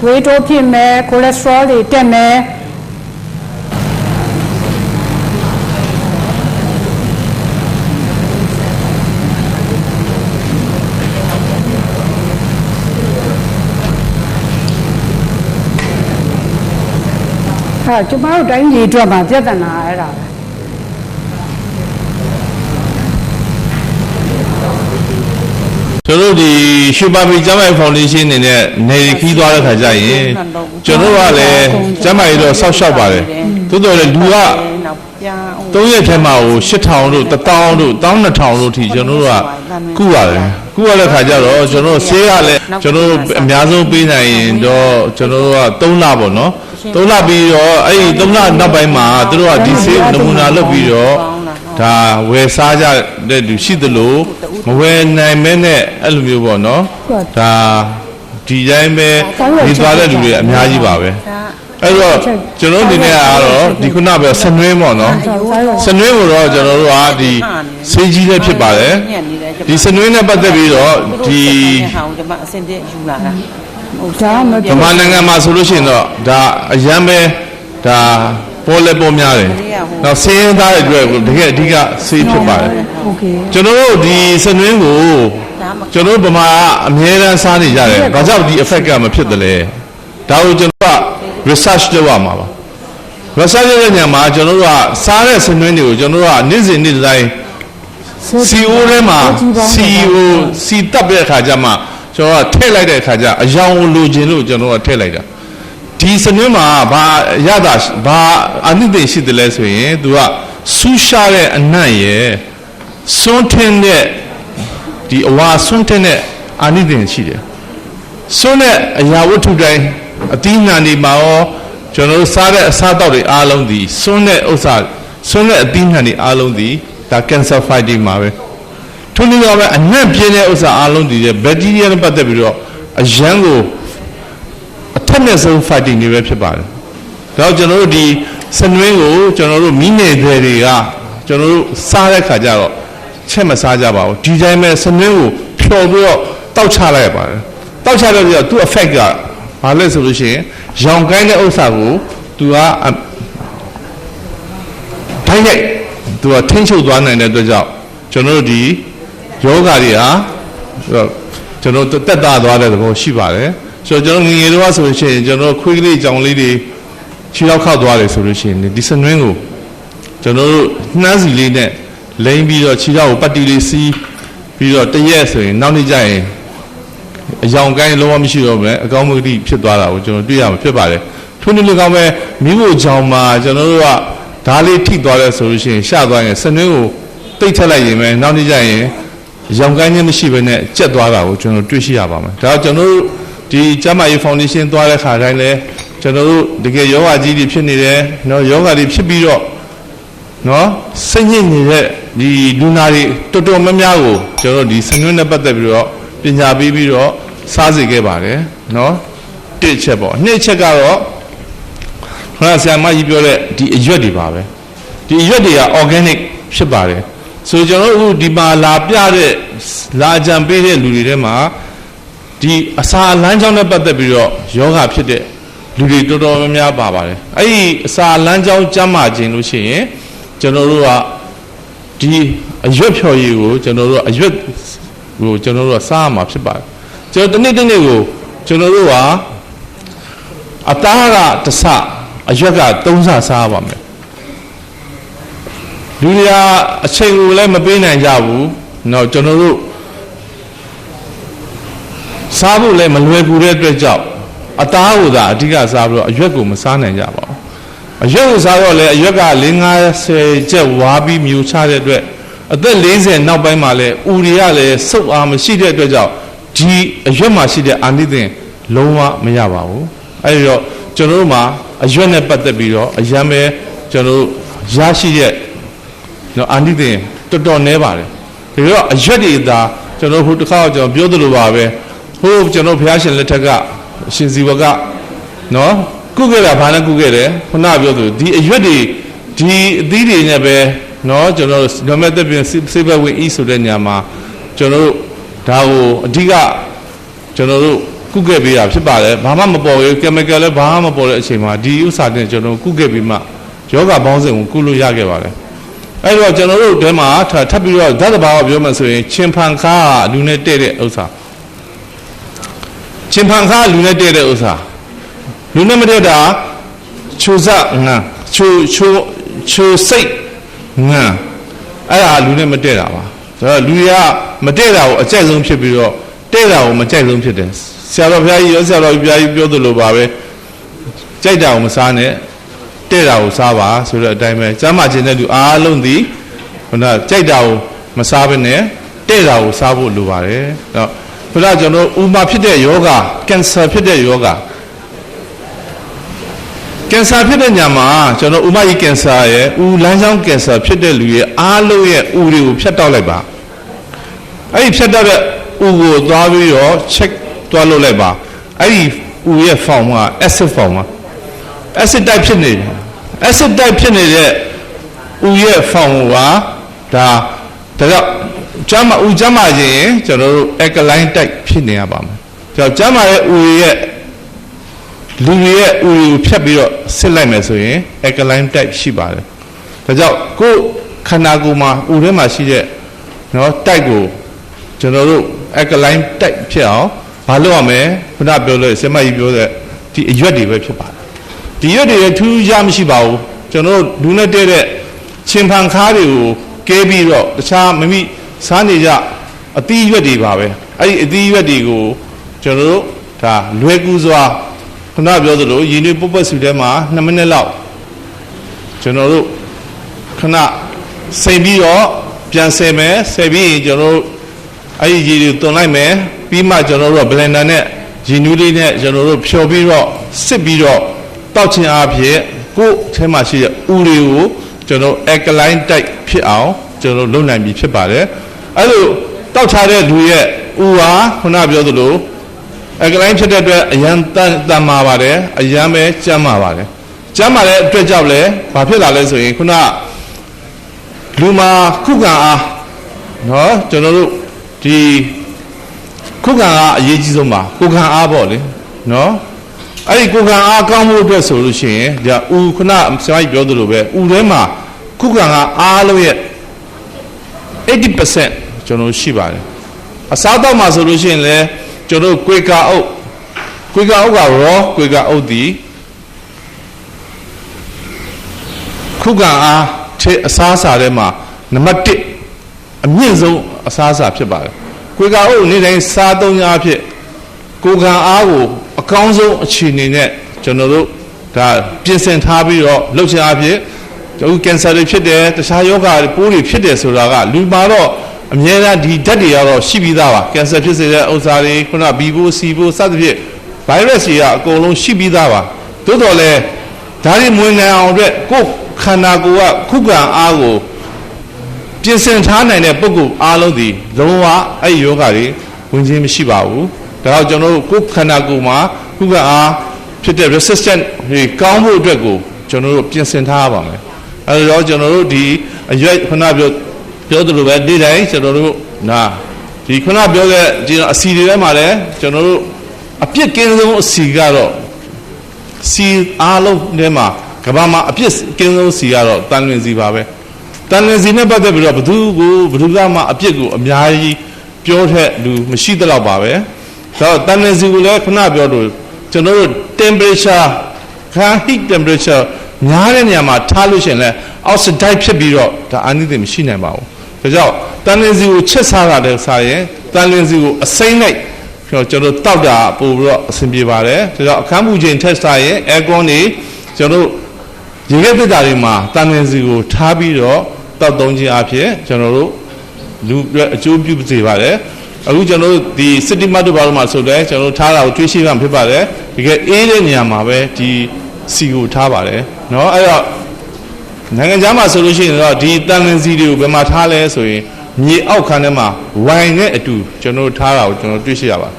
ဝေးတိုးဖြစ်မယ် cholesterol တွေတက်မယ်ကျမတို့တိုင်းပြည်အတွက်မှာပြဿနာအဲ့ဒါပဲကျွန်တော်ဒီရှုပါပီကျမ်းမာရေးဖောင်ဒေးရှင်းအနေနဲ့နေခီးသွားတဲ့ခါကျရင်ကျွန်တော်ကလည်းကျမ်းမာရေးတော့ဆောက်ရှောက်ပါတယ်သို့တော်လည်းလူက3ရက်ထဲမှာဟို8000တို့1000တို့12000တို့ထိကျွန်တော်တို့ကကုရတယ်ကုရတဲ့ခါကျတော့ကျွန်တော်ဆေးရလည်းကျွန်တော်အများဆုံးပေးနိုင်ရင်တော့ကျွန်တော်တို့က3လပေါ့နော်3လပြီးတော့အဲ့ဒီ3လနောက်ပိုင်းမှာသူတို့ကဒီဆေးနမူနာလုပ်ပြီးတော့ဒါဝယ်စားကြတဲ့လူရှိသလိုမဝယ်နိုင်မဲနဲ့အဲ့လိုမျိုးပေါ့နော်ဒါဒီတိုင်းပဲဒီသွားတဲ့လူတွေအများကြီးပါပဲအဲ့တော့ကျွန်တော်အနေနဲ့ကတော့ဒီခုနပဲဆနွင်းပေါ့နော်ဆနွင်းကိုတော့ကျွန်တော်တို့ကဒီဆေးကြီးလည်းဖြစ်ပါတယ်ဒီဆနွင်းနဲ့ပတ်သက်ပြီးတော့ဒီဟောအစင်တဲ့ယူလာတာဗမာနိုင်ငံမှာဆိုလို့ရှိရင်တော့ဒါအရန်ပဲဒါပေါ်လဲပေါ်များတယ်။နောက်ဆေးရင်းသားတွေအတွက်တကယ်အဓိကဆေးဖြစ်ပါတယ်။ကျွန်တော်တို့ဒီစနွင်းကိုကျွန်တော်ဗမာအမြဲတမ်းစားနေကြတယ်။ဘာကြောင့်ဒီ effect ကမဖြစ်တယ်လဲ။ဒါကိုကျွန်တော်က research လုပ်ရမှာပါ။ research လုပ်တဲ့ညမှာကျွန်တော်တို့ကစားတဲ့စနွင်းတွေကိုကျွန်တော်တို့ကနေ့စဉ်နေ့တိုင်း CO ထဲမှာ C တပ်တဲ့အခါကျမှကျွန်တော်ကထည့်လိုက်တဲ့အခါကျအယောင်လိုချင်လို့ကျွန်တော်ကထည့်လိုက်တာဒီစနွင်းမှာဘာရတာဘာအနိသိရှိတယ်လဲဆိုရင်သူကဆူရှားတဲ့အနံ့ရဲ့စွန်းထင်းတဲ့ဒီအဝါစွန်းထင်းတဲ့အနိသိရှိတယ်စွန်းတဲ့အရာဝတ္ထုတိုင်းအသီးနှံတွေမှာရောကျွန်တော်တို့စားတဲ့အစားအသောက်တွေအားလုံးဒီစွန်းတဲ့ဥစ္စာစွန်းတဲ့အသီးနှံတွေအားလုံးဒီဒါ cancer fighting မှာပဲထို့နည်းတော့ပဲအနံ့ပြင်းတဲ့ဥစ္စာအားလုံးဒီဘက်တီးရီးယားနဲ့ပတ်သက်ပြီးတော့အရန်ကိုအထက်နဲ့ဆုံး fighting တွေပဲဖြစ်ပါတယ်။ဒါကြောင့်ကျွန်တော်တို့ဒီစနွင်းကိုကျွန်တော်တို့မိနေတဲ့တွေကကျွန်တော်တို့စားတဲ့ခါကျတော့ချက်မစားကြပါဘူး။ဒီတိုင်းပဲစနွင်းကိုဖြော်ပြီးတော့တောက်ချလိုက်ပါတယ်။တောက်ချလိုက်ပြီးတော့သူ့ effect ကဘာလဲဆိုလို့ရှိရင်ရောင်ကိုင်းတဲ့ဥစ္စာကိုသူကထိုင်းရိုက်သူကထိန်းချုပ်သွားနိုင်တဲ့အတွက်ကြောင့်ကျွန်တော်တို့ဒီယောဂါတွေဟာကျွန်တော်တက်တာသွားတဲ့သဘောရှိပါတယ်ဆိုတော့ကျွန်တော်ငငယ်တော့ဆိုလို့ရှိရင်ကျွန်တော်ခွေးကလေးကြောင်လေးတွေခြေထောက်ခောက်သွားတယ်ဆိုလို့ရှိရင်ဒီစနွင်းကိုကျွန်တော်တို့နှမ်းစီလေးနဲ့လိမ့်ပြီးတော့ခြေထောက်ကိုပတ်တီလေးစီးပြီးတော့တရက်ဆိုရင်နောက်နေ့ကျရင်အယောင်ကိုင်းလုံးဝမရှိတော့ဘူးအကောင်းမတိဖြစ်သွားတာကိုကျွန်တော်တွေ့ရမှာဖြစ်ပါတယ်ထို့နည်းလည်းကောင်းပဲမိဖို့ကြောင်မှာကျွန်တော်တို့ကဓာလေးထိသွားတယ်ဆိုလို့ရှိရင်ရှသွားရင်စနွင်းကိုတိတ်ထက်လိုက်ရင်ပဲနောက်နေ့ကျရင်ရောင်ကိုင်းခြင်းမရှိဘဲနဲ့ကျက်သွားတာကိုကျွန်တော်တွေ့ရှိရပါမယ်ဒါကြောင့်ကျွန်တော်တို့ဒီကျမကြီးဖောင်ဒေးရှင်းသွားတဲ့ခါတိုင်းလဲကျ ကျွန်တော်တို့တကယ်ယောဂကြီးတွေဖြစ်နေတယ်နော်ယောဂတွေဖြစ်ပြီးတော့နော်စိတ်ညစ်နေတဲ့ဒီလူနာတွေတော်တော်များများကိုကျွန်တော်ဒီဆင်နွှဲနဲ့ပတ်သက်ပြီးတော့ပညာပေးပြီးတော့စားစေခဲ့ပါတယ်နော်တစ်ချက်ပေါ့နှစ်ချက်ကတော့ခဏဆရာမကြီးပြောတဲ့ဒီအရွက်တွေပါပဲဒီအရွက်တွေက organic ဖြစ်ပါတယ်ဆိုကျွန်တော်တို့ဒီမှာလာပြတဲ့လာကြံပေးတဲ့လူတွေထဲမှာဒီအစာလမ်းကြောင်းနဲ့ပတ်သက်ပြီးတော့ယောဂဖြစ်တဲ့လူတွေတော်တော်များများပါပါတယ်အဲ့ဒီအစာလမ်းကြောင်းကျန်းမာခြင်းလို့ရှိရင်ကျွန်တော်တို့ကဒီအရွက်ဖြော်ရည်ကိုကျွန်တော်တို့အရွက်ကိုကျွန်တော်တို့ကစားရမှာဖြစ်ပါတယ်ကျွန်တော်တစ်နေ့ကိုကျွန်တော်တို့ကအသားကတစ်ဆအရွက်က3ဆစားရပါမယ်လူတွေကအချိန်ကိုလည်းမပေးနိုင်ကြဘူးเนาะကျွန်တော်တို့စားဖို့လည်းမလွယ်ကူတဲ့အတွက်ကြောင့်အသားကိုသာအဓိကစားပြီးတော့အရွက်ကိုမစားနိုင်ကြပါဘူးအရွက်ကိုစားတော့လေအရွက်က50ကျက်ဝါပြီးမြူချတဲ့အတွက်အသက်40နောက်ပိုင်းမှာလည်းဥတွေကလည်းစုပ်အားမရှိတဲ့အတွက်ကြောင့်ဒီအရွက်မှာရှိတဲ့အာနိသင်လုံးဝမရပါဘူးအဲဒီတော့ကျွန်တော်တို့မှာအရွက်နဲ့ပတ်သက်ပြီးတော့အရန်ပဲကျွန်တော်တို့ရရှိတဲ့နော်အာနိသင်တော်တော်နည်းပါတယ်ဒါကြောင့်အရွက်တွေသာကျွန်တော်ဟိုတစ်ခါကျွန်တော်ပြောသလိုပါပဲဟိုကျွန်တော်ဘုရားရှင်လက်ထက်ကအရှင်ဇီဝကနော်ကုခဲ့တာဘာနဲ့ကုခဲ့တယ်ခုနပြောသူဒီအရွက်တွေဒီအသီးတွေနဲ့ပဲနော်ကျွန်တော်ဓမ္မသက်ပြင်စိတ်ဘဝင်ဤဆိုတဲ့ညမှာကျွန်တော်တို့ဒါကိုအဓိကကျွန်တော်တို့ကုခဲ့ပေးတာဖြစ်ပါတယ်ဘာမှမပေါ်ဘူး chemical လည်းဘာမှမပေါ်တဲ့အချိန်မှာဒီဥစ္စာတွေကျွန်တော်ကုခဲ့ပြီးမှယောဂပေါင်းစုံကိုကုလို့ရခဲ့ပါတယ်အဲ့တော့ကျွန်တော်တို့ဒီမှာထပ်ပြီးတော့ဓာတ်တဘာဝပြောမှဆိုရင်ချင်းဖန်ခါလူနဲ့တဲ့တဲ့ဥစ္စာချင်းဖန်ခါလူနဲ့တဲ့တဲ့ဥစ္စာလူနဲ့မတဲ့တာချိုစငါချိုစိတ်ငါအဲ့ဒါလူနဲ့မတဲ့တာပါဆိုတော့လူတွေကမတဲ့တာကိုအကြိုက်ဆုံးဖြစ်ပြီးတော့တဲ့တာကိုမကြိုက်ဆုံးဖြစ်တယ်ဆရာတော်ဘုရားကြီးရောဆရာတော်ဘုရားကြီးပြောသလိုပါပဲကြိုက်တာကိုမစားနဲ့တဲ့တာကိုစားပါဆိုတဲ့အတိုင်းပဲကျမ်းမာခြင်းတဲ့လူအားလုံးဒီခုနကြိုက်တာကိုမစားဘဲနဲ့တဲ့တာကိုစားဖို့လိုပါတယ်တော့ခုနကျွန်တော်ဥမာဖြစ်တဲ့ယောဂကင်ဆာဖြစ်တဲ့ယောဂကင်ဆာဖြစ်တဲ့ညမှာကျွန်တော်ဥမာကြီးကင်ဆာရဲ့ဥလမ်းကြောင်းကင်ဆာဖြစ်တဲ့လူရဲ့အားလုံးရဲ့ဥတွေကိုဖြတ်တောက်လိုက်ပါအဲ့ဒီဖြတ်တောက်တဲ့ဥကိုသွားပြီးတော့ check သွားလုပ်လိုက်ပါအဲ့ဒီဥရဲ့ form က acid form မှာ acid type ဖြစ်နေတယ် acid type ဖြစ်နေတဲ့ဥရဲ့ form ကဒါကြောင့်ကျမ်းမာခြင်းကျွန်တော်တို့ alkaline type ဖြစ်နေရပါမယ်ကြောင့်ကျမ်းမာရဲ့ဥရဲ့လူရဲ့ဥကိုဖြတ်ပြီးတော့စစ်လိုက်မယ်ဆိုရင် alkaline type ရှိပါတယ်ဒါကြောင့်ကိုယ်ခန္ဓာကိုယ်မှာဥထဲမှာရှိတဲ့နော် type ကိုကျွန်တော်တို့ alkaline type ဖြစ်အောင်မလုပ်ရမယ်ခုနပြောလို့ဆရာမကြီးပြောတဲ့ဒီအရွက်တွေပဲဖြစ်ပါတယ်ဒီရွက်တွေထူးခြားမရှိပါဘူးကျွန်တော်တို့လူနဲ့တဲ့ချင်းဖန်ခါးတွေကိုကဲပြီးတော့တခြားမမိစားနေကြအသီးရွက်တွေပါပဲအဲ့ဒီအသီးရွက်တွေကိုကျွန်တော်တို့ဒါလွယ်ကူစွာခုနပြောသလိုရင်းနှီးပုတ်ပတ်စုထဲမှာ2မိနစ်လောက်ကျွန်တော်တို့ခဏစိတ်ပြီးတော့ပြန်ဆယ်မယ်ဆယ်ပြီးရင်ကျွန်တော်တို့အဲ့ဒီရည်တွေတွန်လိုက်မယ်ပြီးမှကျွန်တော်တို့ဘလန်ဒါနဲ့ရည်နူးလေးနဲ့ကျွန်တော်တို့ဖြော်ပြီးတော့စစ်ပြီးတော့တောက်ခြင်းအဖြစ်ကိုယ်ထဲမှာရှိတဲ့ဥတွေကိုကျွန်တော် alkaline type ဖြစ်အောင်ကျွန်တော်လုပ်နိုင်ပြီဖြစ်ပါတယ်အဲ့လိုတောက်ထားတဲ့လူရဲ့ဥဟာခုနပြောသလိုalkaline ဖြစ်တဲ့အတွက်အရန်တန်မာပါတယ်အရန်ပဲကျန်းမာပါတယ်ကျန်းမာတဲ့အတွက်ကြောင့်လည်းဘာဖြစ်လာလဲဆိုရင်ခုနလူမှာခုခံအားနော်ကျွန်တော်တို့ဒီခုခံအားအရေးကြီးဆုံးပါခုခံအားပေါ့လေနော်အဲ့ဒီကိုယ်ခံအားကောင်းမှုအတွက်ဆိုလို့ရှိရင်ဒါဥခုနဆရာကြီးပြောသလိုပဲဥထဲမှာခုခံအားလုံးရဲ့ 80% ကျွန်တော်ရှိပါတယ်အစားတော့မှာဆိုလို့ရှိရင်လည်းကျွန်တော်ကွေကာအုပ်ကရောကွေကာအုပ်ဒီခုခံအားထဲအစားအစာထဲမှာနံပါတ်1အမြင့်ဆုံးအစားအစာဖြစ်ပါတယ်ကွေကာအုပ်နေ့တိုင်းစားသုံးအားဖြင့်ကိုယ်ခံအားကိုအကောင်းဆုံးအခြေအနေနဲ့ကျွန်တော်တို့ဒါပြင်ဆင်ထားပြီးတော့လှုပ်ရှားအဖြစ်ကျွန်တော်ကင်ဆာတွေဖြစ်တယ်တခြားယောဂပိုးတွေဖြစ်တယ်ဆိုတာကလူမှာတော့အများအားဒီဓာတ်တွေကတော့ရှိပြီးသားပါကင်ဆာဖြစ်စေတဲ့ဥစ္စာတွေခုနဘီဘိုစီဘိုစသဖြင့်ဗိုင်းရပ်စ်တွေကအကုန်လုံးရှိပြီးသားပါ သို့တော်လည်းဒါတွေမဝင်နိုင်အောင်အတွက်ကိုယ်ခန္ဓာကိုယ်ကခုခံအားကိုပြင်ဆင်ထားနိုင်တဲ့ပုဂ္ဂိုလ်အားလုံးဒီလုံးဝအဲ့ဒီယောဂတွေဝင်ခြင်းမရှိပါဘူးဒါတော့ကျွန်တော်တို့ကိုယ်ခန္ဓာကိုယ်မှာခုခံအားဖြစ်တဲ့ resistant တွေကောင်းဖို့အတွက်ကိုကျွန်တော်တို့ပြင်ဆင်ထားရပါမယ်အဲ့တော့ကျွန်တော်တို့ဒီအရွက်ခုနပြောသလိုပဲဒီတိုင်းကျွန်တော်တို့ဒီခုနပြောခဲ့ဒီအစီတွေထဲမှာလည်းကျွန်တော်တို့အပြစ်ကင်းဆုံးအစီကတော့စီအားလုံးထဲမှာကမ္ဘာမှာအပြစ်ကင်းဆုံးစီကတော့တန်လွင်စီပါပဲတန်လွင်စီနဲ့ပတ်သက်ပြီးတော့ဘယ်သူကမှအပြစ်ကိုအများကြီးပြောတဲ့လူမရှိသလောက်ပါပဲဒါတော့တန်လွင်စီကိုလည်းခုနပြောလို့ကျွန်တော်တို့ temperature heat temperature များတဲ့နေရာမှာထားလို့ရှိရင်လည်း oxidize ဖြစ်ပြီးတော့ဒါအာနိသင်မရှိနိုင်ပါဘူးဒါကြောင့်တန်လွင်စီကိုချက်စားတာလည်းစားရင်တန်လွင်စီကိုအစိမ့်လိုက်ကျွန်တော်တောက်တာပို့ပြီးတော့အဆင်ပြေပါတယ်ဒါကြောင့်အခန်းပူချိန်ထက်စားရင် aircon နေကျွန်တော်တို့ရေခဲသစ်တာတွေမှာတန်လွင်စီကိုထားပြီးတော့တောက်သုံးခြင်းအဖြစ်ကျွန်တော်တို့လူအကျိုးပြုစေပါတယ်အခုကျွန်တော်တို့ဒီစတီမတ်တို့ဘာလို့မှဆိုလဲကျွန်တော်တို့ထားတာကိုတွေးရှိမှဖြစ်ပါတယ်တကယ်အေးတဲ့နေရာမှာပဲဒီစီကိုထားပါတယ်เนาะအဲ့တော့နိုင်ငံခြားမှာဆိုလို့ရှိရင်တော့ဒီတန်လွင်စီတွေကိုဘယ်မှာထားလဲဆိုရင်မြေအောက်ခန်းထဲမှာဝိုင်နဲ့အတူကျွန်တော်တို့ထားတာကိုကျွန်တော်တွေ့ရှိရပါတ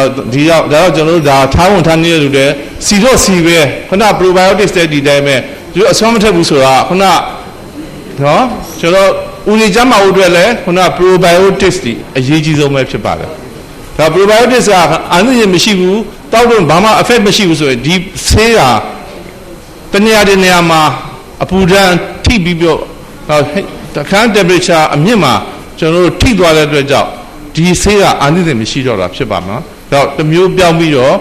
ယ်ဒီတော့ကျွန်တော်တို့ဒါထားဝင်ထားနေတဲ့လူတွေစီတော့စီပဲခုန probiotics တဲ့ဒီတိုင်းပဲသူအစွမ်းမထက်ဘူးဆိုတာခုနနော်ကျွန်တော်ဦးလေးကျမ်းမာဖို့အတွက်လည်းခုန probiotics ဒီအရေးကြီးဆုံးပဲဖြစ်ပါတယ်ဒါ probiotics ကအန္တရာယ်မရှိဘူးတောက်တော့ဘာမှ effect မရှိဘူးဆိုရင်ဒီဆေးကတနေရာတနေရာမှာအပူဒဏ်ထိပြီးတော့အခန်း temperature အမြင့်မှာကျွန်တော်တို့ထိသွားတဲ့အတွက်ကြောင့်ဒီဆေးကအာနိသင်မရှိတော့တာဖြစ်ပါမှာဒါတော့တစ်မျိုးပြောင်းပြီးတော့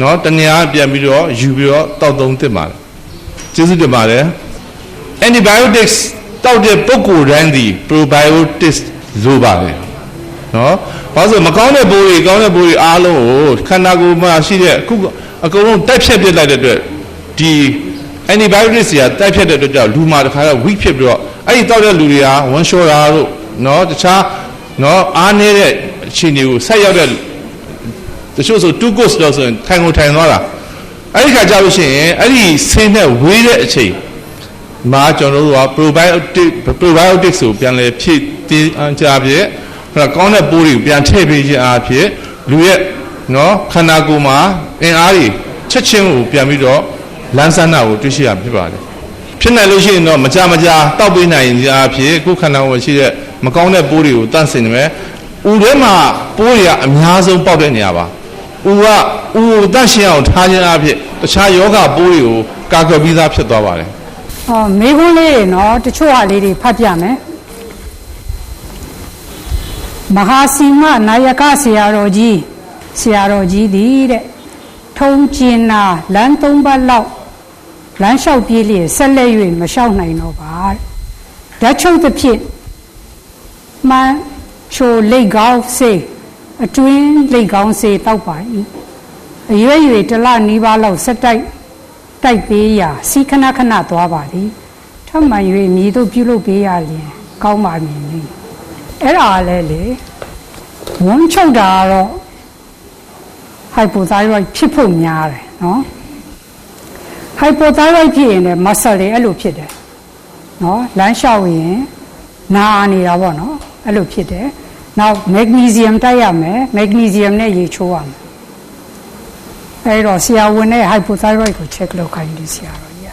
နော်တနေရာပြန်ပြီးတော့ယူပြီးတော့တောက်သုံးသင့်ပါတယ်ကျေးဇူးတင်ပါတယ် antibiotics တောက်တဲ့ပုဂ္ဂိုလ်တိုင်းဒီ probiotics လိုပါတယ်နော်ဘာလို့မကောင်းတဲ့ပိုးတွေကောင်းတဲ့ပိုးတွေအားလုံးကိုခန္ဓာကိုယ်မှာရှိတဲ့အခုအကုန်လုံးတိုက်ဖြတ်ပြစ်လိုက်တဲ့အတွက်ဒီ antibiotics တွေကတိုက်ဖြတ်တဲ့အတွက်ကြောင့်လူမှာတခါတော့ weak ဖြစ်ပြီးတော့အဲ့ဒီတောက်တဲ့လူတွေကဝမ်းလျှောတာတို့နော်တခြားနော်အားနေတဲ့အခြေအနေကိုဆက်ရောက်တဲ့တချို့ဆို2 course လို့ဆိုရင်ထိုင်သွားတာအဲ့ဒီခါကြလို့ရှိရင်အဲ့ဒီဆင်းနဲ့ဝေးတဲ့အချိန်မှာကျွန်တော်တို့က probiotics ကိုပြန်လဲဖြည့်တင်းအကြပြည့်ကောင်းတဲ့ပိုးတွေကိုပြန်ထည့်ပေးခြင်းအားဖြင့်လူရဲ့နော်ခန္ဓာကိုယ်မှာအင်အားတွေချက်ချင်းကိုပြန်ပြီးတော့လန်းဆန်းတာကိုတွေ့ရှိရဖြစ်ပါတယ်ဖြစ်နိုင်လို့ရှိရင်တော့မကြတောက်ပေးနိုင်ခြင်းအားဖြင့်ကိုယ်ခန္ဓာကိုယ်ရှိတဲ့မကောင်းတဲ့ပိုးတွေကိုတန့်စင်နေမယ်။ဦးထဲမှာပိုးတွေကအများဆုံးပေါက်တဲ့နေရာပါ။ဦးကိုတန့်ရှင်းအောင်ထားခြင်းအားဖြင့်တခြားယောဂပိုးတွေကိုကာကွယ်ပြီးသားဖြစ်သွားပါတယ်။မေခွန်းလေးတွေနော်တချို့ဟာလေးတွေဖတ်ပြမယ်။မဟာစီမနာယကဆရာတော်ကြီးသည်တဲ့ထုံကျင်နာလမ်း၃ပတ်လောက်လမ်းလျှောက်ပြေးလျက်ဆက်လက်၍မလျှောက်နိုင်တော့ပါတဲ့ဓာတ်ချုပ်သဖြင့်မှန်ချိုလိတ်ကောင်းစေးအတွင်းလိတ်ကောင်းစေးတောက်ပါ၏အရွယ်၍တလနီးပါးလောက်ဆက်တိုက်ပေးရာစီခဏသွားပါသည်ထမှန်၍မြည်တို့ပြုလုပ်ပေးရလျင်ကောင်းပါမည်လေအဲ့ဒါလည်းလေဝမ်းချုပ်တာကတော့ hypothyroid ဖြစ်ဖို့များတယ်နော် hypothyroid ဖြစ်ရင်လည်း muscle တွေအဲ့လိုဖြစ်တယ်နော်လမ်းလျှောက်ရင်နာနေတာပေါ့နော်အဲ့လိုဖြစ်တယ်နောက် magnesium တိုက်ရမယ် magnesium နဲ့ရေချိုးရမယ်အဲ့တော့ဆရာဝန်နဲ့ hypothyroid ကို check လုပ်ခိုင်းတယ်ဆရာတော်ကြီး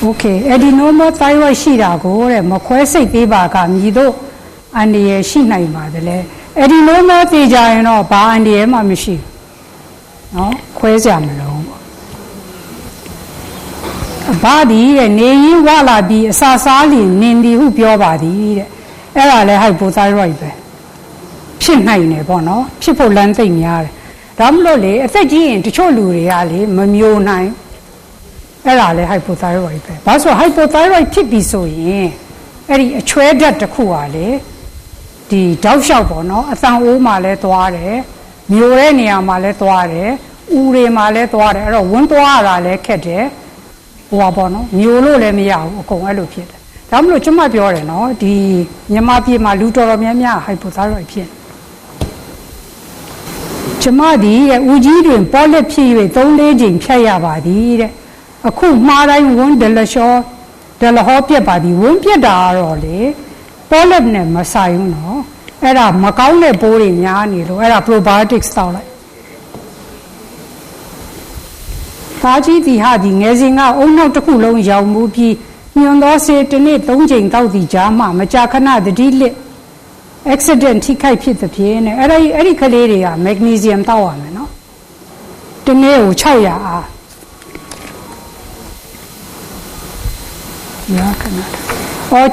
okay adenoma thyroid ရှိတာကိုတဲ့မခွဲစိတ်ပေးပါကမြည်တို့အန္တရာယ်ရှိနိုင်ပါတယ်လေ adenoma သိကြရင်တော့ဘာအန္တရာယ်မှမရှိဘူးနော်ခွဲစရာမလိုဘာဒီတဲ့နေရင်ဝလာပြီးအစာစားလီနင်ဒီဟုပြောပါသည်တဲ့အဲ့ဒါလဲ hypothyroid ပဲဖြစ်နိုင်တယ်ပေါ့နော်ဖြစ်ဖို့လမ်းသိမ့်များတယ်ဒါမလို့လေအသက်ကြီးရင်တချို့လူတွေကလေမမျိုးနိုင်အဲ့ဒါလဲ hypothyroid ပဲဘာလို့ hypothyroid ဖြစ်ပြီဆိုရင်အဲ့ဒီအချွဲဓာတ်တစ်ခုကလေဒီတောက်လျှောက်ပေါ့နော်အသံအိုးမှာလဲသွားတယ်မျိုးတဲ့နေရာမှာလဲသွားတယ်ဥတွေမှာလဲသွားတယ်အဲ့တော့ဝန်းသွားရတာလဲခက်တယ်ဟိုပါပေါ့နော်မျိုးလို့လည်းမရဘူးအကုန်အဲ့လိုဖြစ်တယ်ဒါမှမဟုတ်ကျွန်မပြောတယ်နော်ဒီမြန်မာပြည်မှာလူတော်တော်များများ hypothyroid ဖြစ်ချ ကျမဒီရဲ့ဦးကြီးတွင်ပေါ်လက်ဖြစ်၍3-4ချိန်ဖြတ်ရပါသည်တဲ့အခုမှားတိုင်းဝန်းဒလဟောပြက်ပါသည်ဝန်းပြက်တာတော့လေပေါ်လက်နဲ့မဆိုင်ဘူးနော်အဲ့ဒါမကောင်းတဲ့ပိုးတွေများနေလို့အဲ့ဒါ probiotics တောက်လိုက်သားကြီးဒီဟာဒီငယ်စဉ်ကအုံနောက်တစ်ခုလုံးရောင်မှုပြီးညွန်သောဆေးတစ်နေ့3ချိန်တောက်သည်ကြားမှမကြာခဏတတိလစ် accident ထိခိုက်ဖြစ်တဲ့ဖြစ်နေအဲ့ဒီကလေးတွေက magnesium တောက်ရမယ်နော်တနေ့ကို600အားရခဏ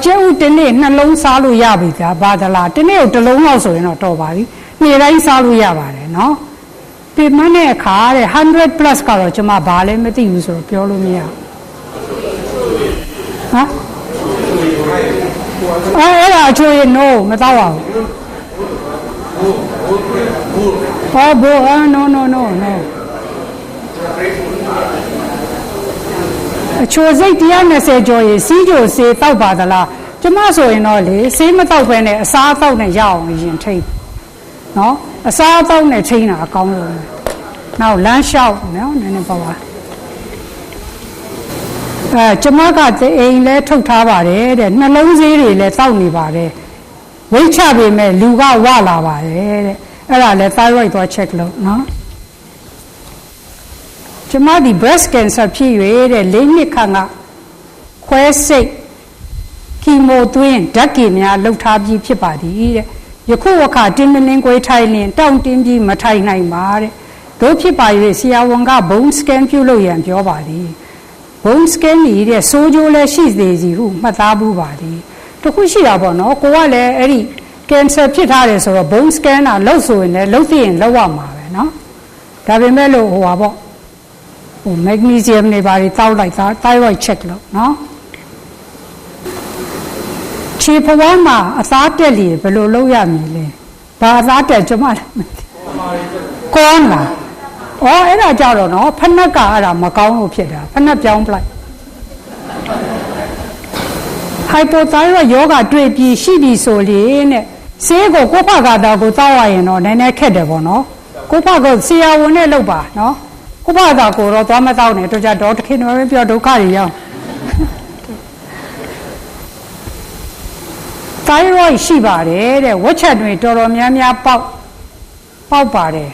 ကျဲဦးတနေ့နှလုံးစားလို့ရပြီကြာဘာသလားတနေ့ကိုတစ်လုံးလောက်ဆိုရင်တော့တော်ပါပြီနေ့တိုင်းစားလို့ရပါတယ်နော်ပြမနဲ့အခါတဲ့100 plus ကတော့ကျွန်မဘာလဲမသိဘူးဆိုတော့ပြောလို့မရဟမ်အဲ့ဒါအချိုးရ no မတော့ပါဘူးဘော no အချိုးစိတ်120ကျော်ရေစီးကြိုစေးတောက်ပါသလားကျမဆိုရင်တော့လေစေးမတောက်ဘဲနဲ့အစားအသောက်နဲ့ရအောင်ရင်ထိတ်နော်အစားအသောက်နဲ့ချိန်တာအကောင်းဆုံးနောက်လမ်းလျှောက်နော်နည်းနည်းပါပါကျမကအိမ်လဲထုတ်ထားပါတယ်တဲ့နှလုံးဆေးတွေလည်းတောက်နေပါတယ်ဝိတ်ချပေမဲ့လူကဝလာပါတယ်တဲ့အဲ့ဒါလဲ thyroid သွား check လုပ်နော်ကျမဒီ breast cancer ဖြစ်၍တဲ့4 နှစ်ခန့်ကခွဲစိတ်ကီမိုသွင်းဓာတ်ကင်များလှုပ်ထားပြီးဖြစ်ပါသည်တဲ့ယခုအခါတင်းတင်းကိုထိုင်လင်တောင့်တင်းပြီးမထိုင်နိုင်ပါတဲ့တို့ဖြစ်ပါ၍ဆရာဝန်က bone scan ပြုလုပ်ရန်ပြောပါသည် bone scan ကြီးတဲ့ဆိုးကျိုးလည်းရှိသေးစီဟုမှတ်သားဘူးပါသည်တခုရှိတာပေါ့နော်ကိုကလည်းအဲ့ဒီ cancer ဖြစ်ထားတယ်ဆိုတော့ bone scan တာလှုပ်ဆိုရင်လည်းလှုပ်သိရင်လှုပ်ရမှာပဲနော်ဒါပေမဲ့လို့ဟိုပါပေါ့magnesium တွေပါတောက်လိုက်တာ thyroid check လို့နော်ခြေဖွားမှာအသားတက်လေဘယ်လိုလုပ်ရမလဲဘာအသားတက်ကျမလည်းမသိကောင်းလားအဲ့ဒါကြတော့နော်ဖက်နှက်ကအဲ့ဒါမကောင်းလို့ဖြစ်တာဖက်နှက်ပြောင်းပလိုက် hypothyroid ယောဂတွေ့ပြီးရှိပြီဆိုရင်တဲ့ဆေးကိုကိုဖကတာကိုတောက်ရရင်တော့နည်းနည်းခက်တယ်ပေါ့နော်ကိုဖကဆရာဝန်နဲ့လုပ်ပါနော်ကိုဖကကိုတော့သွားမတောက်နဲ့တို့ကြတော့တခင်တော်ပဲပြောဒုက္ခတွေရောက်thyroid ရှိပါတယ်တဲ့ဝက်ချက်တွေတော်တော်များများပေါက်ပါတယ်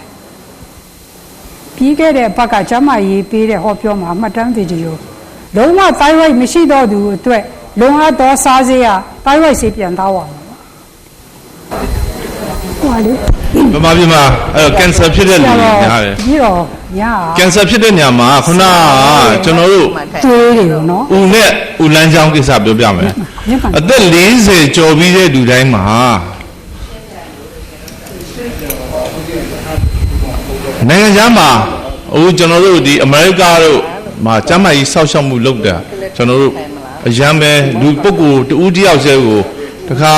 ပြီးခဲ့တဲ့ဘက်ကကျမရေးပေးတဲ့ဟောပြောမှာမှတ်တမ်းဗီဒီယိုလုံးဝ thyroid မရှိတော့သူအတွက်လုံအပ်သောစားစရာ thyroid ဆေးပြန်သားပါမှာဟောလေဗမာပြည်မှာကင်ဆာဖြစ်တဲ့လူတွေများတယ်ပြီးတော့ညာကင်ဆာဖြစ်တဲ့ညမှာခုနကကျွန်တော်တို့သွေးတွေနော်ဦးနဲ့ဦးလန်းချောင်းကိစ္စပြောပြမယ်အသက်40ကျော်ပြီးတဲ့လူတိုင်းမှာနိုင်ငံခြားမှာကျွန်တော်တို့ဒီအမေရိကတို့မှာကျန်းမာရေးစောင့်ရှောက်မှုလုပ်တာကျွန်တော်တို့အရန်ပဲလူပုဂ္ဂိုလ်တဦးတယောက်စဲကိုတခါ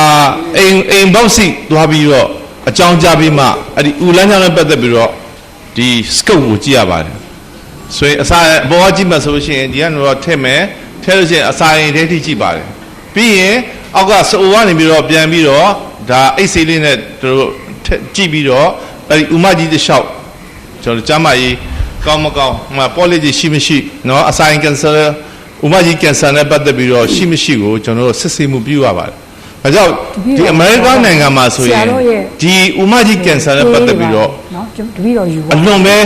အိမ်ပေါက်စီသွားပြီးတော့အကြောင်းကြားပြီးမှအဲ့ဒီဦးလန်းချောင်းနဲ့ပတ်သက်ပြီးတော့ဒီ scope ကိုကြည့်ရပါတယ်ဆိုရင်အစာဘောကြည့်မှဆိုလို့ရှိရင်ဒီကတော့ထည့်မယ်ထည့်လို့ရှိရင်အစာရင်တည်းထိကြည့်ပါတယ်ပြီးရင်အောက်ကစအိုကနေပြီးတော့ပြန်ပြီးတော့ဒါအိတ်ဆေးလေးနဲ့တို့ကြည့်ပြီးတော့အဲ့ဒီဥမကြီးတစ်လျှောက်ကျွန်တော်ကျမ်းမာရေးကောင်းမကောင်းပေါ်လီကြီးရှိမရှိเนาะအစာရင်ကင်ဆာဥမကြီးကင်ဆာနဲ့ပတ်သက်ပြီးတော့ရှိမရှိကိုကျွန်တော်တို့စစ်ဆေးမှုပြုရပါတယ်။ဒါကြောင့်ဒီအမေရိကန်နိုင်ငံမှာဆိုရင်ဒီဥမကြီးကင်ဆာနဲ့ပတ်သက်ပြီးတော့နော်တပည့်တော်ယူပါအလွန်ပဲ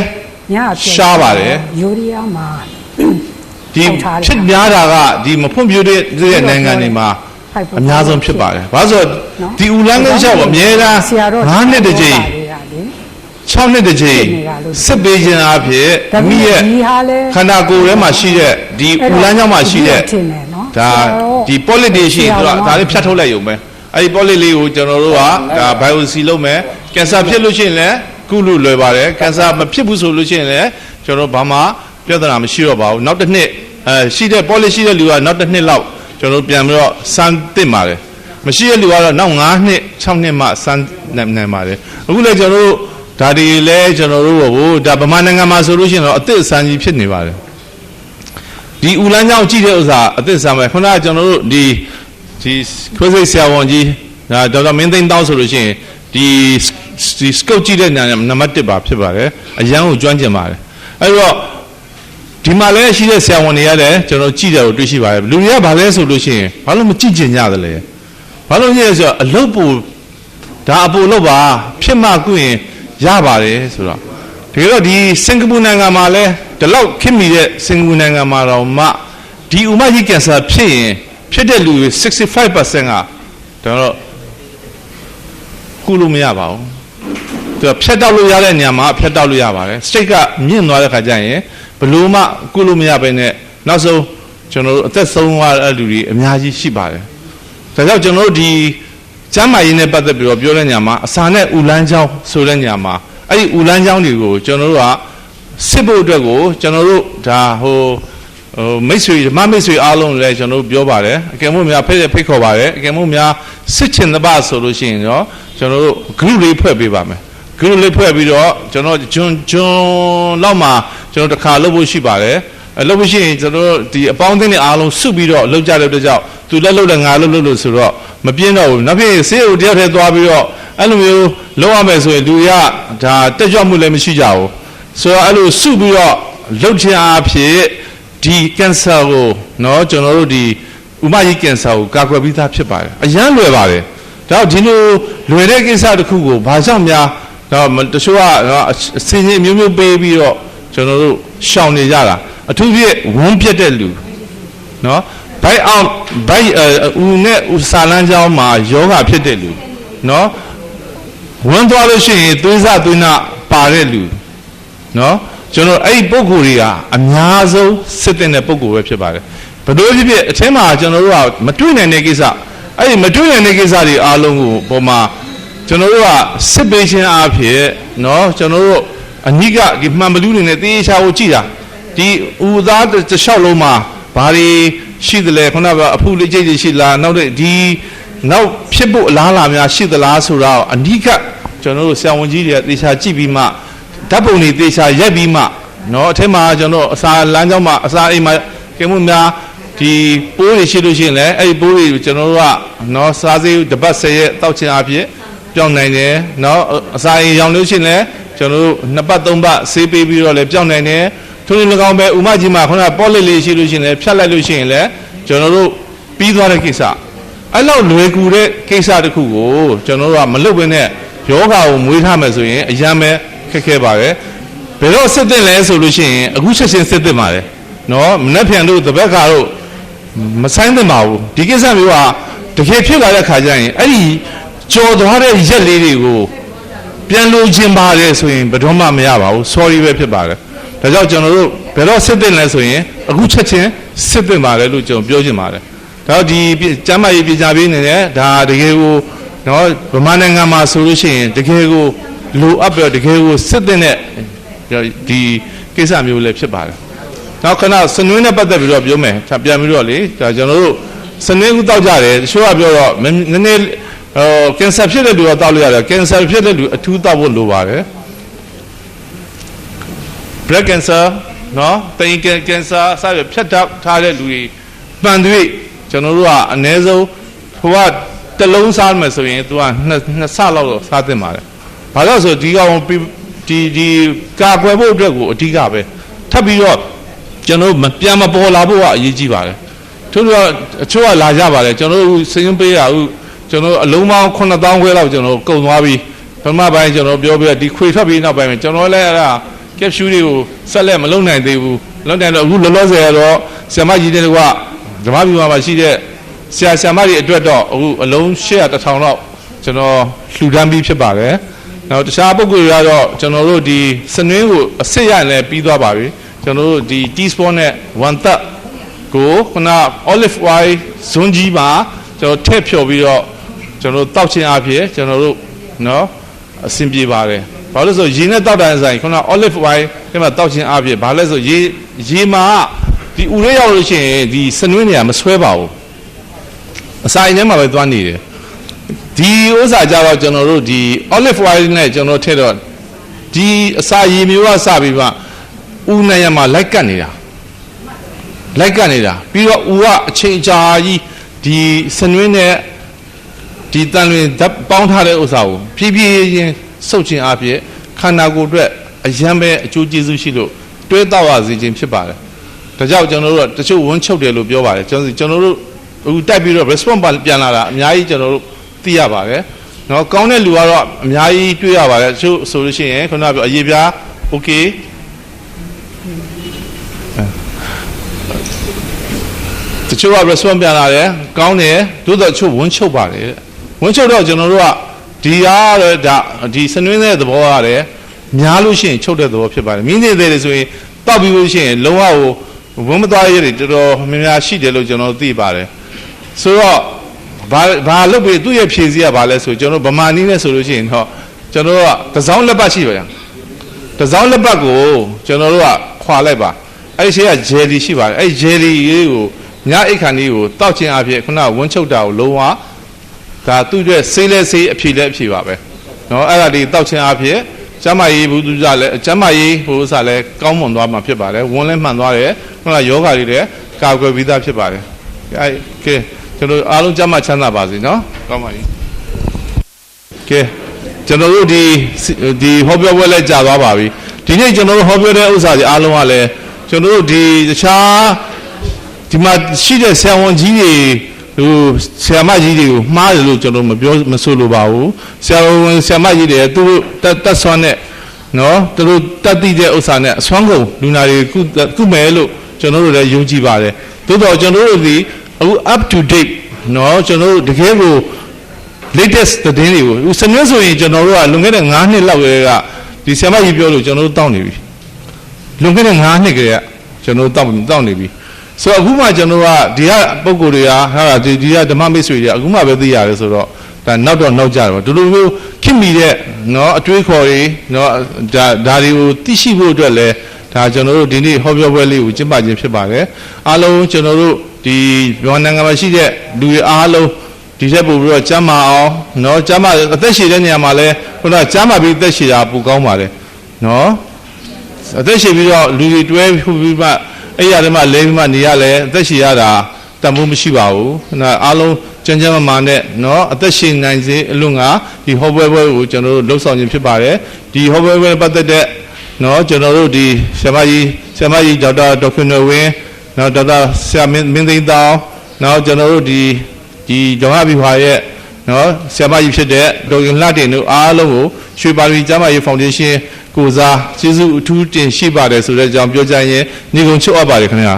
ရှားပါတယ်ယူရီးယားမှာဒီဖြစ်များတာကဒီမဖွံ့ဖြိုးတဲ့နိုင်ငံတွေမှာအများဆုံးဖြစ်ပါတယ်။ဘာလို့ဆိုဒီဥလန်းကိစ္စကိုအများအား9နှစ်တစ်ကြိမ်6နှစ်တစ်ကြိမ်စစ်ပေးခြင်းအဖြစ်မိရဲ့ခန္ဓာကိုယ်ထဲမှာရှိတဲ့ဒီဥလန်းကြောင့်မှရှိတဲ့ဒါဒီ polyp တွေရှိရင်ဒါလေးဖြတ်ထုတ်လိုက်ရုံပဲအဲ့ဒီ polyp လေးကိုကျွန်တော်တို့ကဒါ biopsy လုပ်မယ်ကင်ဆာဖြစ်လို့ရှိရင်လည်းကုလို့လွယ်ပါတယ်ကင်ဆာမဖြစ်ဘူးဆိုလို့ရှိရင်လည်းကျွန်တော်ဘာမှပြဿနာမရှိတော့ပါဘူးနောက်တစ်နှစ်ရှိတဲ့ polyp ရှိတဲ့လူကနောက်တစ်နှစ်လောက်ကျွန်တော်ပြန်ပြီးတော့စမ်းသင့်ပါတယ်မရှိတဲ့လူကတော့နောက်9နှစ်6နှစ်မှစမ်းနိုင်ပါတယ်အခုလည်းကျွန်တော်တို့ဒါဒီလဲကျွန်တော်တို့ဟိုဒါဗမာနိုင်ငံမှာဆိုလို့ရှိရင်တော့အသစ်အဆန်းကြီးဖြစ်နေပါတယ်ဒီဦးလန်းကြောင့်ကြည့်တဲ့ဥစ္စာအသစ်အဆန်းပဲခုနကကျွန်တော်တို့ဒီခွဲစိတ်ဆရာဝန်ကြီးဒါဒေါက်တာမင်းသိန်းတောင်းဆိုလို့ရှိရင်ဒီ ဒီစကုတ်ကြည့်တဲ့ညာနံပါတ်1ပါဖြစ်ပါတယ်အရန်ကိုကျွမ်းကျင်ပါတယ်အဲ့တော့ဒီမှာလည်းရှိတဲ့ဆရာဝန်တွေရတယ်ကျွန်တော်ကြည့်တယ်ကိုတွေ့ရှိပါတယ်လူတွေကဘာလဲဆိုလို့ရှိရင်ဘာလို့မကြည့်ကျင်ကြသလဲဘာလို့ညဲ့ဆိုတော့အလုပ်ပို့ဒါအပို့လုပ်ပါဖြစ်မှကုရင်ရပါတယ်ဆိုတော့တကယ်တော့ဒီစင်ကာပူနိုင်ငံမှာလည်းဒီလောက်ခင်မီတဲ့စင်ကာပူနိုင်ငံမှာတော့မှဒီဥမကြီးကင်ဆာဖြစ်ရင်ဖြစ်တဲ့လူတွေ 65% ကတော့ကုလို့မရပါဘူးသူဖြတ်တောက်လို့ရတဲ့နေရာမှာဖြတ်တောက်လို့ရပါတယ်စတိတ်ကမြင့်သွားတဲ့ခါကျရင်ဘလို့မှကုလို့မရဘဲနဲ့နောက်ဆုံးကျွန်တော်တို့အသက်ဆုံးသွားတဲ့လူတွေအများကြီးရှိပါတယ်ဒါကြောင့်ကျွန်တော်တို့ဒီကျမ်းမာရေးနဲ့ပတ်သက်ပြီးတော့ပြောတဲ့ညမှာအစာနဲ့ဥလန်းချောင်းဆိုတဲ့ညမှာအဲ့ဒီဥလန်းချောင်းတွေကိုကျွန်တော်တို့ကစစ်ဖို့အတွက်ကိုကျွန်တော်တို့ဒါမိတ်ဆွေဓမ္မမိတ်ဆွေအားလုံးလည်းကျွန်တော်တို့ပြောပါတယ်အကယ်လို့များဖိတ်ခေါ်ပါတယ်အကယ်လို့များစစ်ချင်တဲ့ပါဆိုလို့ရှိရင်တော့ကျွန်တော်တို့ group လေးဖွဲ့ပေးပါမယ် group လေးဖွဲ့ပြီးတော့ကျွန်တော်ဂျွန်းလောက်မှာကျွန်တော်တစ်ခါလုပ်ဖို့ရှိပါတယ်လုပ်လို့ရှိရင်ကျွန်တော်ဒီအပေါင်းအသင်းတွေအားလုံးစုပြီးတော့လုပ်ကြတဲ့အတွက်ကြောင့်သူလည်းလုပ်တယ်ငါလည်းလုပ်လို့ဆိုတော့မပြင်းတော့ဘူးနောက်ပြီးဆေးရုံတယောက်တည်းသွားပြီးတော့အဲ့လိုမျိုးလုပ်ရမယ်ဆိုရင်လူရဒါတက်ကြွမှုလည်းမရှိကြဘူးဆိုတော့အဲ့လိုစုပြီးတော့လုပ်ချင်အားဖြင့်ဒီကင်ဆာကိုနော်ကျွန်တော်တို့ဒီဥမကြီးကင်ဆာကိုကာကွယ်ပြီးသားဖြစ်ပါတယ်အရန်လွယ်ပါတယ်ဒါတော့ဒီလိုလွယ်တဲ့ကိစ္စတစ်ခုကိုဘာကြောင့်များတော့တချို့ကအစင်းကြီးမျိုးမျိုးပေးပြီးတော့ကျွန်တော်တို့ရှောင်နေကြတာအထူးဖြင့်ဝန်းပြတ်တဲ့လူနော်ဘိုက်အောင်ဘိုက်ဦးနဲ့ဦးစာလန်းကြောင်းမှာယောဂဖြစ်တဲ့လူနော်ဝန်းသွားလို့ရှိရင်သွေးစသွေးနာပါတဲ့လူနော်ကျွန်တော်အဲ့ဒီပုံကိုယ်တွေကအများဆုံးစစ်တဲ့ပုံကိုယ်ပဲဖြစ်ပါတယ်ဘယ်လိုဖြစ်ဖြစ်အထင်းမှာကျွန်တော်တို့ကမတွေ့နိုင်တဲ့ကိစ္စအဲ့ဒီမတွေ့နိုင်တဲ့ကိစ္စတွေအားလုံးကိုပုံမှာကျွန်တော်တို့ကစစ်ပေးခြင်းအဖြစ်နော်ကျွန်တော်တို့အနိကဒီမှန်ဘလူးနေနဲ့တေးချာကိုကြည့်တာဒီဥသားတစ်လျှောက်လုံးမှာဘာတွေရှိသလဲခုနကအဖူလေးကြိတ်ရှိလားနောက်ဒီနောက်ဖြစ်ဖို့အလားအလာများရှိသလားဆိုတော့အနိကကျွန်တော်တို့ဆရာဝန်ကြီးတွေကတေးချာကြည့်ပြီးမှဓာတ်ပုံတွေတေးချာရိုက်ပြီးမှနော်အထက်မှာကျွန်တော်အစာလမ်းကြောင်းမှာအစာအိမ်မှာကဲမှုများဒီပိုးတွေရှိလို့ရှိရင်လည်းအဲ့ဒီပိုးတွေကျွန်တော်တို့ကနော်စားစေးတစ်ပတ်10ရက်တောက်ချင်အဖြစ်ပြောင်းနိုင်တယ်နော်အစာအိမ်ရောင်လို့ရှိရင်လည်းကျွန်တော်တို့2ပတ်3ပတ်ဆေးပေးပြီးတော့လည်းပြောင်းနိုင်တယ်ထို့နည်း၎င်းပဲဥမကြီးမှာခုနကပေါ့လက်လေးရှိလို့ရှိရင်လည်းဖြတ်လိုက်လို့ရှိရင်လည်းကျွန်တော်တို့ပြီးသွားတဲ့ကိစ္စအဲ့လောက်လွယ်ကူတဲ့ကိစ္စတစ်ခုကိုကျွန်တော်တို့ကမလုပ်ဘဲနဲ့ယောဂါကိုမွေးထားမယ်ဆိုရင်အရန်ပဲခက်ခဲပါတယ်ဘယ်တော့စစ်တဲ့လဲဆိုလို့ရှိရင်အခုချက်ချင်းစစ်တဲ့ပါတယ်နော်မနှက်ဖြန်တို့တပတ်ခါတို့မဆိုင်သင့်ပါဘူးဒီကိစ္စမျိုးကတကယ်ဖြစ်လာတဲ့ခါကျရင်အဲ့ဒီကြော်သွားတဲ့ရက်လေးတွေကိုပြန်လို့ခြင်းပါတယ်ဆိုရင်ဘယ်တော့မှမရပါဘူး sorry ပဲဖြစ်ပါတယ်ဒါကြောင့်ကျွန်တော်တို့ဘယ်တော့စစ်တဲ့လဲဆိုရင်အခုချက်ချင်းစစ်တဲ့ပါတယ်လို့ကျွန်တော်ပြောချင်ပါတယ်ဒါတော့ဒီကျမ်းမာရေးပညာပေးနေတယ်ဒါတကယ်ကိုနော်ဗမာနိုင်ငံမှာဆိုလို့ရှိရင်တကယ်ကိုလိုအပ်ပြီးတကယ်ကိုစစ်တဲ့ဒီကိစ္စမျိုးလည်းဖြစ်ပါတယ်နောက်ခဏစနွေးနဲ့ပတ်သက်ပြီးတော့ပြောမယ်ပြန်ပြီးတော့လေဒါကျွန်တော်တို့စနွေးကူတောက်ကြတယ်တချို့ကပြောတော့နည်းနည်းကင်ဆာဖြစ်တဲ့လူကတောက်လို့ရတယ်ကင်ဆာဖြစ်တဲ့လူအထူးတောက်ဖို့လိုပါတယ် breast cancer နော်တင်ကင်ဆာစသဖြတ်ထားတဲ့လူတွေပန်သွေးကျွန်တော်တို့ကအနည်းဆုံးဟိုကတစ်လုံးစားမယ်ဆိုရင်သူကနှစ်ဆလောက်တော့စားသင့်ပါတယ်ဘာလို့ဆိုဒီကောင်ဒီကာကွယ်ဖို့အတွက်ကိုအဓိကပဲထပ်ပြီးတော့ကျွန်တော်ပြန်မပေါ်လာဖို့ကအရေးကြီးပါတယ်ထို့တော့အချို့ကလာကြပါတယ်ကျွန်တော်စရင်ပေးရဦးကျွန်တော်အလုံးပေါင်း9000ခွဲလောက်ကျွန်တော်ကုန်သွားပြီပထမပိုင်းကျွန်တော်ပြောပြဒီခွေထွက်ပြီးနောက်ပိုင်းမှာကျွန်တော်လည်းအဲ့ဒါကက်ရှူးတွေကိုဆက်လက်မလုံနိုင်သေးဘူးလုံနိုင်တော့အခုလောလောဆယ်ကတော့ဆရာမကြီးတွေကဓမ္မဗျူဟာမှာရှိတဲ့ဆရာမတွေအတွက်တော့အခုအလုံး800 1000လောက်ကျွန်တော်လှူဒန်းပြီးဖြစ်ပါတယ်နောက်တခြားပုဂ္ဂိုလ်တွေကတော့ကျွန်တော်တို့ဒီစနွင်းကိုအစစ်ရရင်လည်းပြီးသွားပါပြီကျွန်တော်တို့ဒီ teaspoon နဲ့1 third ကိုခုန olive oil ဇွန်းကြီးမှာကျွန်တော်ထည့်ဖြော်ပြီးတော့ကျွန်တော်တောက်ခြင်းအဖြစ်ကျွန်တော်တို့နော်အဆင်ပြေပါတယ်ဘာလို့ဆိုရေနဲ့တောက်တာဆိုင်ခုန olive oil ဒီမှာတောက်ခြင်းအဖြစ်ဘာလဲဆိုရေမှာဒီဥရဲရောက်လို့ရှိရင်ဒီစနွင်းတွေကမဆွဲပါဘူးအစာအိမ်ထဲမှာပဲသွားနေတယ်ဒီဥစ္စာကြတော့ကျွန်တော်တို့ဒီ olive oil နဲ့ကျွန်တော်ထည့်တော့ဒီအစာရေမျိုးကစပြီးမှဥနဲ့ရမှာလိုက်ကတ်နေတာပြီးတော့ဥကအချိန်ကြာကြီးဒီစနွင်းနဲ့ဒီတန်လွင်ပေါင်းထားတဲ့ဥစ္စာကိုဖြည်းဖြည်းချင်း ဆုတ်ခြင်းအပြင်ခန္ဓာကိုယ်အတွက်အယံပဲအကျိုးကျေးဇူးရှိလို့တွဲတော့ရစေခြင်းဖြစ်ပါတယ်ဒါကြောင့်ကျွန်တော်တို့တချို့ဝန်းချုပ်တယ်လို့ပြောပါတယ်ကျွန်တော်တို့အခုတိုက်ပြီးတော့ response ပြန်လာတာအများကြီးကျွန်တော်တို့သိရပါတယ်နော်ကောင်းတဲ့လူကတော့အများကြီးတွေ့ရပါတယ်တချို့ဆိုလို့ရှိရင်ခုနကပြောအရေးပြား okay တချို့က response ပြန်လာတယ်ကောင်းတယ်သို့တော့တချို့ဝန်းချုပ်ပါတယ်ဝန်းချုပ်တော့ကျွန်တော်တို့ကဒီအားတော့ဒါဒီစနွင်းတဲ့သဘောရတယ်များလို့ရှိရင်ချုပ်တဲ့သဘောဖြစ်ပါတယ်မိနေသေးတယ်ဆိုရင်တောက်ပြီးလို့ရှိရင်လုံးဝဝန်းမသွားရည်တော်တော်များများရှိတယ်လို့ကျွန်တော်သိပါတယ်ဆိုတော့ဘာလုပ်ပြီးသူ့ရဲ့ဖြည့်စည်းရပါလဲဆိုကျွန်တော်ဗမာနည်းနဲ့ဆိုလို့ရှိရင်တော့ကျွန်တော်တို့ကတစောင်းလက်ပတ်ရှိပါရဲ့တစောင်းလက်ပတ်ကိုကျွန်တော်တို့ကခွာလိုက်ပါအဲ့ဒီရှေ့ကဂျယ်လီရှိပါတယ်အဲ့ဒီဂျယ်လီလေးကိုညအိတ်ခါလေးကိုတောက်ခြင်းအဖြစ်ခုနဝန်းချုပ်တာကိုလုံးဝဒါသူ့ရဲ့ဆေးလဲဆေးအဖြေလဲအဖြေပါပဲနော်အဲ့ဒါဒီတောက်ခြင်းအဖြစ်ကျမကြီးဘူးသူကြလဲကျမကြီးဟိုဥစားလဲကောင်းမွန်သွားမှာဖြစ်ပါတယ်ဝန်းလဲမှန်သွားတယ်ခုနယောဂါတွေလည်းကာကွယ်ပြီးသားဖြစ်ပါတယ်အဲ့ကဲကျွန်တော်အားလုံးကျမချမ်းသာပါစေနော်ကောင်းပါပြီကဲကျွန်တော်တို့ဒီဟောပြောပွဲလဲကြာသွားပါပြီဒီနေ့ကျွန်တော်တို့ဟောပြောတဲ့ဥစ္စာတွေအားလုံးကလည်းကျွန်တော်တို့ဒီတခြားဒီမှာရှိတဲ့ဆရာဝန်ကြီးတွေဟိုဆရာမကြီးတွေကိုမှားတယ်လို့ကျွန်တော်မဆိုလိုပါဘူးဆရာဝန်ဆရာမကြီးတွေသူတို့တက်ဆွမ်းတဲ့နော်သူတို့တက်တည်တဲ့ဥစ္စာနဲ့အစွမ်းကုန်လူနာတွေကုမယ်လို့ကျွန်တော်တို့လည်းယုံကြည်ပါတယ်သို့တော့ကျွန်တော်တို့ဒီအခု up to date နော်ကျွန်တော်တို့တကယ်ကို latest သတင်းတွေကိုစနေဆိုရင်ကျွန်တော်တို့ကလွန်ခဲ့တဲ့9နှစ်လောက်ရဲ့ကဒီဆရာမကြီးပြောလို့ကျွန်တော်တို့တောင်းနေပြီလွန်ခဲ့တဲ့9နှစ်ကလေးကကျွန်တော်တို့တောင်းနေပြီဆိုတော့အခုမှကျွန်တော်ကဒီကပုံကိုယ်တွေကဟာဒီကဓမ္မမိတ်ဆွေတွေအခုမှပဲသိရတယ်ဆိုတော့ဒါနောက်ကြတယ်ပေါ့ဒီလိုမျိုးခင်မိတဲ့နော်အတွေးခေါ်တွေနော်ဒါတွေကိုသိရှိဖို့အတွက်လဲဒါကျွန်တော်တို့ဒီနေ့ဟောပြောပွဲလေးကိုကျင်းပခြင်းဖြစ်ပါတယ်အားလုံးကျွန်တော်တို့ဒီမြန်မာနိုင်ငံမှာရှိတဲ့လူတွေအားလုံးဒီထက်ပိုပြီးတော့ကျမ်းမာအောင်နော်ကျမ်းမာအသက်ရှည်တဲ့နေရာမှာလဲခုနကျမ်းမာပြီးအသက်ရှည်တာပိုကောင်းပါတယ်နော်အသက်ရှည်ပြီးတော့လူတွေတွဲပြီးမှအဲ့ရတဲ့မှာလဲပြီးမှနေရလဲအသက်ရှည်ရတာတန်ဖိုးမရှိပါဘူးခုနအားလုံးကျန်းကျန်းမာမာနဲ့နော်အသက်ရှည်နိုင်စေအလွန်ကဒီဟောပွဲကိုကျွန်တော်တို့လှုပ်ဆောင်ခြင်းဖြစ်ပါတယ်ဒီဟောပွဲပတ်သက်တဲ့နော်ကျွန်တော်တို့ဒီဆရာမကြီးဒေါက်တာဒေါက်တာဝင်းနော်ဒေါက်တာဆရာမင်းသိန်းတောင်းနော်ကျွန်တော်တို့ဒီဒေါငါဘီhòaရဲ့နော်ဆရာမကြီးဖြစ်တဲ့ဒေါက်တာလှတင်တို့အားလုံးကိုရွှေပါရီကျမ်းမာရေးဖောင်ဒေးရှင်းကိုစားကျေးဇူးအထူးတင်ရှိပါတယ်ဆိုတဲ့အကြောင်းပြောကြရင်ညီကုံချစ်အပ်ပါတယ်ခင်ဗျာ